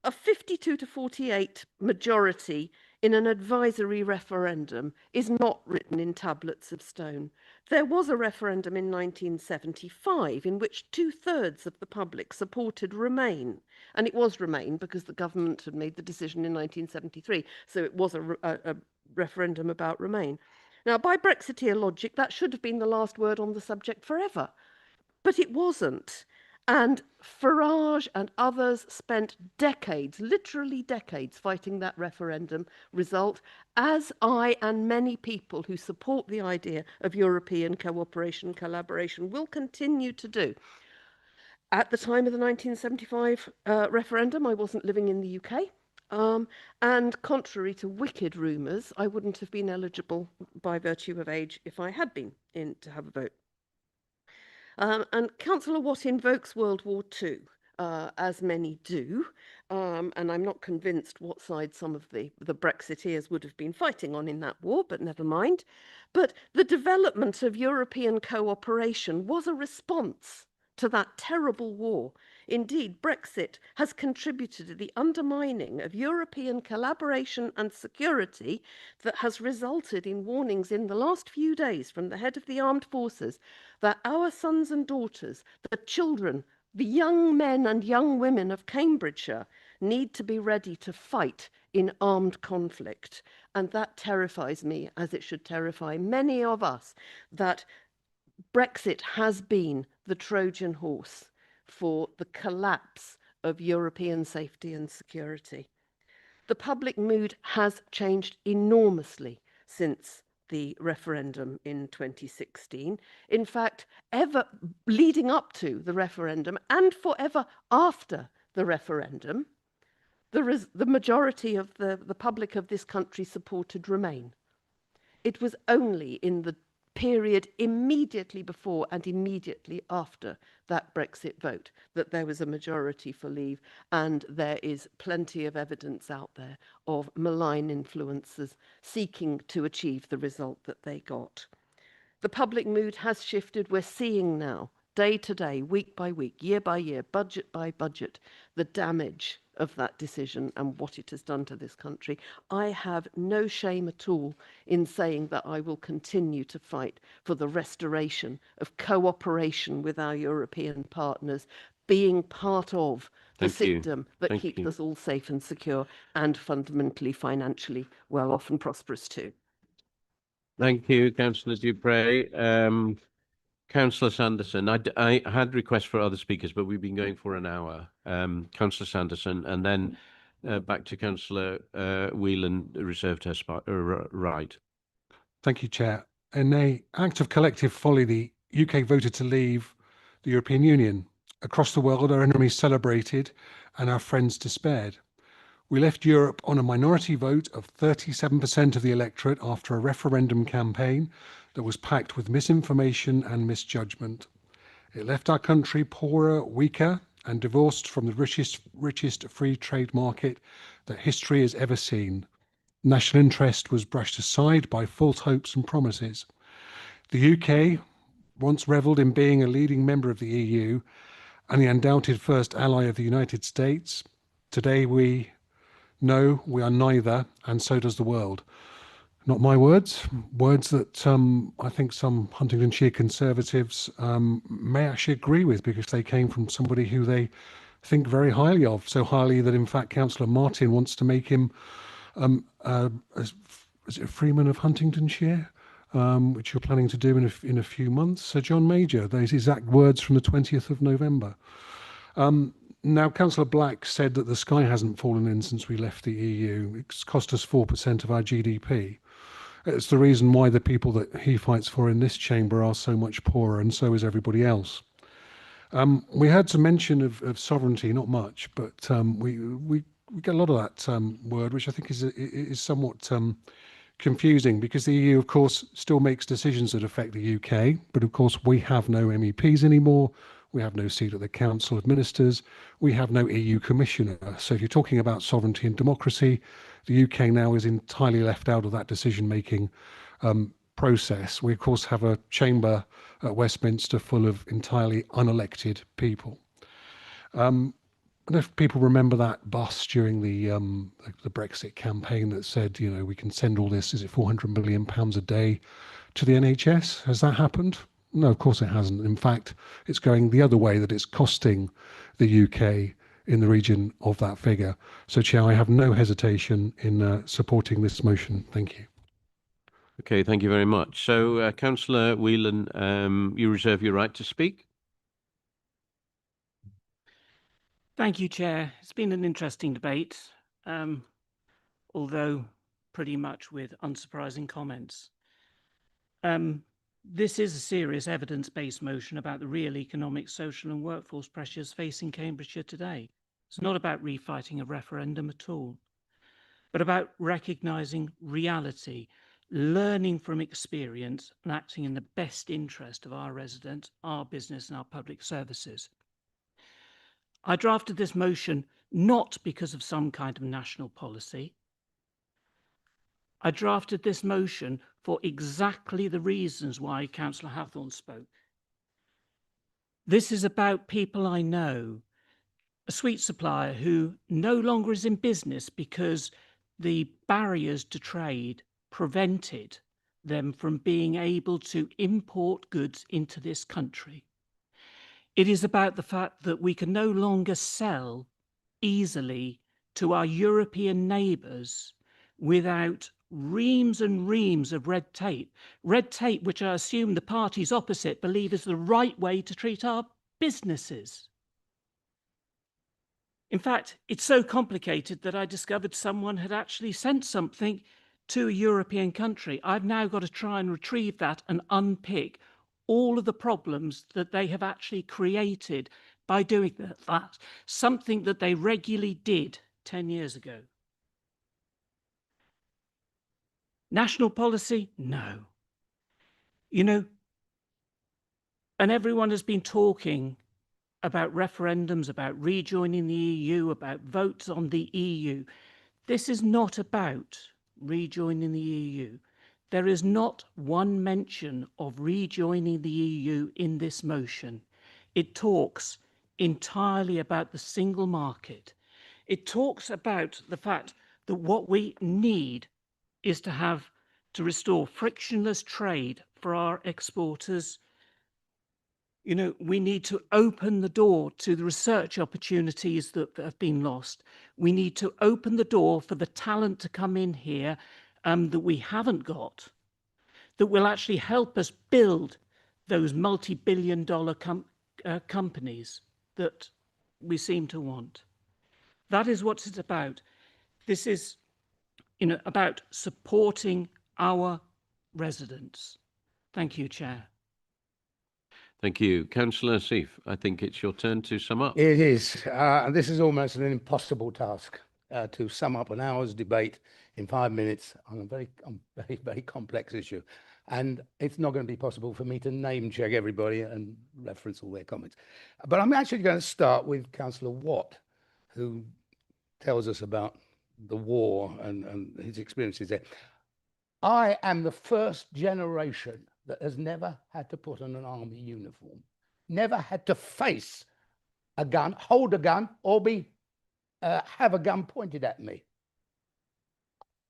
a 52 to 48 majority in an advisory referendum is not written in tablets of stone. There was a referendum in 1975 in which 2/3 of the public supported Remain, and it was Remain because the government had made the decision in 1973, so it was a referendum about Remain. Now, by Brexiteer logic, that should have been the last word on the subject forever. But it wasn't. And Farage and others spent decades, literally decades, fighting that referendum result, as I and many people who support the idea of European cooperation and collaboration will continue to do. At the time of the 1975 referendum, I wasn't living in the UK. And contrary to wicked rumours, I wouldn't have been eligible by virtue of age if I had been in to have a vote. And Councillor Watt invokes World War II, as many do, And I'm not convinced what side some of the Brexiteers would have been fighting on in that war, but never mind. But the development of European cooperation was a response to that terrible war. Indeed, Brexit has contributed to the undermining of European collaboration and security that has resulted in warnings in the last few days from the head of the armed forces that our sons and daughters, the children, the young men and young women of Cambridgeshire need to be ready to fight in armed conflict. And that terrifies me, as it should terrify many of us, that Brexit has been the Trojan horse for the collapse of European safety and security. The public mood has changed enormously since the referendum in 2016. In fact, ever leading up to the referendum and forever after the referendum, the majority of the public of this country supported Remain. It was only in the period immediately before and immediately after that Brexit vote that there was a majority for leave, and there is plenty of evidence out there of malign influences seeking to achieve the result that they got. The public mood has shifted. We're seeing now, day to day, week by week, year by year, budget by budget, the damage of that decision and what it has done to this country. I have no shame at all in saying that I will continue to fight for the restoration of cooperation with our European partners, being part of the system that keeps us all safe and secure and fundamentally financially well off and prosperous too. Thank you, Councillor Dupre. Councillor Sanderson, I had requests for other speakers, but we've been going for an hour. Councillor Sanderson, and then back to Councillor Whelan, reserved her spot, right. Thank you, Chair. In an act of collective folly, the UK voted to leave the European Union. Across the world, our enemies celebrated and our friends despaired. We left Europe on a minority vote of 37% of the electorate after a referendum campaign that was packed with misinformation and misjudgment. It left our country poorer, weaker, and divorced from the richest free trade market that history has ever seen. National interest was brushed aside by false hopes and promises. The UK once revelled in being a leading member of the EU and the undoubted first ally of the United States. Today we know we are neither, and so does the world. Not my words, words that I think some Huntingdonshire Conservatives may actually agree with, because they came from somebody who they think very highly of, so highly that in fact Councillor Martin wants to make him is it a Freeman of Huntingdonshire, which you're planning to do in a few months. Sir John Major, those exact words from the 20th of November. Now, Councillor Black said that the sky hasn't fallen in since we left the EU. It's cost us 4% of our GDP. It's the reason why the people that he fights for in this chamber are so much poorer, and so is everybody else. We heard some mention of sovereignty, not much, but we get a lot of that word, which I think is somewhat confusing, because the EU, of course, still makes decisions that affect the UK, but of course we have no MEPs anymore. We have no seat at the Council of Ministers. We have no EU Commissioner. So if you're talking about sovereignty and democracy, the UK now is entirely left out of that decision-making process. We, of course, have a chamber at Westminster full of entirely unelected people. And if people remember that bus during the Brexit campaign that said, you know, we can send all this, is it £400 million a day to the NHS? Has that happened? No, of course it hasn't. In fact, it's going the other way, that it's costing the UK in the region of that figure. So, Chair, I have no hesitation in supporting this motion. Thank you. Okay, thank you very much. So, Councillor Whelan, you reserve your right to speak. Thank you, Chair. It's been an interesting debate, although pretty much with unsurprising comments. This is a serious evidence-based motion about the real economic, social and workforce pressures facing Cambridgeshire today. It's not about refighting a referendum at all, but about recognising reality, learning from experience and acting in the best interest of our residents, our business and our public services. I drafted this motion not because of some kind of national policy. I drafted this motion for exactly the reasons why Councillor Hathorn spoke. This is about people I know, a sweet supplier who no longer is in business because the barriers to trade prevented them from being able to import goods into this country. It is about the fact that we can no longer sell easily to our European neighbours without reams and reams of red tape which I assume the parties opposite believe is the right way to treat our businesses. In fact, it's so complicated that I discovered someone had actually sent something to a European country. I've now got to try and retrieve that and unpick all of the problems that they have actually created by doing that, something that they regularly did 10 years ago. National policy? No. You know, and everyone has been talking about referendums, about rejoining the EU, about votes on the EU. This is not about rejoining the EU. There is not one mention of rejoining the EU in this motion. It talks entirely about the single market. It talks about the fact that what we need is to restore frictionless trade for our exporters. You know, we need to open the door to the research opportunities that have been lost. We need to open the door for the talent to come in here that we haven't got, that will actually help us build those multi-billion-dollar companies that we seem to want. That is what it's about. This is, you know, about supporting our residents. Thank you, Chair. Thank you. Councillor Asif, I think it's your turn to sum up. It is. This is almost an impossible task to sum up an hour's debate in 5 minutes on a very complex issue. And it's not going to be possible for me to name check everybody and reference all their comments. But I'm actually going to start with Councillor Watt, who tells us about the war and his experiences there. I am the first generation that has never had to put on an army uniform, never had to face a gun, hold a gun, or have a gun pointed at me.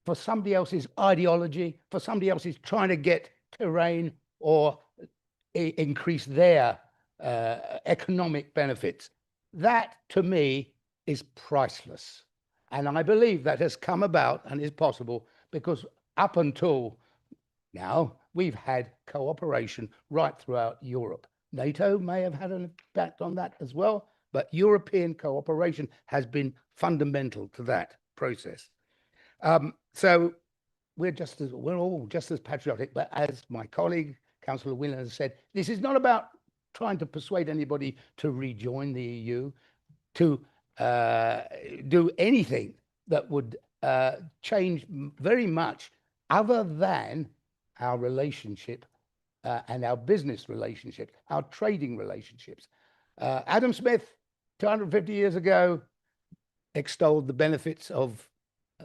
For somebody else's ideology, for somebody else's trying to get terrain or increase their economic benefits. That, to me, is priceless. And I believe that has come about and is possible because up until now, we've had cooperation right throughout Europe. NATO may have had an impact on that as well, but European cooperation has been fundamental to that process. So we're all just as patriotic, but as my colleague, Councillor Whelan, has said, this is not about trying to persuade anybody to rejoin the EU, to do anything that would change very much other than our relationship and our business relationships, our trading relationships. Adam Smith, 250 years ago, extolled the benefits of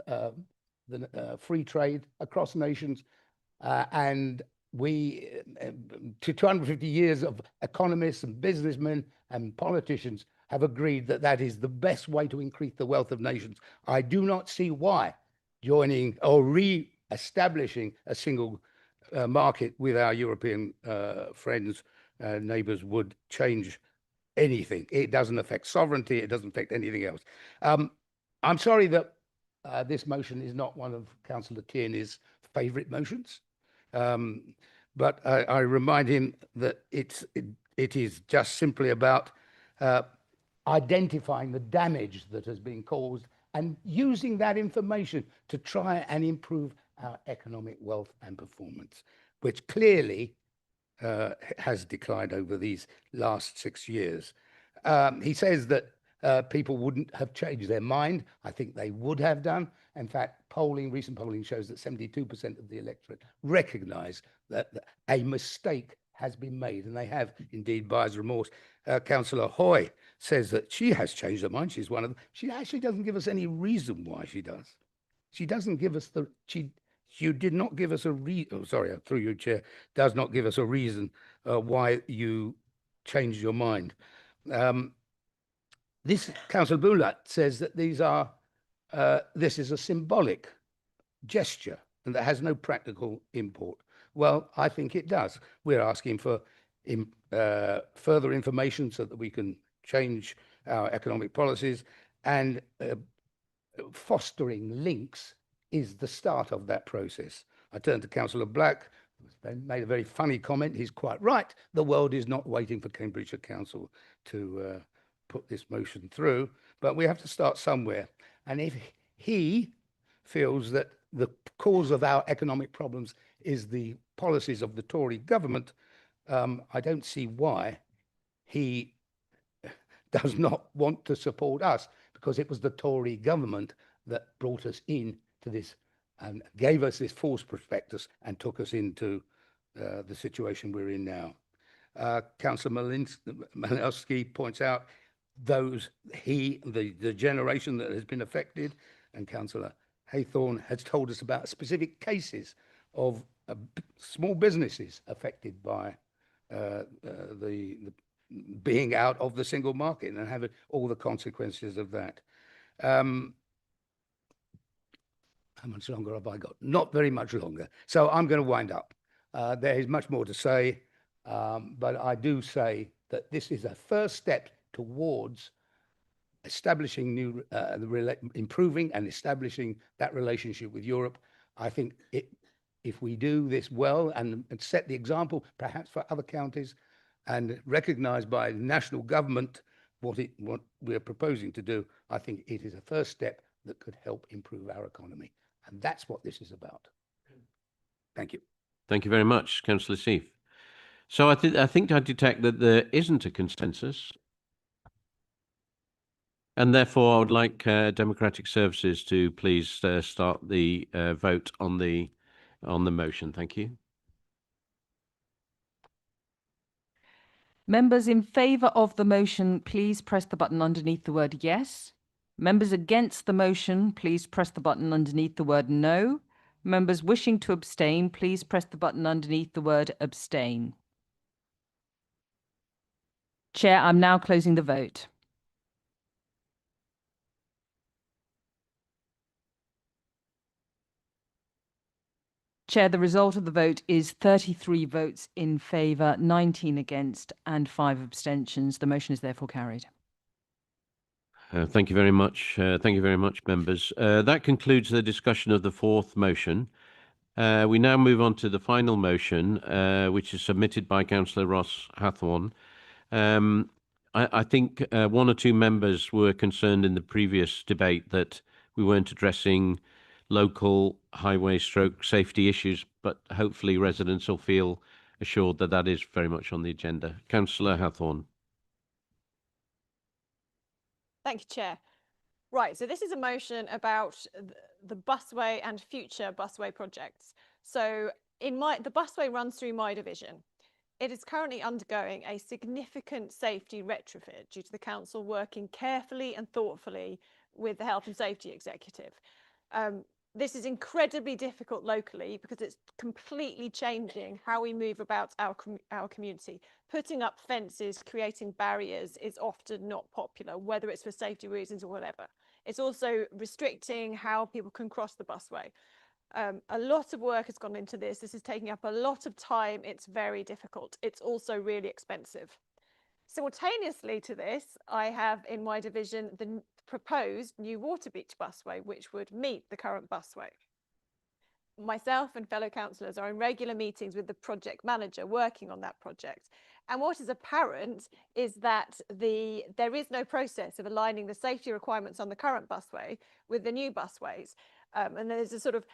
the free trade across nations. And we, to 250 years of economists and businessmen and politicians have agreed that that is the best way to increase the wealth of nations. I do not see why joining or re-establishing a single market with our European friends, neighbours would change anything. It doesn't affect sovereignty. It doesn't affect anything else. I'm sorry that this motion is not one of Councillor Tierney's favourite motions, but I remind him that it is just simply about identifying the damage that has been caused and using that information to try and improve our economic wealth and performance, which clearly has declined over these last 6 years. He says that people wouldn't have changed their mind. I think they would have done. In fact, recent polling shows that 72% of the electorate recognise that a mistake has been made, and they have indeed buyer's remorse. Councillor Hoy says that she has changed her mind. She's one of them. She actually doesn't give us any reason why she does. She doesn't give us you did not give us a reason. Oh, sorry, through your chair, does not give us a reason why you changed your mind. This Councillor Boulat says that this is a symbolic gesture and that has no practical import. Well, I think it does. We're asking for further information so that we can change our economic policies, and fostering links is the start of that process. I turn to Councillor Black, who made a very funny comment. He's quite right. The world is not waiting for Cambridgeshire Council to put this motion through, but we have to start somewhere. And if he feels that the cause of our economic problems is the policies of the Tory government, I don't see why he does not want to support us, because it was the Tory government that brought us in to this and gave us this false prospectus and took us into the situation we're in now. Councillor Malinowski points out the generation that has been affected, and Councillor Haythorne has told us about specific cases of small businesses affected by the being out of the single market and having all the consequences of that. How much longer have I got? Not very much longer. So I'm going to wind up. There is much more to say, but I do say that this is a first step towards establishing improving and establishing that relationship with Europe. I think if we do this well and set the example, perhaps for other counties, and recognised by the national government what we're proposing to do, I think it is a first step that could help improve our economy. And that's what this is about. Thank you. Thank you very much, Councillor Seif. So I think I detect that there isn't a consensus. And therefore, I would like Democratic Services to please start the vote on the motion. Thank you. Members in favour of the motion, please press the button underneath the word yes. Members against the motion, please press the button underneath the word no. Members wishing to abstain, please press the button underneath the word abstain. Chair, I'm now closing the vote. Chair, the result of the vote is 33 votes in favour, 19 against and 5 abstentions. The motion is therefore carried. Thank you very much. Thank you very much, members. That concludes the discussion of the fourth motion. We now move on to the final motion, which is submitted by Councillor Ross Hathorn. I think one or two members were concerned in the previous debate that we weren't addressing local highway safety issues, but hopefully residents will feel assured that that is very much on the agenda. Councillor Hathorn. Thank you, Chair. Right, so this is a motion about the busway and future busway projects. So the busway runs through my division. It is currently undergoing a significant safety retrofit due to the council working carefully and thoughtfully with the Health and Safety Executive. This is incredibly difficult locally because it's completely changing how we move about our community. Putting up fences, creating barriers is often not popular, whether it's for safety reasons or whatever. It's also restricting how people can cross the busway. A lot of work has gone into this. This is taking up a lot of time. It's very difficult. It's also really expensive. Simultaneously to this, I have in my division the proposed new Waterbeach busway, which would meet the current busway. Myself and fellow councillors are in regular meetings with the project manager working on that project. And what is apparent is that there is no process of aligning the safety requirements on the current busway with the new busways. And there's a sort of,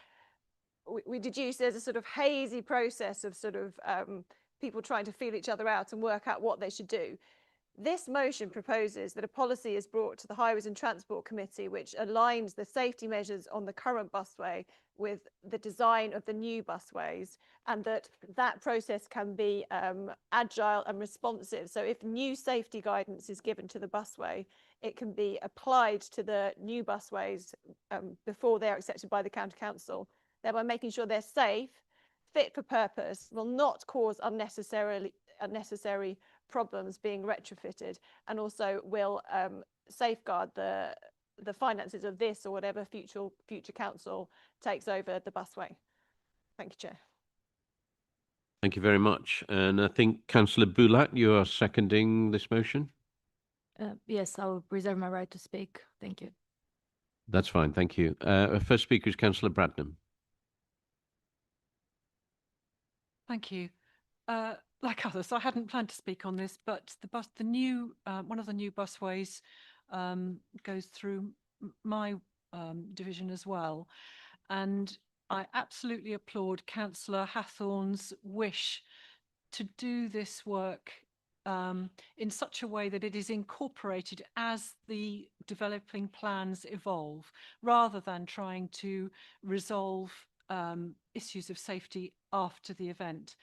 we deduce there's a sort of hazy process of sort of people trying to feel each other out and work out what they should do. This motion proposes that a policy is brought to the Highways and Transport Committee which aligns the safety measures on the current busway with the design of the new busways, and that process can be agile and responsive. So if new safety guidance is given to the busway, it can be applied to the new busways before they're accepted by the County Council, thereby making sure they're safe, fit for purpose, will not cause unnecessary problems being retrofitted, and also will safeguard the finances of this or whatever future council takes over the busway. Thank you, Chair. Thank you very much. And I think Councillor Boulat, you are seconding this motion? Yes, I will reserve my right to speak. Thank you. That's fine, thank you. Our first speaker is Councillor Bradnam. Thank you. Like others, I hadn't planned to speak on this, but the new one of the new busways goes through my division as well, and I absolutely applaud Councillor Hathorn's wish to do this work in such a way that it is incorporated as the developing plans evolve, rather than trying to resolve issues of safety after the event.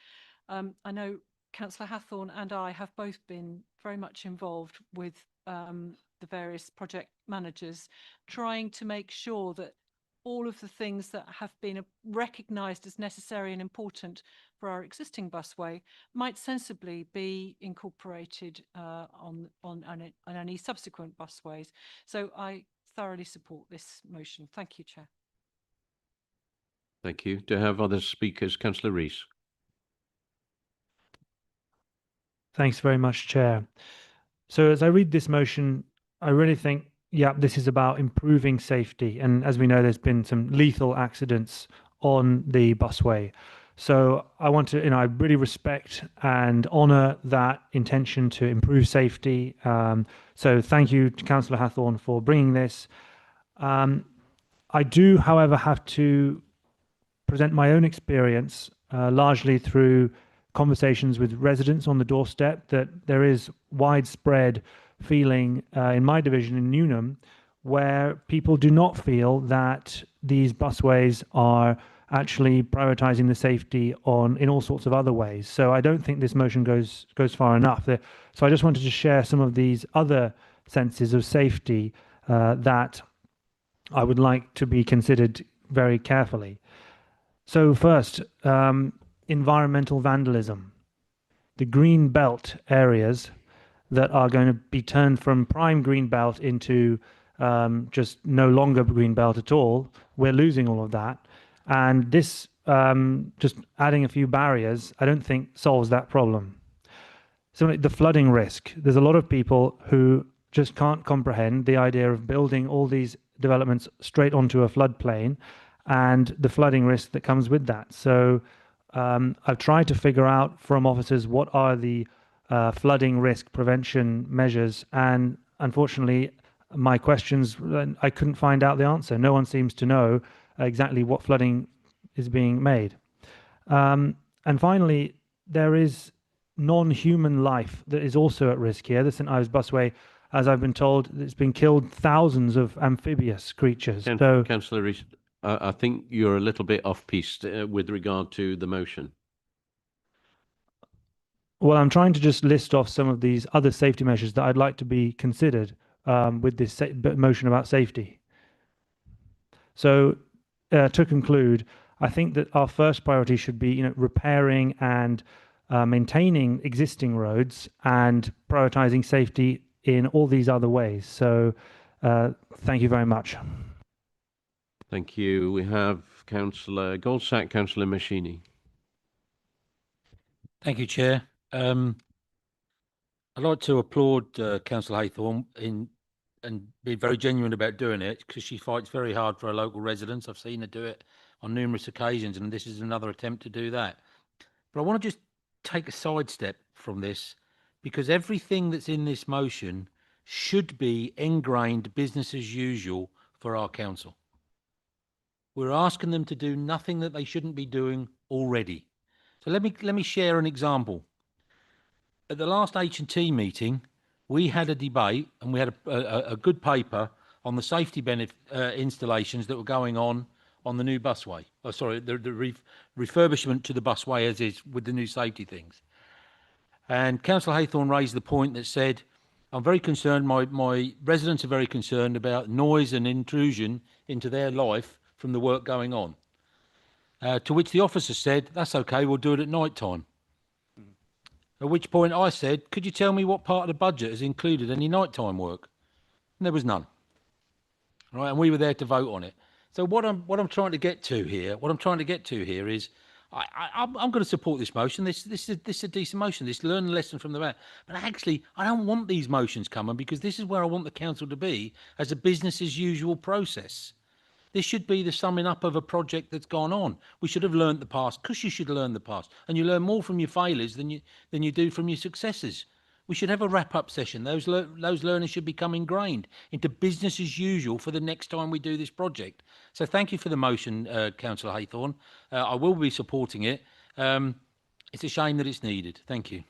I know Councillor Hathorn and I have both been very much involved with the various project managers, trying to make sure that all of the things that have been recognised as necessary and important for our existing busway might sensibly be incorporated on any subsequent busways. So I thoroughly support this motion. Thank you, Chair. Thank you. Do I have other speakers? Councillor Rees. Thanks very much, Chair. So as I read this motion, I really think, yeah, this is about improving safety. And as we know, there's been some lethal accidents on the busway. So I want to, I really respect and honour that intention to improve safety. So thank you to Councillor Hathorn for bringing this. I do, however, have to present my own experience, largely through conversations with residents on the doorstep, that there is widespread feeling in my division in Newnham where people do not feel that these busways are actually prioritising the safety in all sorts of other ways. So I don't think this motion goes far enough. So I just wanted to share some of these other senses of safety that I would like to be considered very carefully. So first, environmental vandalism. The green belt areas that are going to be turned from prime green belt into just no longer green belt at all, we're losing all of that. And this, just adding a few barriers, I don't think solves that problem. So the flooding risk, there's a lot of people who just can't comprehend the idea of building all these developments straight onto a floodplain and the flooding risk that comes with that. So I've tried to figure out from officers what are the flooding risk prevention measures, and unfortunately my questions, I couldn't find out the answer. No one seems to know exactly what flooding is being made. And finally, there is non-human life that is also at risk here. The St Ives Busway, as I've been told, it's been killed thousands of amphibious creatures. So, Councillor Rees, I think you're a little bit off-piste with regard to the motion. Well, I'm trying to just list off some of these other safety measures that I'd like to be considered with this motion about safety. So to conclude, I think that our first priority should be repairing and maintaining existing roads and prioritising safety in all these other ways. So thank you very much. Thank you. We have Councillor Goldsack, Councillor Machini. Thank you, Chair. I'd like to applaud Councillor Haythorne and be very genuine about doing it, because she fights very hard for her local residents. I've seen her do it on numerous occasions, and this is another attempt to do that. But I want to just take a sidestep from this, because everything that's in this motion should be ingrained business as usual for our council. We're asking them to do nothing that they shouldn't be doing already. So let me share an example. At the last H&T meeting, we had a debate and we had a good paper on the safety installations that were going on the new busway. Oh, sorry, the refurbishment to the busway as is with the new safety things. And Councillor Haythorne raised the point that said, I'm very concerned, my residents are very concerned about noise and intrusion into their life from the work going on. To which the officer said, that's okay, we'll do it at night time. At which point I said, could you tell me what part of the budget has included any nighttime work? And there was none. Right, and we were there to vote on it. So what I'm trying to get to here is, I'm going to support this motion. This is a decent motion. This learn a lesson from the man. But actually, I don't want these motions coming because this is where I want the council to be as a business as usual process. This should be the summing up of a project that's gone on. We should have learned the past, because you should learn the past, and you learn more from your failures than you do from your successes. We should have a wrap-up session. Those learnings should become ingrained into business as usual for the next time we do this project. So thank you for the motion, Councillor Haythorne. I will be supporting it. It's a shame that it's needed. Thank you.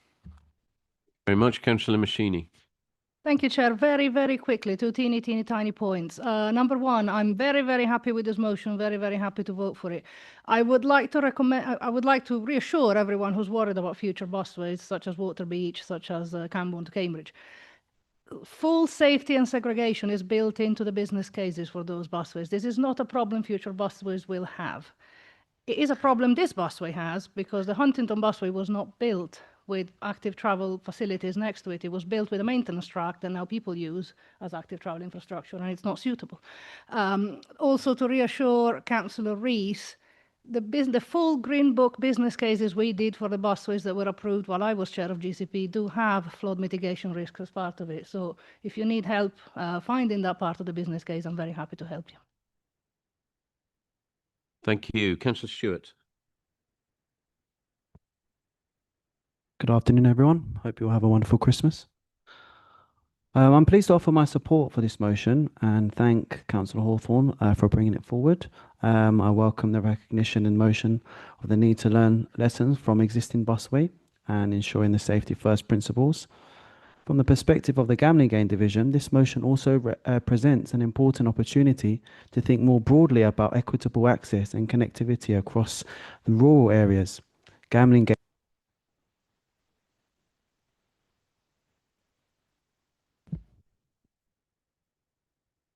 Very much, Councillor Machini. Thank you, Chair. Very, very quickly, two tiny points. Number one, I'm very, very happy with this motion. Very, very happy to vote for it. I would like to reassure everyone who's worried about future busways, such as Water Beach, such as Camborne to Cambridge. Full safety and segregation is built into the business cases for those busways. This is not a problem future busways will have. It is a problem this busway has because the Huntington busway was not built with active travel facilities next to it. It was built with a maintenance tract that now people use as active travel infrastructure, and it's not suitable. Also, to reassure Councillor Rees, the full Green Book business cases we did for the busways that were approved while I was chair of GCP do have flood mitigation risks as part of it. So if you need help finding that part of the business case, I'm very happy to help you. Thank you. Councillor Stewart. Good afternoon, everyone. Hope you all have a wonderful Christmas. I'm pleased to offer my support for this motion and thank Councillor Hawthorne for bringing it forward. I welcome the recognition and motion of the need to learn lessons from existing busway and ensuring the safety first principles. From the perspective of the Gamlingane division, this motion also presents an important opportunity to think more broadly about equitable access and connectivity across the rural areas. Gamlingane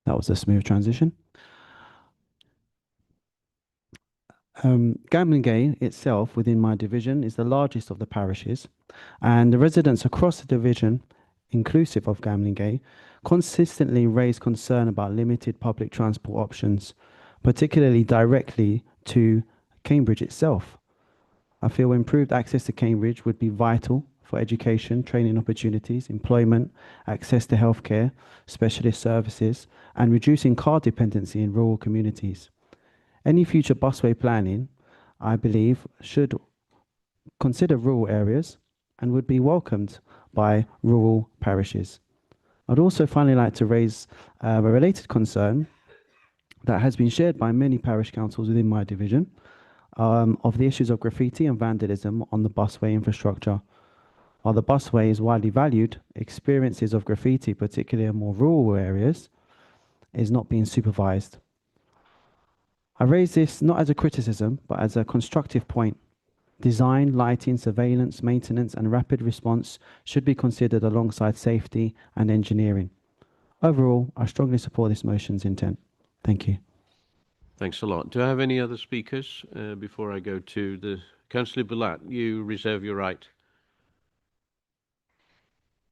That was a smooth transition. Gamlingane itself within my division is the largest of the parishes, and the residents across the division, inclusive of Gamlingane, consistently raise concern about limited public transport options, particularly directly to Cambridge itself. I feel improved access to Cambridge would be vital for education, training opportunities, employment, access to healthcare, specialist services, and reducing car dependency in rural communities. Any future busway planning, I believe, should consider rural areas and would be welcomed by rural parishes. I'd also finally like to raise a related concern that has been shared by many parish councils within my division of the issues of graffiti and vandalism on the busway infrastructure. While the busway is widely valued, experiences of graffiti, particularly in more rural areas, is not being supervised. I raise this not as a criticism, but as a constructive point. Design, lighting, surveillance, maintenance, and rapid response should be considered alongside safety and engineering. Overall, I strongly support this motion's intent. Thank you. Thanks a lot. Do I have any other speakers before I go to the Councillor Bulat? You reserve your right.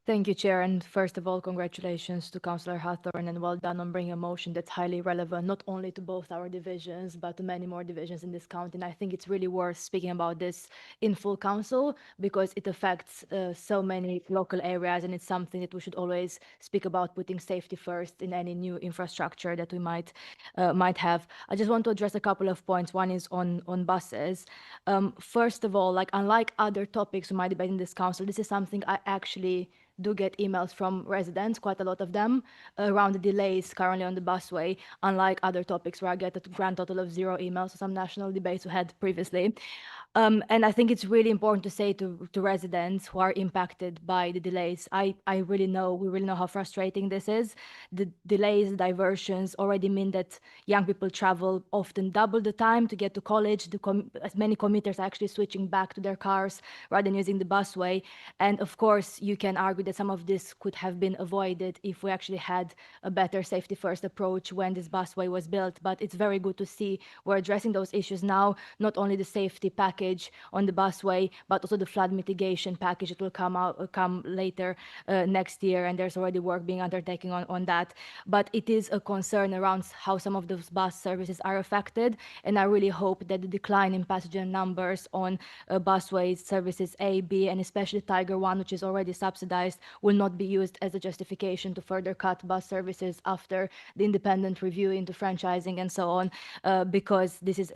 Thank you, Chair. And first of all, congratulations to Councillor Hawthorne and well done on bringing a motion that's highly relevant, not only to both our divisions, but to many more divisions in this county. And I think it's really worth speaking about this in full council because it affects so many local areas. And it's something that we should always speak about, putting safety first in any new infrastructure that we might have. I just want to address a couple of points. One is on buses. First of all, like unlike other topics we might debate in this council, this is something I actually do get emails from residents, quite a lot of them, around the delays currently on the busway, unlike other topics where I get a grand total of 0 emails, some national debates we had previously. And I think it's really important to say to residents who are impacted by the delays, we really know how frustrating this is. The delays, diversions already mean that young people travel often double the time to get to college. As many commuters are actually switching back to their cars rather than using the busway. And of course, you can argue that some of this could have been avoided if we actually had a better safety first approach when this busway was built. But it's very good to see we're addressing those issues now, not only the safety package on the busway, but also the flood mitigation package that will come later next year. And there's already work being undertaken on that. But it is a concern around how some of those bus services are affected. And I really hope that the decline in passenger numbers on busways, services A, B, and especially Tiger One, which is already subsidized, will not be used as a justification to further cut bus services after the independent review into franchising and so on, because this is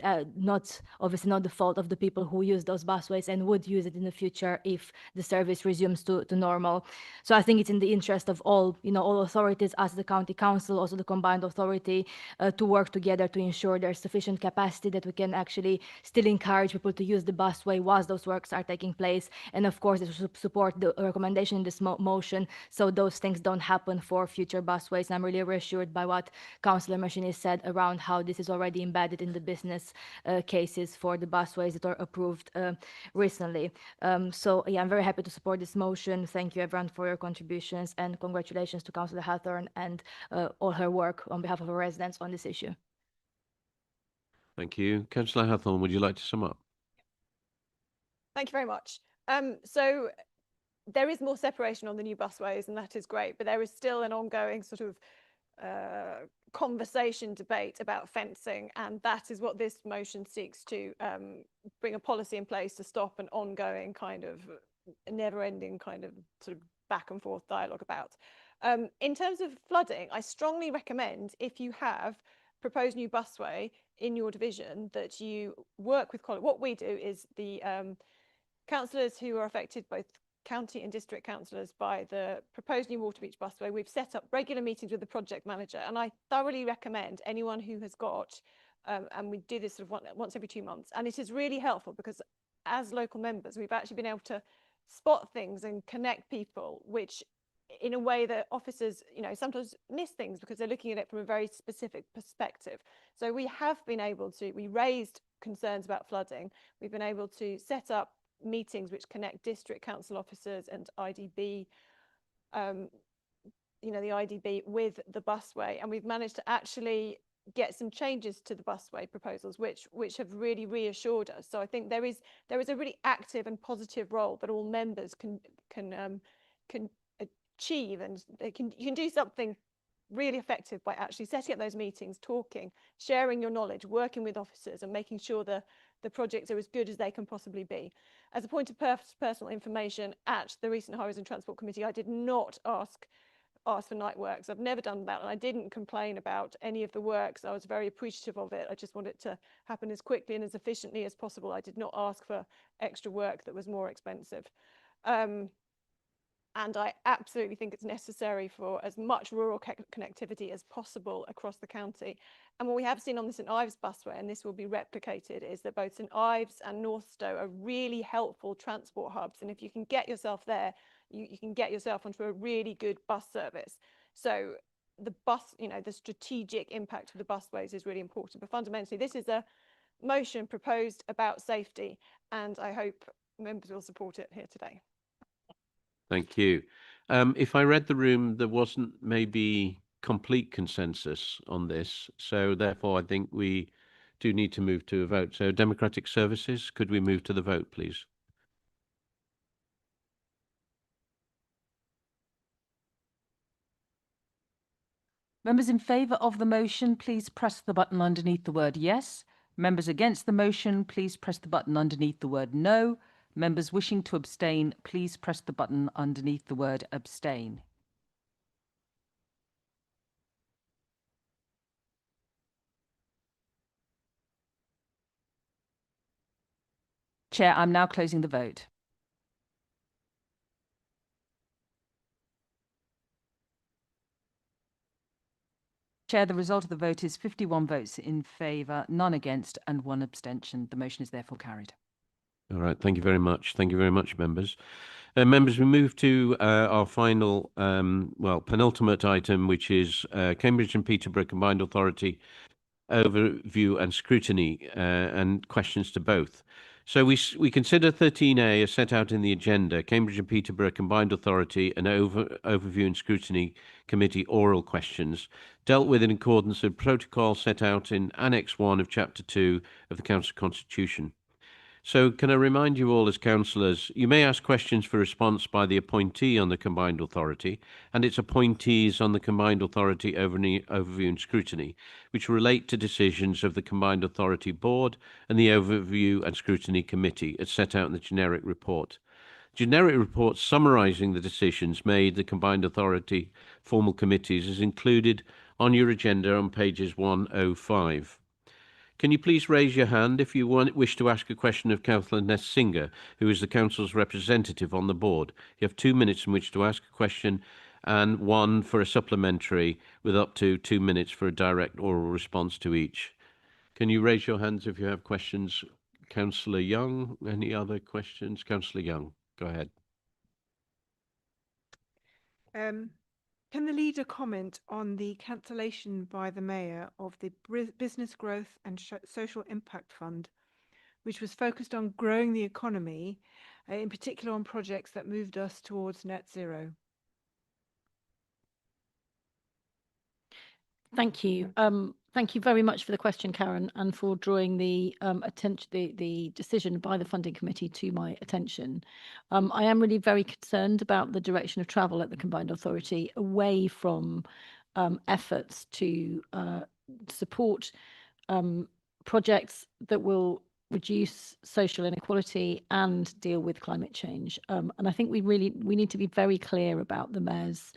obviously not the fault of the people who use those busways and would use it in the future if the service resumes to normal. So I think it's in the interest of all authorities, as the county council, also the combined authority, to work together to ensure there's sufficient capacity that we can actually still encourage people to use the busway whilst those works are taking place. And of course, to support the recommendation in this motion so those things don't happen for future busways. And I'm really reassured by what Councillor Machini said around how this is already embedded in the business cases for the busways that are approved recently. So yeah, I'm very happy to support this motion. Thank you everyone for your contributions, and congratulations to Councillor Hathorn and all her work on behalf of our residents on this issue. Thank you. Councillor Hathorn, would you like to sum up? Thank you very much. So there is more separation on the new busways, and that is great, but there is still an ongoing sort of conversation, debate about fencing, and that is what this motion seeks to bring a policy in place to stop an ongoing kind of never-ending kind of sort of back and forth dialogue about. In terms of flooding, I strongly recommend, if you have proposed new busway in your division, that you work with what we do is the councillors who are affected, both county and district councillors, by the proposed new Waterbeach busway. We've set up regular meetings with the project manager, and I thoroughly recommend anyone who has got, and we do this sort of once every 2 months, and it is really helpful because as local members, we've actually been able to spot things and connect people, which in a way that officers, sometimes miss things because they're looking at it from a very specific perspective. So we raised concerns about flooding. We've been able to set up meetings which connect district council officers and IDB, the IDB with the busway, and we've managed to actually get some changes to the busway proposals, which have really reassured us. So I think there is a really active and positive role that all members can achieve, and you can do something really effective by actually setting up those meetings, talking, sharing your knowledge, working with officers, and making sure the projects are as good as they can possibly be. As a point of personal information, at the recent Highways and Transport Committee, I did not ask for night works. I've never done that, and I didn't complain about any of the works. I was very appreciative of it. I just wanted it to happen as quickly and as efficiently as possible. I did not ask for extra work that was more expensive. And I absolutely think it's necessary for as much rural connectivity as possible across the county. And what we have seen on the St Ives busway, and this will be replicated, is that both St Ives and Northstowe are really helpful transport hubs. And if you can get yourself there, you can get yourself onto a really good bus service. So the the strategic impact of the busways is really important. But fundamentally, this is a motion proposed about safety, and I hope members will support it here today. Thank you. If I read the room, there wasn't maybe complete consensus on this. So therefore, I think we do need to move to a vote. So Democratic Services, could we move to the vote, please? Members in favour of the motion, please press the button underneath the word yes. Members against the motion, please press the button underneath the word no. Members wishing to abstain, please press the button underneath the word abstain. Chair, I'm now closing the vote. Chair, the result of the vote is 51 votes in favour, none against and 1 abstention. The motion is therefore carried. All right. Thank you very much. Thank you very much, members. Members, we move to our final, penultimate item, which is Cambridge and Peterborough Combined Authority overview and scrutiny, and questions to both. So we consider 13A as set out in the agenda, Cambridge and Peterborough Combined Authority and Overview and Scrutiny Committee oral questions, dealt with in accordance with protocol set out in Annex 1 of Chapter 2 of the Council Constitution. So can I remind you all as councillors, you may ask questions for response by the appointee on the Combined Authority and its appointees on the Combined Authority Overview and Scrutiny, which relate to decisions of the Combined Authority Board and the Overview and Scrutiny Committee as set out in the generic report. Generic report summarising the decisions made the Combined Authority formal committees is included on your agenda on pages 105. Can you please raise your hand if you wish to ask a question of Councillor Ness-Singer, who is the Council's representative on the board? You have 2 minutes in which to ask a question and 1 for a supplementary, with up to 2 minutes for a direct oral response to each. Can you raise your hands if you have questions? Councillor Young, any other questions? Councillor Young, go ahead. Can the leader comment on the cancellation by the Mayor of the Business Growth and Social Impact Fund, which was focused on growing the economy, in particular on projects that moved us towards net zero? Thank you. Thank you very much for the question, Karen, and for drawing the the decision by the funding committee to my attention. I am really very concerned about the direction of travel at the Combined Authority away from efforts to support projects that will reduce social inequality and deal with climate change. And I think we need to be very clear about the Mayor's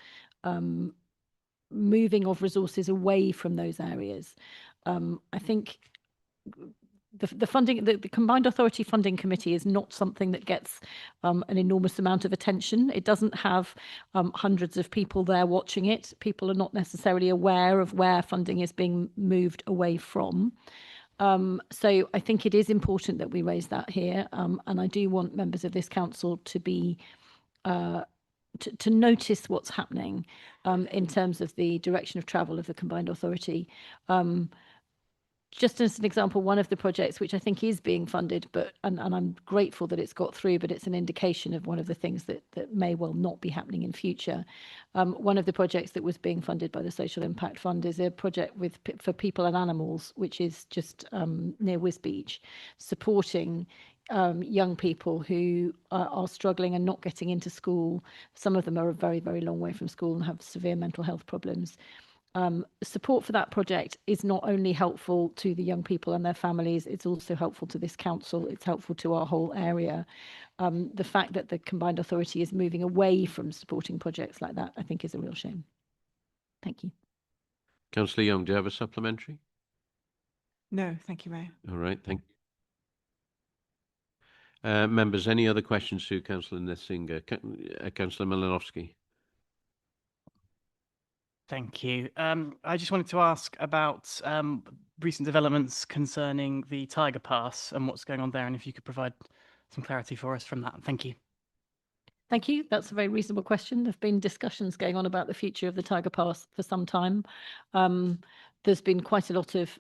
moving of resources away from those areas. I think the Combined Authority Funding Committee is not something that gets an enormous amount of attention. It doesn't have hundreds of people there watching it. People are not necessarily aware of where funding is being moved away from. So I think it is important that we raise that here, and I do want members of this council to be to notice what's happening in terms of the direction of travel of the Combined Authority. Just as an example, one of the projects which I think is being funded, and I'm grateful that it's got through, but it's an indication of one of the things that may well not be happening in future. One of the projects that was being funded by the Social Impact Fund is a project for people and animals, which is just near Wisbech, supporting young people who are struggling and not getting into school. Some of them are a very, very long way from school and have severe mental health problems. Support for that project is not only helpful to the young people and their families, it's also helpful to this council, it's helpful to our whole area. The fact that the Combined Authority is moving away from supporting projects like that, I think, is a real shame. Thank you. Councillor Young, do you have a supplementary? No, thank you, Mayor. All right, thank you. Members, any other questions to Councillor Ness-Singer? Councillor Malinowski. Thank you. I just wanted to ask about recent developments concerning the Tiger Pass and what's going on there, and if you could provide some clarity for us from that. Thank you. Thank you. That's a very reasonable question. There have been discussions going on about the future of the Tiger Pass for some time. There's been quite a lot of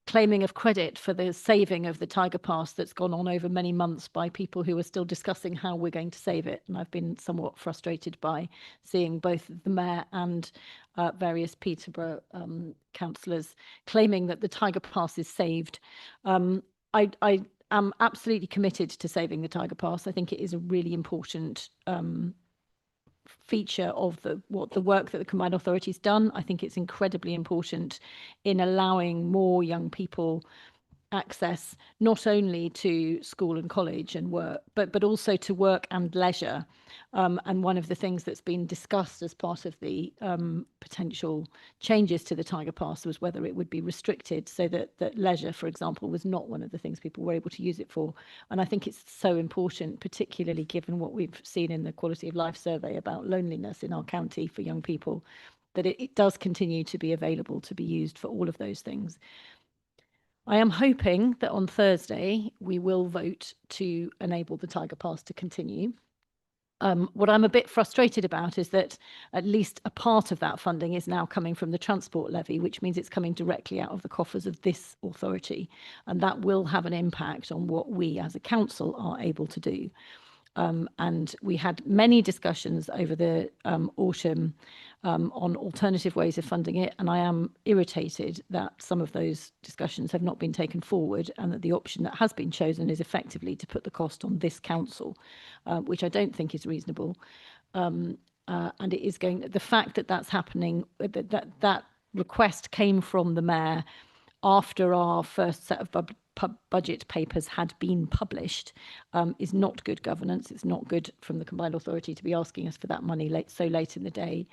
claiming of credit for the saving of the Tiger Pass that's gone on over many months by people who are still discussing how we're going to save it. And I've been somewhat frustrated by seeing both the Mayor and various Peterborough councillors claiming that the Tiger Pass is saved. I am absolutely committed to saving the Tiger Pass. I think it is a really important feature of the work that the Combined Authority's done. I think it's incredibly important in allowing more young people access not only to school and college and work, but also to work and leisure. And one of the things that's been discussed as part of the potential changes to the Tiger Pass was whether it would be restricted so that leisure, for example, was not one of the things people were able to use it for. And I think it's so important, particularly given what we've seen in the Quality of Life survey about loneliness in our county for young people, that it does continue to be available to be used for all of those things. I am hoping that on Thursday we will vote to enable the Tiger Pass to continue. What I'm a bit frustrated about is that at least a part of that funding is now coming from the transport levy, which means it's coming directly out of the coffers of this authority. And that will have an impact on what we as a council are able to do. And we had many discussions over the autumn on alternative ways of funding it. And I am irritated that some of those discussions have not been taken forward and that the option that has been chosen is effectively to put the cost on this council, which I don't think is reasonable. And it is going, the fact that that's happening, that request came from the mayor after our first set of budget papers had been published is not good governance. It's not good from the combined authority to be asking us for that money so late in the day.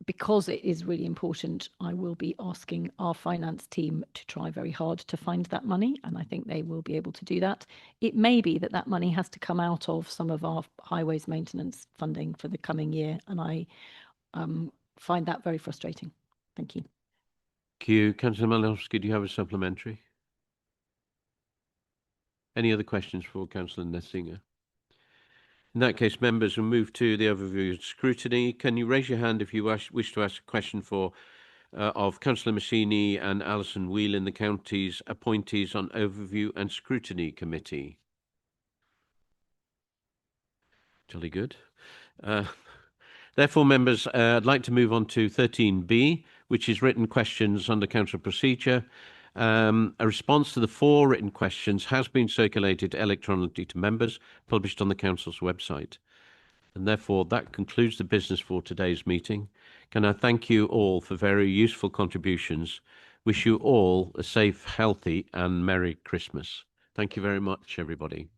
Because it is really important, I will be asking our finance team to try very hard to find that money, and I think they will be able to do that. It may be that that money has to come out of some of our highways maintenance funding for the coming year, and I find that very frustrating. Thank you. Thank you. Councillor Malowski, do you have a supplementary? Any other questions for Councillor Nessinger? In that case, members will move to the overview of scrutiny. Can you raise your hand if you wish to ask a question of Councillor Massini and Alison Whelan, the county's appointees on Overview and Scrutiny Committee? Jolly good. Therefore, members, I'd like to move on to 13B, which is written questions under council procedure. A response to the 4 written questions has been circulated electronically to members, published on the council's website. And therefore, that concludes the business for today's meeting. Can I thank you all for very useful contributions? Wish you all a safe, healthy, and Merry Christmas. Thank you very much, everybody.